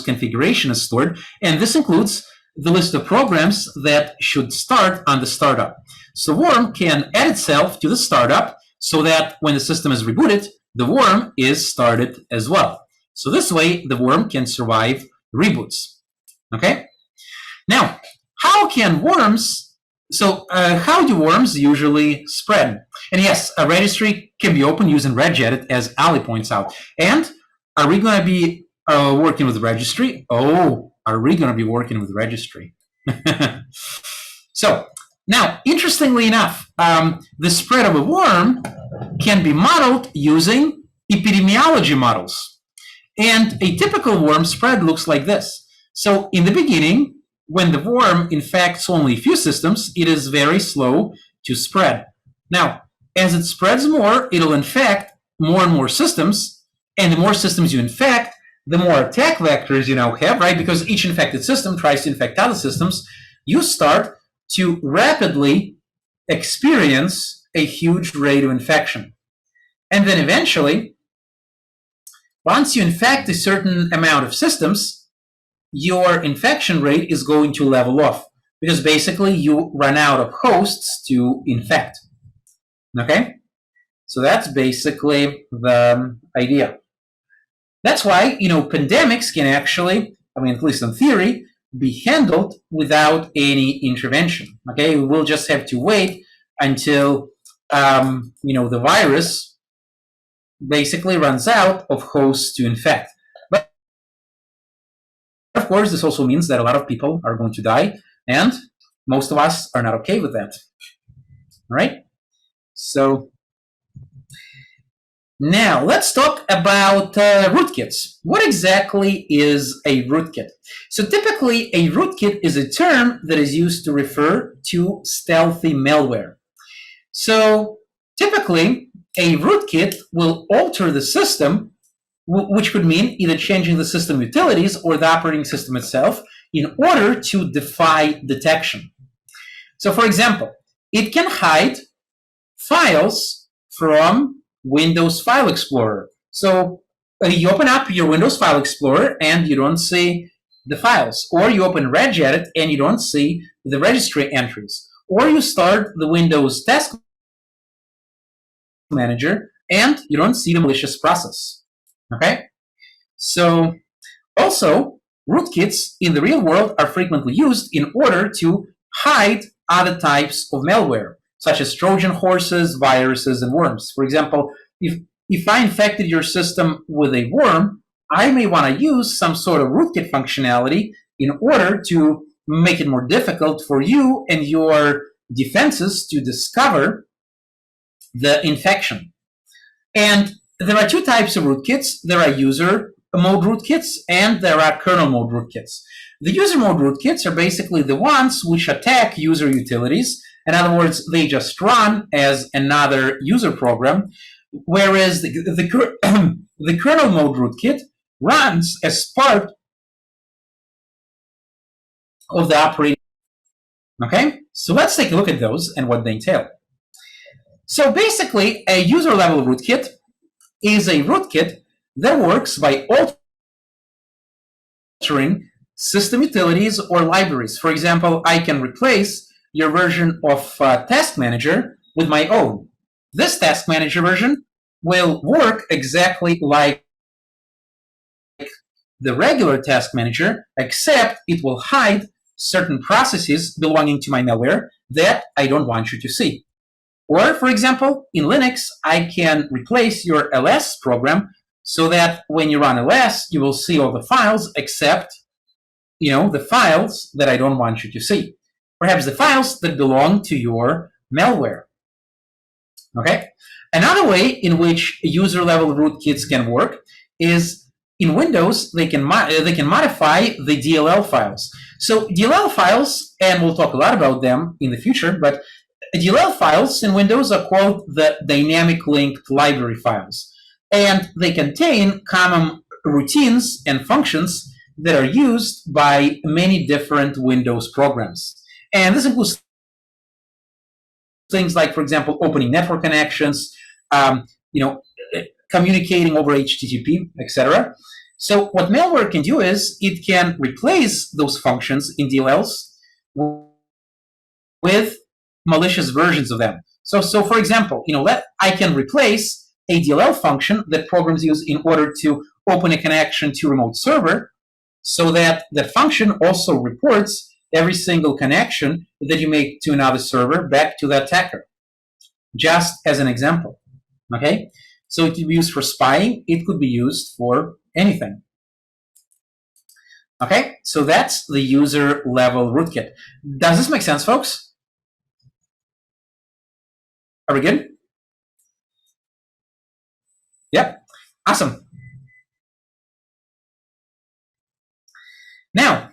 configuration is stored, and this includes the list of programs that should start on the startup. So worm can add itself to the startup so that when the system is rebooted, the worm is started as well. So this way, the worm can survive reboots. Okay? Now, how do worms usually spread? And yes, a registry can be opened using regedit, as Ali points out. And are we going to be working with the registry? Oh, are we going to be working with the registry? So, now, interestingly enough, the spread of a worm can be modeled using epidemiology models. And a typical worm spread looks like this. So in the beginning, when the worm infects only a few systems, it is very slow to spread. Now, as it spreads more, it'll infect more and more systems. And the more systems you infect, the more attack vectors you now have, right? Because each infected system tries to infect other systems. You start to rapidly experience a huge rate of infection. And then eventually, once you infect a certain amount of systems, your infection rate is going to level off because basically you run out of hosts to infect. Okay? So that's basically the idea. That's why, pandemics can actually, at least in theory, be handled without any intervention. Okay? We'll just have to wait until, the virus basically runs out of hosts to infect. But of course, this also means that a lot of people are going to die, and most of us are not okay with that. All right? So now let's talk about rootkits. What exactly is a rootkit? So typically, a rootkit is a term that is used to refer to stealthy malware. So typically, a rootkit will alter the system, which could mean either changing the system utilities or the operating system itself in order to defy detection. So for example, it can hide files from Windows File Explorer. So you open up your Windows File Explorer and you don't see the files. Or you open regedit and you don't see the registry entries. Or you start the Windows Task Manager and you don't see the malicious process. Okay? So also, rootkits in the real world are frequently used in order to hide other types of malware, such as Trojan horses, viruses, and worms. For example, if I infected your system with a worm, I may want to use some sort of rootkit functionality in order to make it more difficult for you and your defenses to discover the infection. And there are two types of rootkits. There are user mode rootkits and there are kernel mode rootkits. The user mode rootkits are basically the ones which attack user utilities. In other words, they just run as another user program, whereas the kernel mode rootkit runs as part of the operating. Okay, so let's take a look at those and what they entail. So basically, a user level rootkit is a rootkit that works by altering system utilities or libraries. For example, I can replace your version of Task Manager with my own. This Task Manager version will work exactly like the regular Task Manager, except it will hide certain processes belonging to my malware that I don't want you to see. Or, for example, in Linux, I can replace your ls program so that when you run ls, you will see all the files except, the files that I don't want you to see. Perhaps the files that belong to your malware. Okay? Another way in which user-level rootkits can work is in Windows, they can modify the DLL files. So DLL files, and we'll talk a lot about them in the future, but DLL files in Windows are called the dynamic linked library files. And they contain common routines and functions that are used by many different Windows programs. And this includes things like, for example, opening network connections, communicating over HTTP, etc. So what malware can do is it can replace those functions in DLLs with malicious versions of them. So for example, I can replace a DLL function that programs use in order to open a connection to remote server, so that the function also reports every single connection that you make to another server back to the attacker, just as an example. Okay, so it could be used for spying, it could be used for anything. Okay, so that's the user level rootkit. Does this make sense, folks? Are we good? Yep, awesome. Now,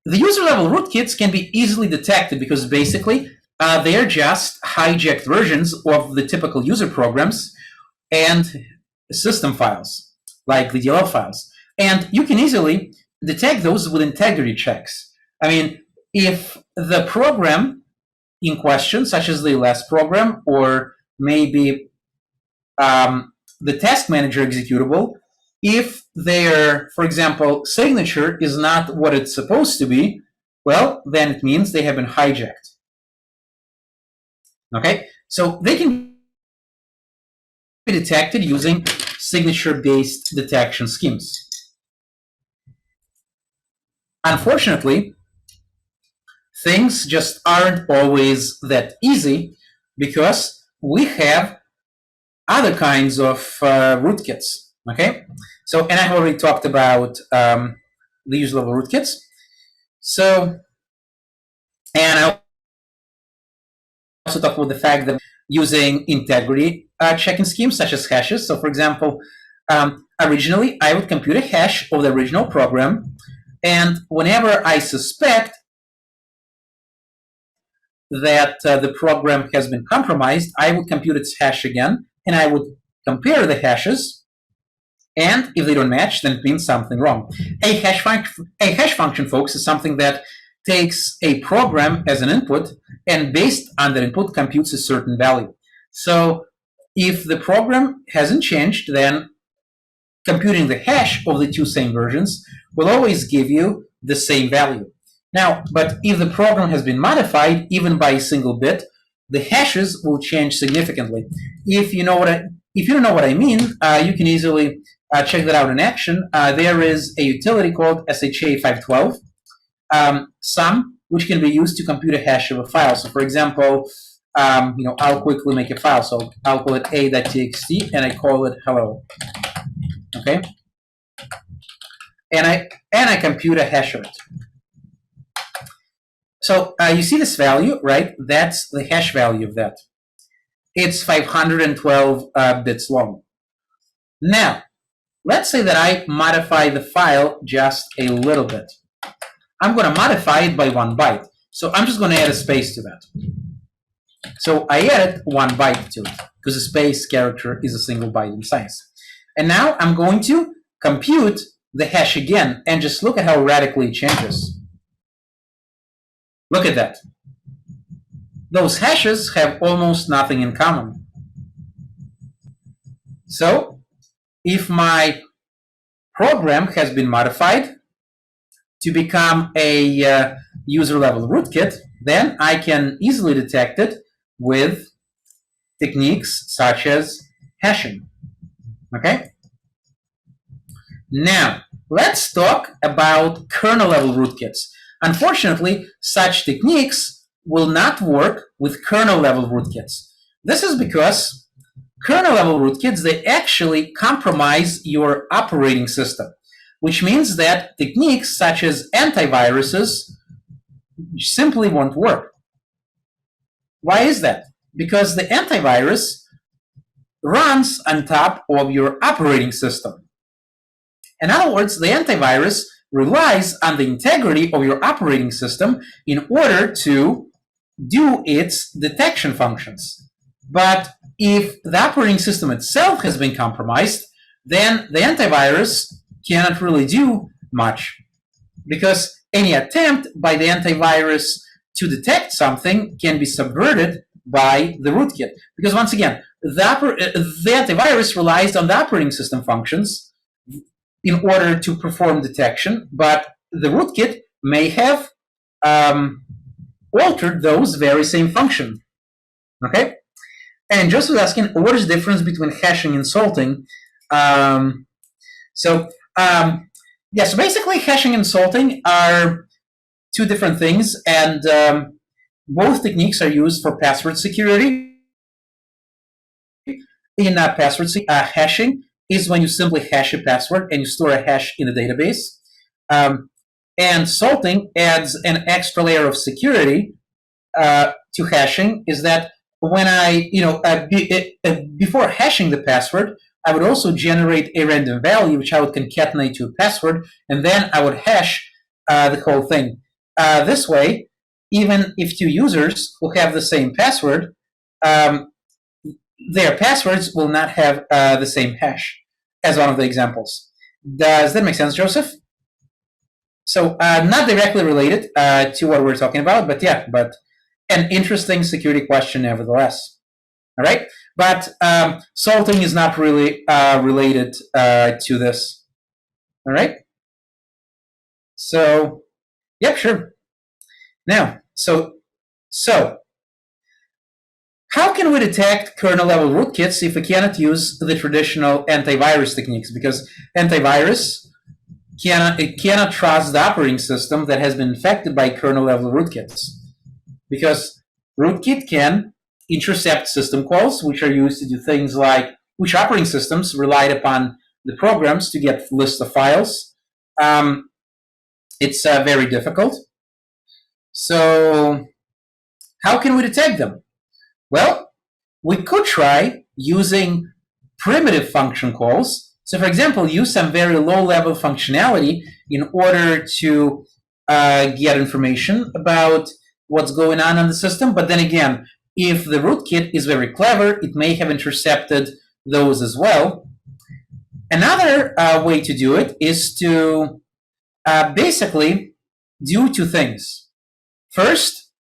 the user level rootkits can be easily detected because basically they're just hijacked versions of the typical user programs and system files, like the DLL files. And you can easily detect those with integrity checks. I mean, if the program in question, such as the last program, or maybe the task manager executable, if their, for example, signature is not what it's supposed to be, well, then it means they have been hijacked. Okay, so they can be detected using signature-based detection schemes. Unfortunately, things just aren't always that easy because we have other kinds of rootkits. Okay, so, and I've already talked about the user level rootkits. So, and I also talked about the fact that using integrity checking schemes such as hashes. So, for example, originally I would compute a hash of the original program, and whenever I suspect that the program has been compromised, I would compute its hash again, and I would compare the hashes, and if they don't match, then it means something wrong. A hash function, folks, is something that takes a program as an input, and based on that input, computes a certain value. So if the program hasn't changed, then computing the hash of the two same versions will always give you the same value. Now, but if the program has been modified, even by a single bit, the hashes will change significantly. If you know what I mean, you can easily check that out in action. There is a utility called SHA-512, sum, which can be used to compute a hash of a file. So, for example, I'll quickly make a file. So I'll call it a.txt, and I call it hello. Okay, and I compute a hash of it. So you see this value, right? That's the hash value of that. It's 512 bits long. Now, let's say that I modify the file just a little bit. I'm going to modify it by 1 byte. So I'm just going to add a space to that. So I added 1 byte to it because a space character is a single byte in size. And now I'm going to compute the hash again, and just look at how radically it changes. Look at that. Those hashes have almost nothing in common. So if my program has been modified to become a user level rootkit, then I can easily detect it with techniques such as hashing. Okay? Now, let's talk about kernel level rootkits. Unfortunately, such techniques will not work with kernel level rootkits. This is because kernel level rootkits, they actually compromise your operating system, which means that techniques such as antiviruses simply won't work. Why is that? Because the antivirus runs on top of your operating system. In other words, the antivirus relies on the integrity of your operating system in order to do its detection functions. But if the operating system itself has been compromised, then the antivirus cannot really do much, because any attempt by the antivirus to detect something can be subverted by the rootkit. Because once again, the antivirus relies on the operating system functions in order to perform detection, but the rootkit may have altered those very same functions. Okay, And Joseph is asking, what is the difference between hashing and salting? Um, so, yeah, so basically hashing and salting are two different things, and both techniques are used for password security. In hashing is when you simply hash a password and you store a hash in the database. And salting adds an extra layer of security to hashing. Is that when before hashing the password, I would also generate a random value which I would concatenate to a password, and then I would hash the whole thing. This way, even if two users who have the same password, their passwords will not have the same hash as one of the examples. Does that make sense, Joseph? So not directly related to what we're talking about, but yeah, but an interesting security question nevertheless. All right, but salting is not really related to this. All right. So, yep, sure. Now, so how can we detect kernel-level rootkits if we cannot use the traditional antivirus techniques? Because antivirus cannot trust the operating system that has been infected by kernel-level rootkits. Because rootkit can intercept system calls, which are used to do things like which operating systems relied upon the programs to get lists of files. It's very difficult. So how can we detect them? Well, we could try using primitive function calls. So, for example, use some very low-level functionality in order to get information about what's going on the system. But then again, if the rootkit is very clever, it may have intercepted those as well. Another way to do it is to basically do two things. First,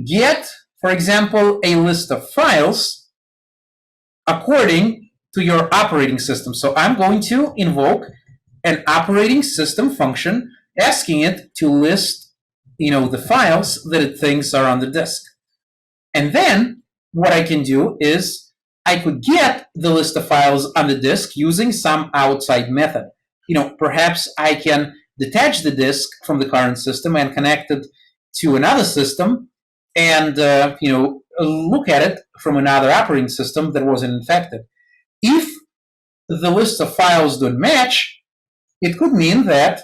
get, for example, a list of files according to your operating system. So I'm going to invoke an operating system function asking it to list, the files that it thinks are on the disk. And then what I can do is I could get the list of files on the disk using some outside method. Perhaps I can detach the disk from the current system and connect it to another system and look at it from another operating system that wasn't infected. If the list of files don't match, it could mean that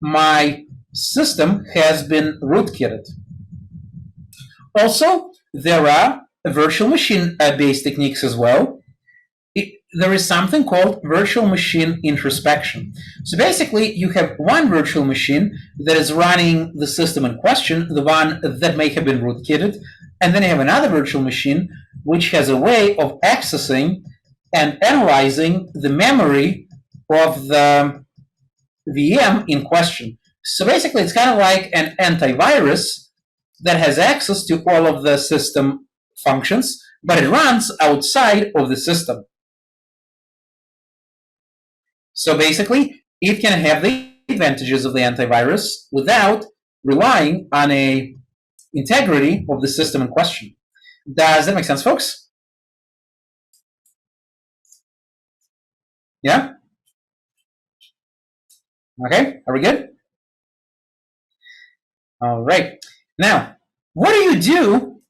my system has been rootkitted. Also, there are virtual machine based techniques as well. There is something called virtual machine introspection. So basically, you have one virtual machine that is running the system in question, the one that may have been rootkitted, and then you have another virtual machine which has a way of accessing and analyzing the memory of the VM in question. So basically, it's kind of like an antivirus that has access to all of the system functions, but it runs outside of the system. So basically, it can have the advantages of the antivirus without relying on a integrity of the system in question. Does that make sense, folks? Yeah? Okay, are we good? All right. Now, what do you do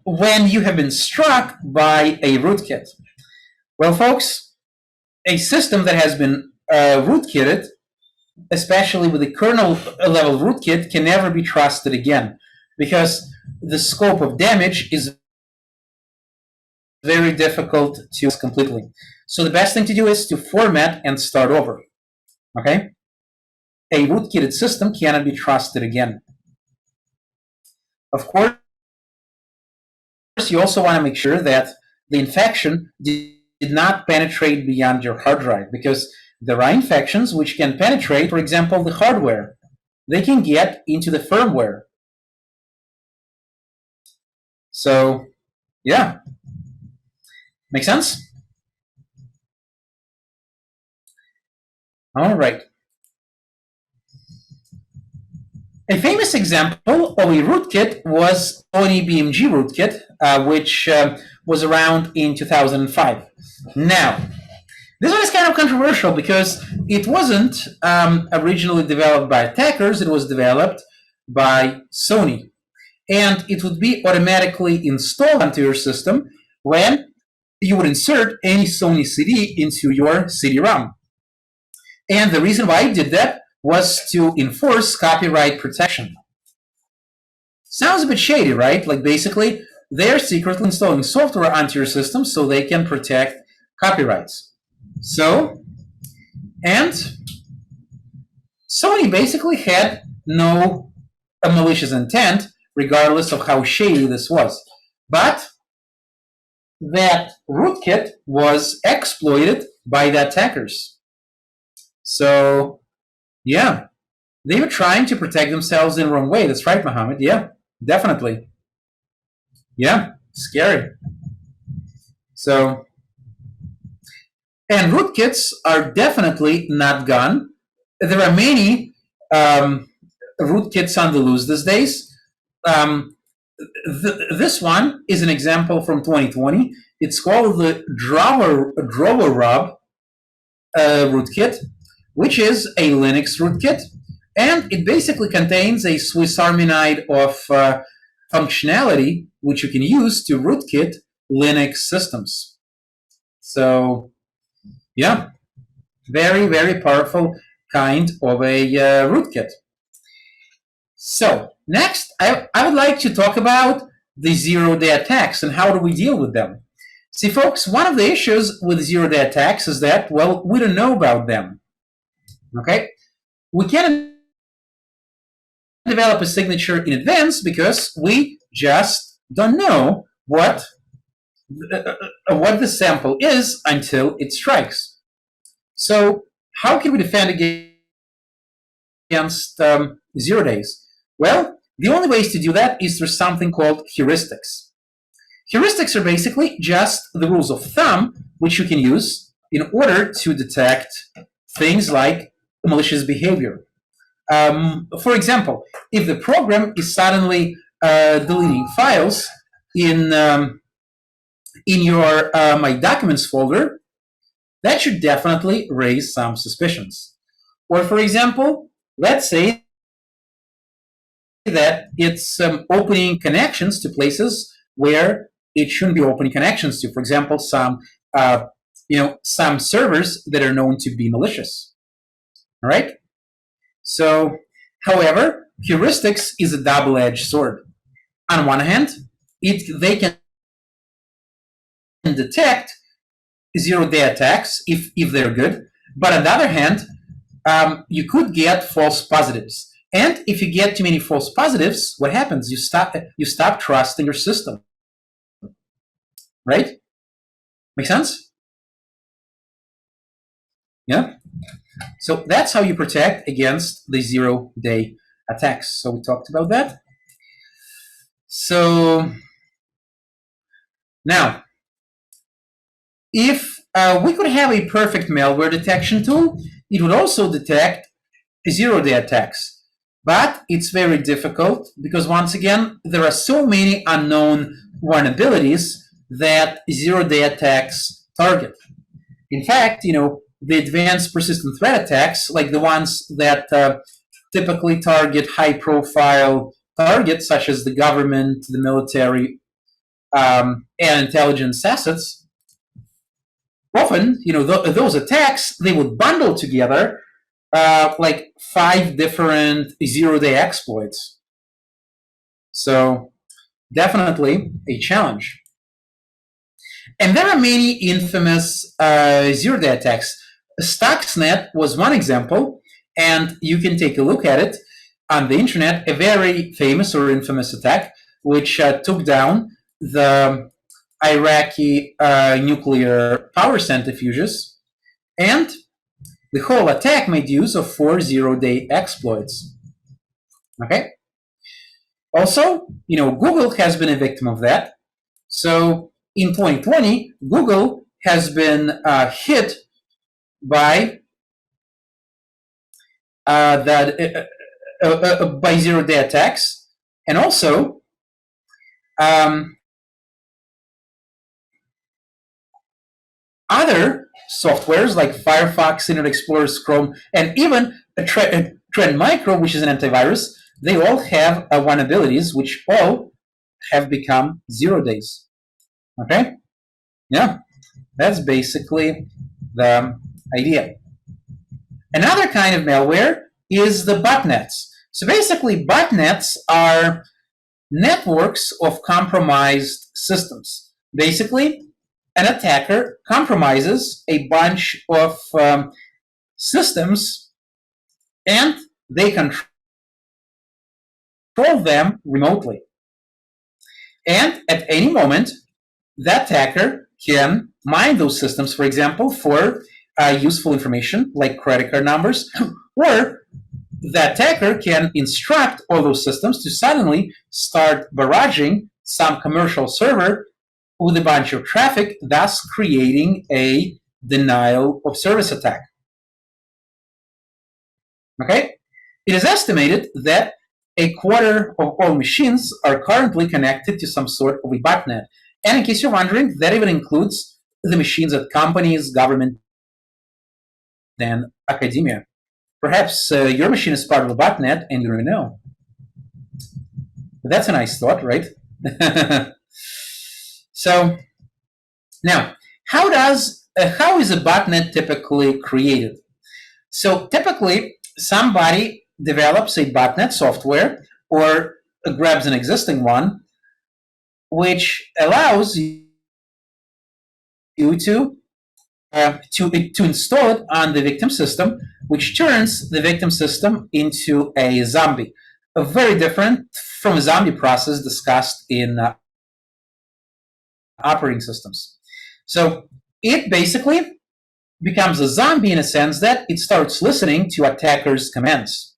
when you have been struck by a rootkit? Well, folks, a system that has been rootkitted, especially with a kernel level rootkit, can never be trusted again because the scope of damage is very difficult to completely. So the best thing to do is to format and start over. Okay? A rootkitted system cannot be trusted again. Of course, you also want to make sure that the infection did not penetrate beyond your hard drive, because there are infections which can penetrate, for example, the hardware. They can get into the firmware. So, yeah. Make sense? All right. A famous example of a rootkit was Sony BMG rootkit, which was around in 2005. Now, this one is kind of controversial because it wasn't originally developed by attackers, it was developed by Sony. And it would be automatically installed onto your system when you would insert any Sony CD into your CD-ROM. And the reason why I did that was to enforce copyright protection. Sounds a bit shady, right? Like basically, they're secretly installing software onto your system so they can protect copyrights. So, and Sony basically had no malicious intent, regardless of how shady this was. But that rootkit was exploited by the attackers. So, yeah, they were trying to protect themselves in the wrong way. That's right, Mohammed. Yeah, definitely. Yeah, scary. So, and rootkits are definitely not gone. There are many rootkits on the loose these days. This one is an example from 2020. It's called the Drovorub rootkit, which is a Linux rootkit, and it basically contains a Swiss Army knife of functionality which you can use to rootkit Linux systems. So, yeah, very, very powerful kind of a rootkit. So, next, I would like to talk about the zero-day attacks and how do we deal with them. See, folks, one of the issues with zero-day attacks is that, well, we don't know about them. Okay? We can't develop a signature in advance because we just don't know what the sample is until it strikes. So, how can we defend against 0 days? Well, the only ways to do that is through something called heuristics. Heuristics are basically just the rules of thumb which you can use in order to detect things like malicious behavior. For example, if the program is suddenly deleting files in your My Documents folder, that should definitely raise some suspicions. Or for example, let's say that it's opening connections to places where it shouldn't be opening connections to. For example, some servers that are known to be malicious. All right. So, however, heuristics is a double-edged sword. On one hand, they can detect zero-day attacks if they're good, but on the other hand, you could get false positives. And if you get too many false positives, what happens? You stop trusting your system. Right? Make sense? Yeah? So that's how you protect against the zero-day attacks. So we talked about that. So now, if we could have a perfect malware detection tool, it would also detect zero-day attacks. But it's very difficult because, once again, there are so many unknown vulnerabilities that zero-day attacks target. In fact, the advanced persistent threat attacks, like the ones that typically target high-profile targets such as the government, the military, and intelligence assets, often, those attacks, they would bundle together like 5 different zero-day exploits. So definitely a challenge. And there are many infamous zero-day attacks. Stuxnet was one example, and you can take a look at it on the internet, a very famous or infamous attack which took down the Iraqi nuclear power centrifuges, and the whole attack made use of 4 zero-day exploits. Okay? Also, Google has been a victim of that. So in 2020, Google has been hit by by zero-day attacks, and also other softwares like Firefox, Internet Explorer, Chrome, and even Trend Micro, which is an antivirus. They all have vulnerabilities, which all have become 0 days. Okay? Yeah, that's basically the idea. Another kind of malware is the botnets. So basically, botnets are networks of compromised systems. Basically, an attacker compromises a bunch of systems, and they control them remotely. And at any moment, the attacker can mine those systems, for example, for useful information like credit card numbers, or the attacker can instruct all those systems to suddenly start barraging some commercial server with a bunch of traffic, thus creating a denial of service attack. Okay? It is estimated that a quarter of all machines are currently connected to some sort of a botnet. And in case you're wondering, that even includes the machines at companies, government, and academia. Perhaps your machine is part of a botnet and you don't even know. That's a nice thought, right? So now, how is a botnet typically created? So typically, somebody develops a botnet software or grabs an existing one, which allows you to install it on the victim system, which turns the victim system into a zombie. Very different from a zombie process discussed in operating systems. So it basically becomes a zombie in a sense that it starts listening to attackers' commands.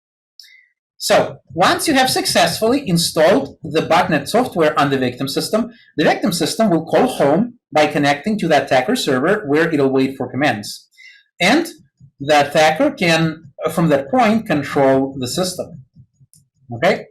So once you have successfully installed the botnet software on the victim system will call home by connecting to the attacker server where it'll wait for commands. And the attacker can, from that point, control the system. Okay?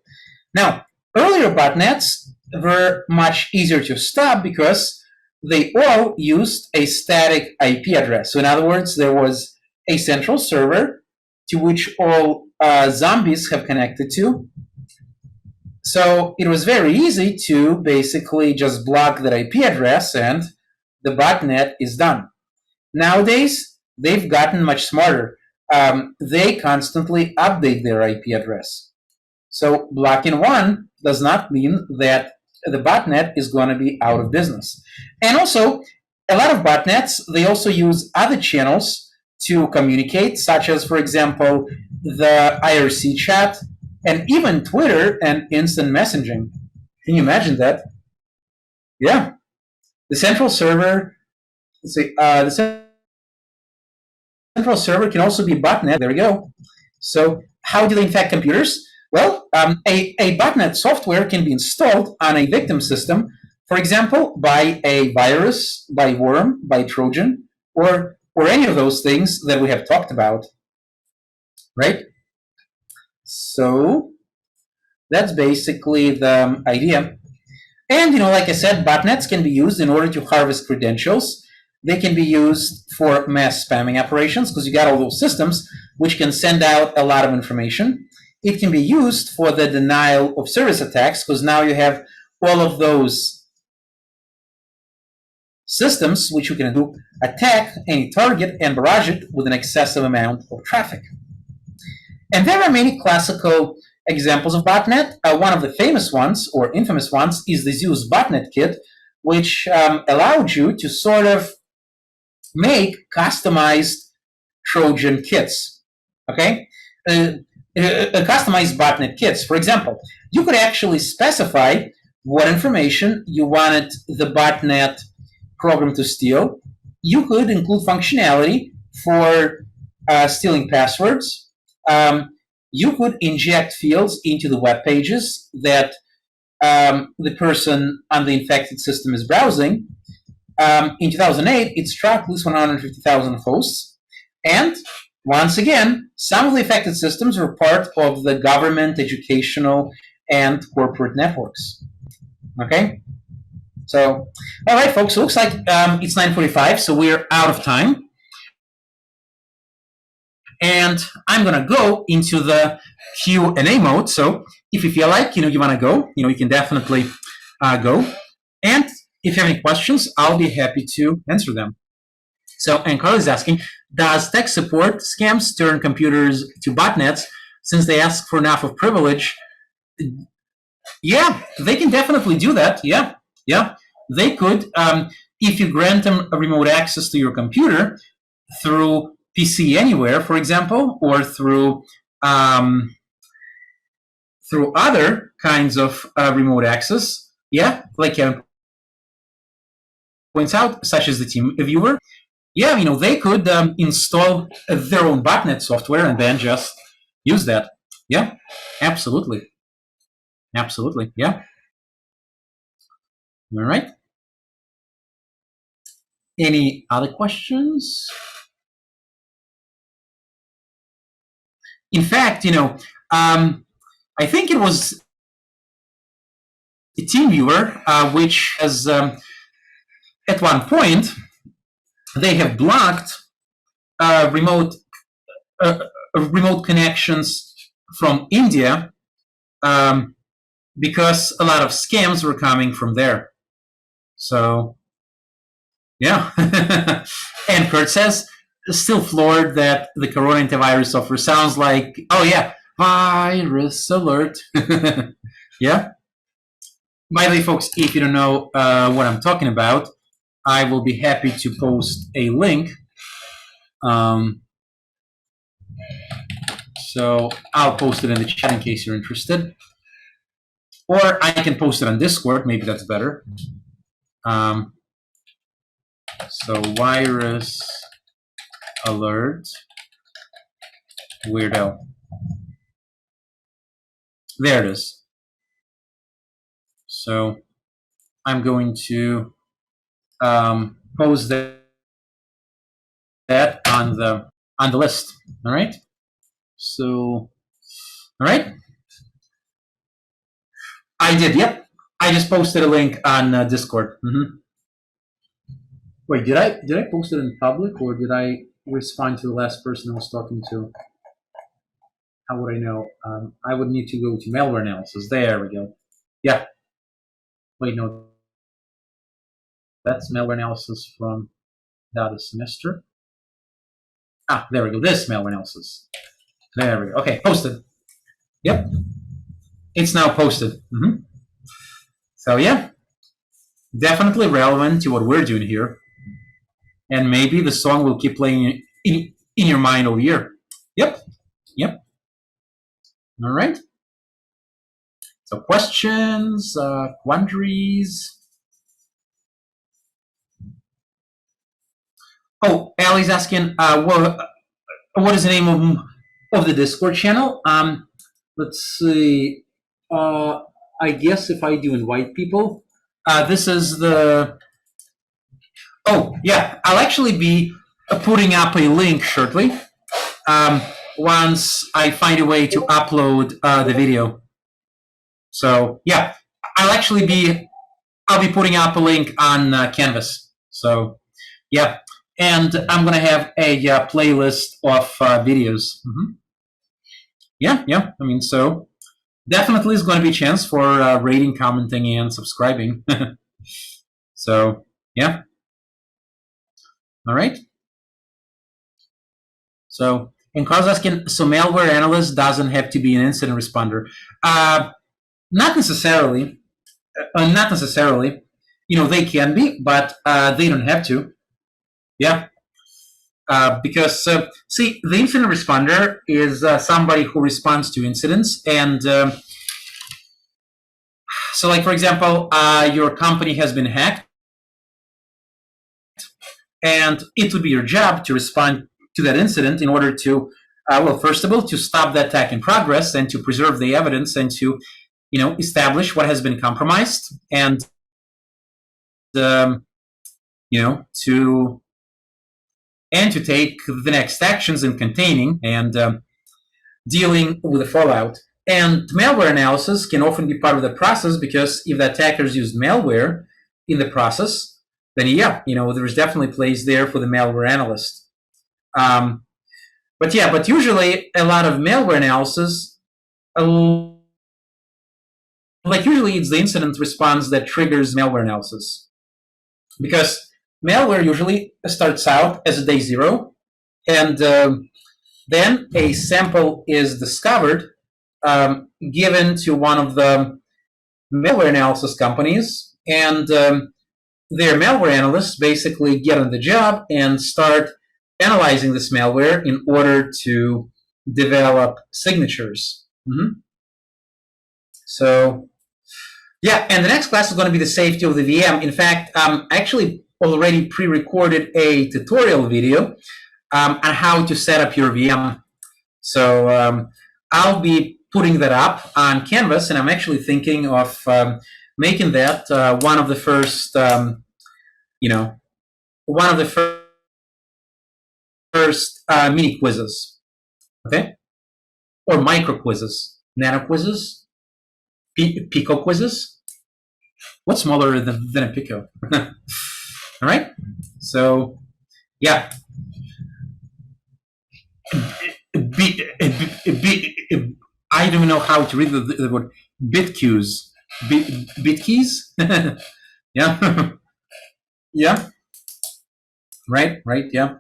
Now, earlier botnets were much easier to stop because they all used a static IP address. So in other words, there was a central server to which all zombies have connected to. So it was very easy to basically just block that IP address and the botnet is done. Nowadays, they've gotten much smarter. They constantly update their IP address. So blocking one does not mean that the botnet is going to be out of business. And also, a lot of botnets, they also use other channels to communicate, such as, for example, the IRC chat, and even Twitter and instant messaging. Can you imagine that? Yeah. The central server, the central server can also be botnet. There we go. So how do they infect computers? Well, a botnet software can be installed on a victim system, for example, by a virus, by worm, by Trojan, or any of those things that we have talked about, right? So that's basically the idea. And, like I said, botnets can be used in order to harvest credentials. They can be used for mass spamming operations because you got all those systems which can send out a lot of information. It can be used for the denial of service attacks because now you have all of those systems which you can do attack any target and barrage it with an excessive amount of traffic. And there are many classical examples of botnet. One of the famous ones, or infamous ones, is the Zeus botnet kit, which allowed you to sort of make customized Trojan kits. Okay? Customized botnet kits. For example, you could actually specify what information you wanted the botnet program to steal. You could include functionality for stealing passwords. You could inject fields into the web pages that the person on the infected system is browsing. In 2008, it struck at least 150,000 hosts, and Once again, some of the affected systems were part of the government, educational, and corporate networks. Okay? So, all right, folks, it looks like it's 9:45, so we're out of time. And I'm going to go into the Q&A mode. So if you feel like, you want to go, you can definitely go. And if you have any questions, I'll be happy to answer them. So, and Carl is asking, does tech support scams turn computers to botnets since they ask for enough of privilege? Yeah, they can definitely do that. Yeah. They could, if you grant them a remote access to your computer through PC Anywhere, for example, or through other kinds of remote access. Yeah, like Kevin points out, such as the Team Viewer. Yeah, they could install their own botnet software and then just use that. Yeah, absolutely. Yeah. All right. Any other questions? In fact, I think it was a TeamViewer, which has, at one point, they have blocked remote connections from India because a lot of scams were coming from there. So, yeah. And Kurt says, still floored that the Corona antivirus software sounds like, oh yeah, virus alert. Yeah. By the way, folks, if you don't know what I'm talking about, I will be happy to post a link. So I'll post it in the chat in case you're interested. Or I can post it on Discord. Maybe that's better. So virus alert weirdo. There it is. So I'm going to post that on the list. All right. So, all right. I did. Yep. I just posted a link on Discord. Wait, did I post it in public or did I respond to the last person I was talking to? How would I know? I would need to go to malware analysis. There we go. Yeah. Wait, no. That's malware analysis from the other semester. Ah, there we go. This malware analysis. There we go. Okay, posted. Yep. It's now posted. So yeah, definitely relevant to what we're doing here. And maybe the song will keep playing in your mind all year. Yep. All right. So questions, quandaries. Oh, Ali's asking, what is the name of the Discord channel? Let's see. I guess if I do invite people, this is the. Oh yeah, I'll actually be putting up a link shortly. Once I find a way to upload the video. So yeah, I'll be putting up a link on Canvas. So yeah, and I'm gonna have a playlist of videos. Yeah. I mean, so definitely is going to be a chance for rating, commenting, and subscribing. So yeah. All right. So, and Carl's asking, so malware analyst doesn't have to be an incident responder. Not necessarily. Not necessarily. They can be, but they don't have to. Yeah. Because, see, the incident responder is somebody who responds to incidents. And so, like, for example, your company has been hacked. And it would be your job to respond to that incident in order to, well, first of all, to stop the attack in progress and to preserve the evidence and to, establish what has been compromised and, to and to take the next actions in containing and dealing with the fallout. And malware analysis can often be part of the process, because if the attackers used malware in the process, then yeah, there's definitely place there for the malware analyst. But usually a lot of malware analysis, usually it's the incident response that triggers malware analysis, because malware usually starts out as a day zero, and then a sample is discovered, given to one of the malware analysis companies, and their malware analysts basically get on the job and start analyzing this malware in order to develop signatures. So, yeah, and the next class is going to be the safety of the VM. In fact, I actually already pre-recorded a tutorial video on how to set up your VM. So I'll be putting that up on Canvas, and I'm actually thinking of making that one of the first, mini quizzes, okay, or micro quizzes, nano quizzes, pico quizzes. What's smaller than a pico? All right. So, yeah. I don't know how to read the word bit queues. Bit keys? Yeah. Yeah. Right. Yeah.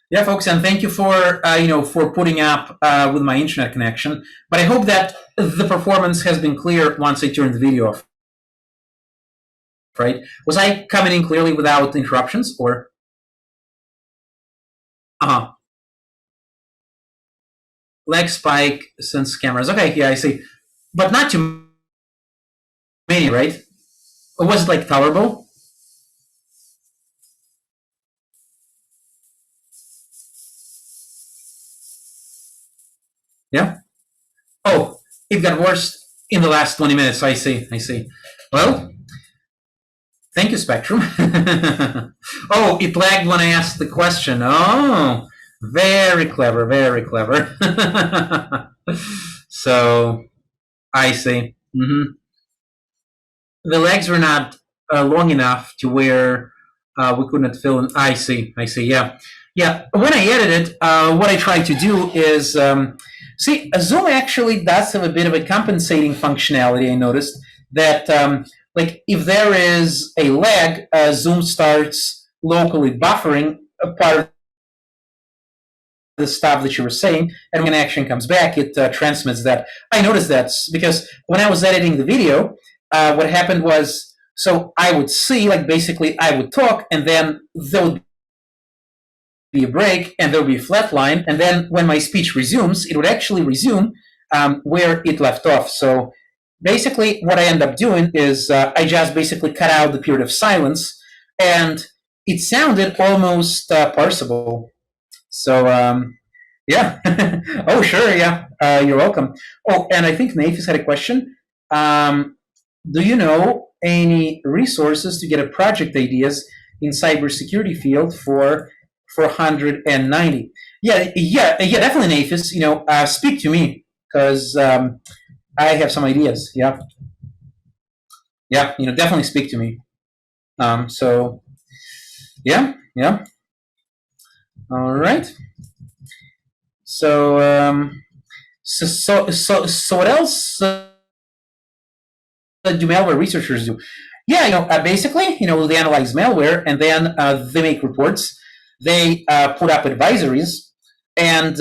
Yeah, folks, and thank you for for putting up with my internet connection. But I hope that the performance has been clear once I turned the video off. Right? Was I coming in clearly without interruptions, or? Lag spike since cameras. Okay, yeah, I see. But not too many, right? Or was it like tolerable? Yeah? Oh, it got worse in the last 20 minutes. I see. Well, thank you, Spectrum. Oh, it lagged when I asked the question. Oh, very clever. So, I see. The legs were not long enough to where we couldn't fill in. I see. Yeah. When I edit it, what I try to do is see, Zoom actually does have a bit of a compensating functionality. I noticed that like if there is a lag, Zoom starts locally buffering a part of the stuff that you were saying, and when action comes back, it transmits that. I noticed that because when I was editing the video, what happened was, so I would see, like basically I would talk, and then there would be a break, and there would be a flat line, and then when my speech resumes, it would actually resume where it left off. So basically what I end up doing is I just basically cut out the period of silence, and it sounded almost parsable. So, yeah. Oh, sure, yeah. You're welcome. Oh, and I think Nafis had a question. Do you know any resources to get a project ideas in cybersecurity field for 490? Yeah, definitely, Nafis. Speak to me, because I have some ideas. Yeah, definitely speak to me. So, yeah. All right. So, so what else do malware researchers do? Yeah, basically, they analyze malware, and then they make reports. They put up advisories, and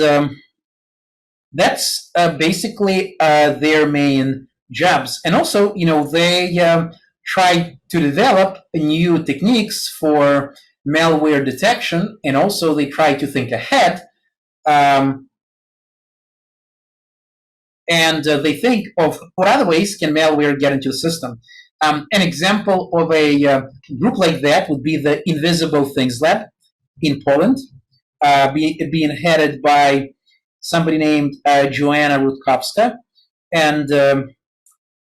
that's basically their main jobs. And also, they try to develop new techniques for malware detection, and also they try to think ahead. And they think of what other ways can malware get into the system. An example of a group like that would be the Invisible Things Lab in Poland, being headed by somebody named Joanna Rutkowska. And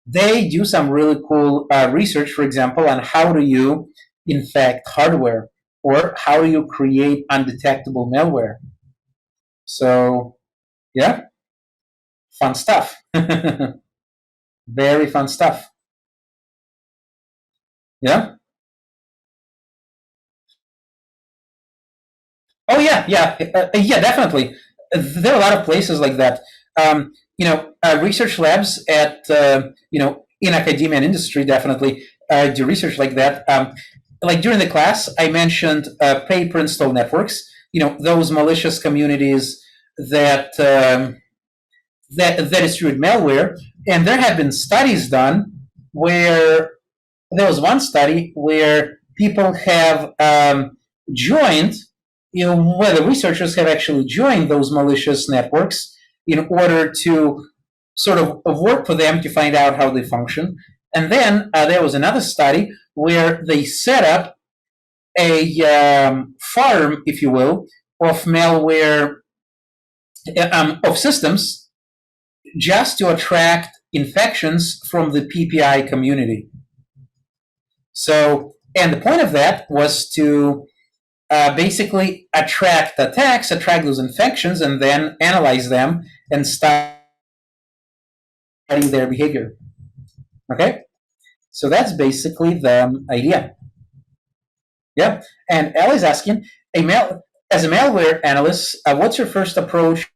they do some really cool research, for example, on how do you infect hardware. or how do you create undetectable malware. So yeah, fun stuff. Very fun stuff. Yeah. Oh yeah, yeah, yeah, definitely. There are a lot of places like that. Research labs at in academia and industry definitely do research like that. Like during the class, I mentioned pay-per-install networks. Those malicious communities that that distribute malware, and there have been studies done where there was one study where people have joined, where the researchers have actually joined those malicious networks in order to sort of work for them to find out how they function. And then there was another study where they set up a farm, if you will, of malware, of systems just to attract infections from the PPI community. So, and the point of that was to basically attract attacks, attract those infections, and then analyze them and study their behavior. Okay? So that's basically the idea. Yeah. And Ellie's asking, as a malware analyst, what's your first approach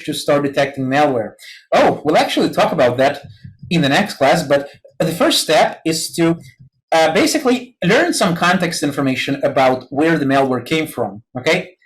to start detecting malware? Oh, we'll actually talk about that in the next class, but the first step is to basically learn some context information about where the malware came from. Okay,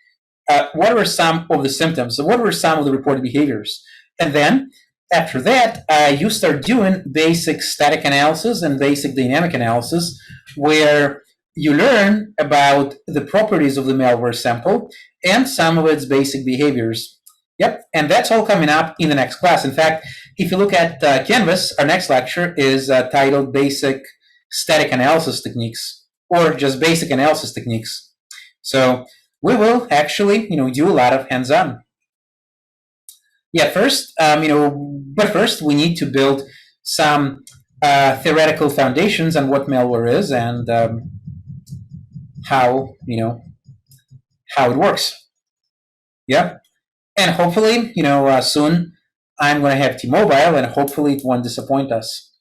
what were some of the symptoms? What were some of the reported behaviors? And then after that, you start doing basic static analysis and basic dynamic analysis, where you learn about the properties of the malware sample and some of its basic behaviors. Yep, and that's all coming up in the next class. In fact, if you look at Canvas, our next lecture is titled Basic Static Analysis Techniques, or just Basic Analysis Techniques. So we will actually, do a lot of hands-on. Yeah, first, but first we need to build some theoretical foundations on what malware is and how, how it works. Yeah. And hopefully, soon I'm going to have T-Mobile, and hopefully it won't disappoint us.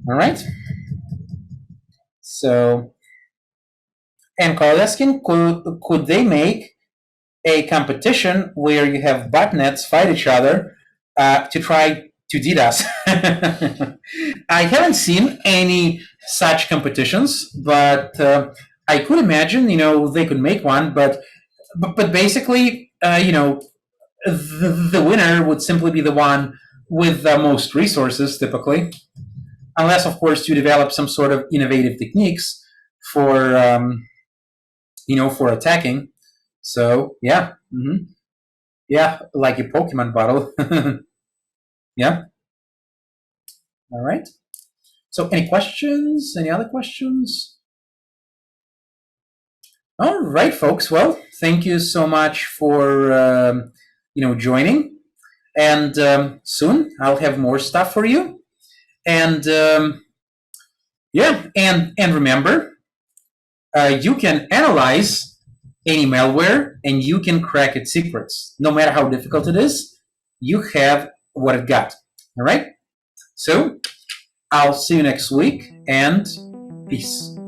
All right. So, and Carl asking, could they make a competition where you have botnets fight each other to try to DDoS? I haven't seen any such competitions, but I could imagine, they could make one. But basically, the winner would simply be the one with the most resources, typically, unless, of course, you develop some sort of innovative techniques for for attacking. So yeah, yeah, like a Pokemon bottle. Yeah. All right. So any questions? Any other questions? All right, folks. Well, thank you so much for joining. And soon I'll have more stuff for you. And yeah, and remember, you can analyze any malware and you can crack its secrets. No matter how difficult it is, you have what it got. All right? So I'll see you next week, and peace.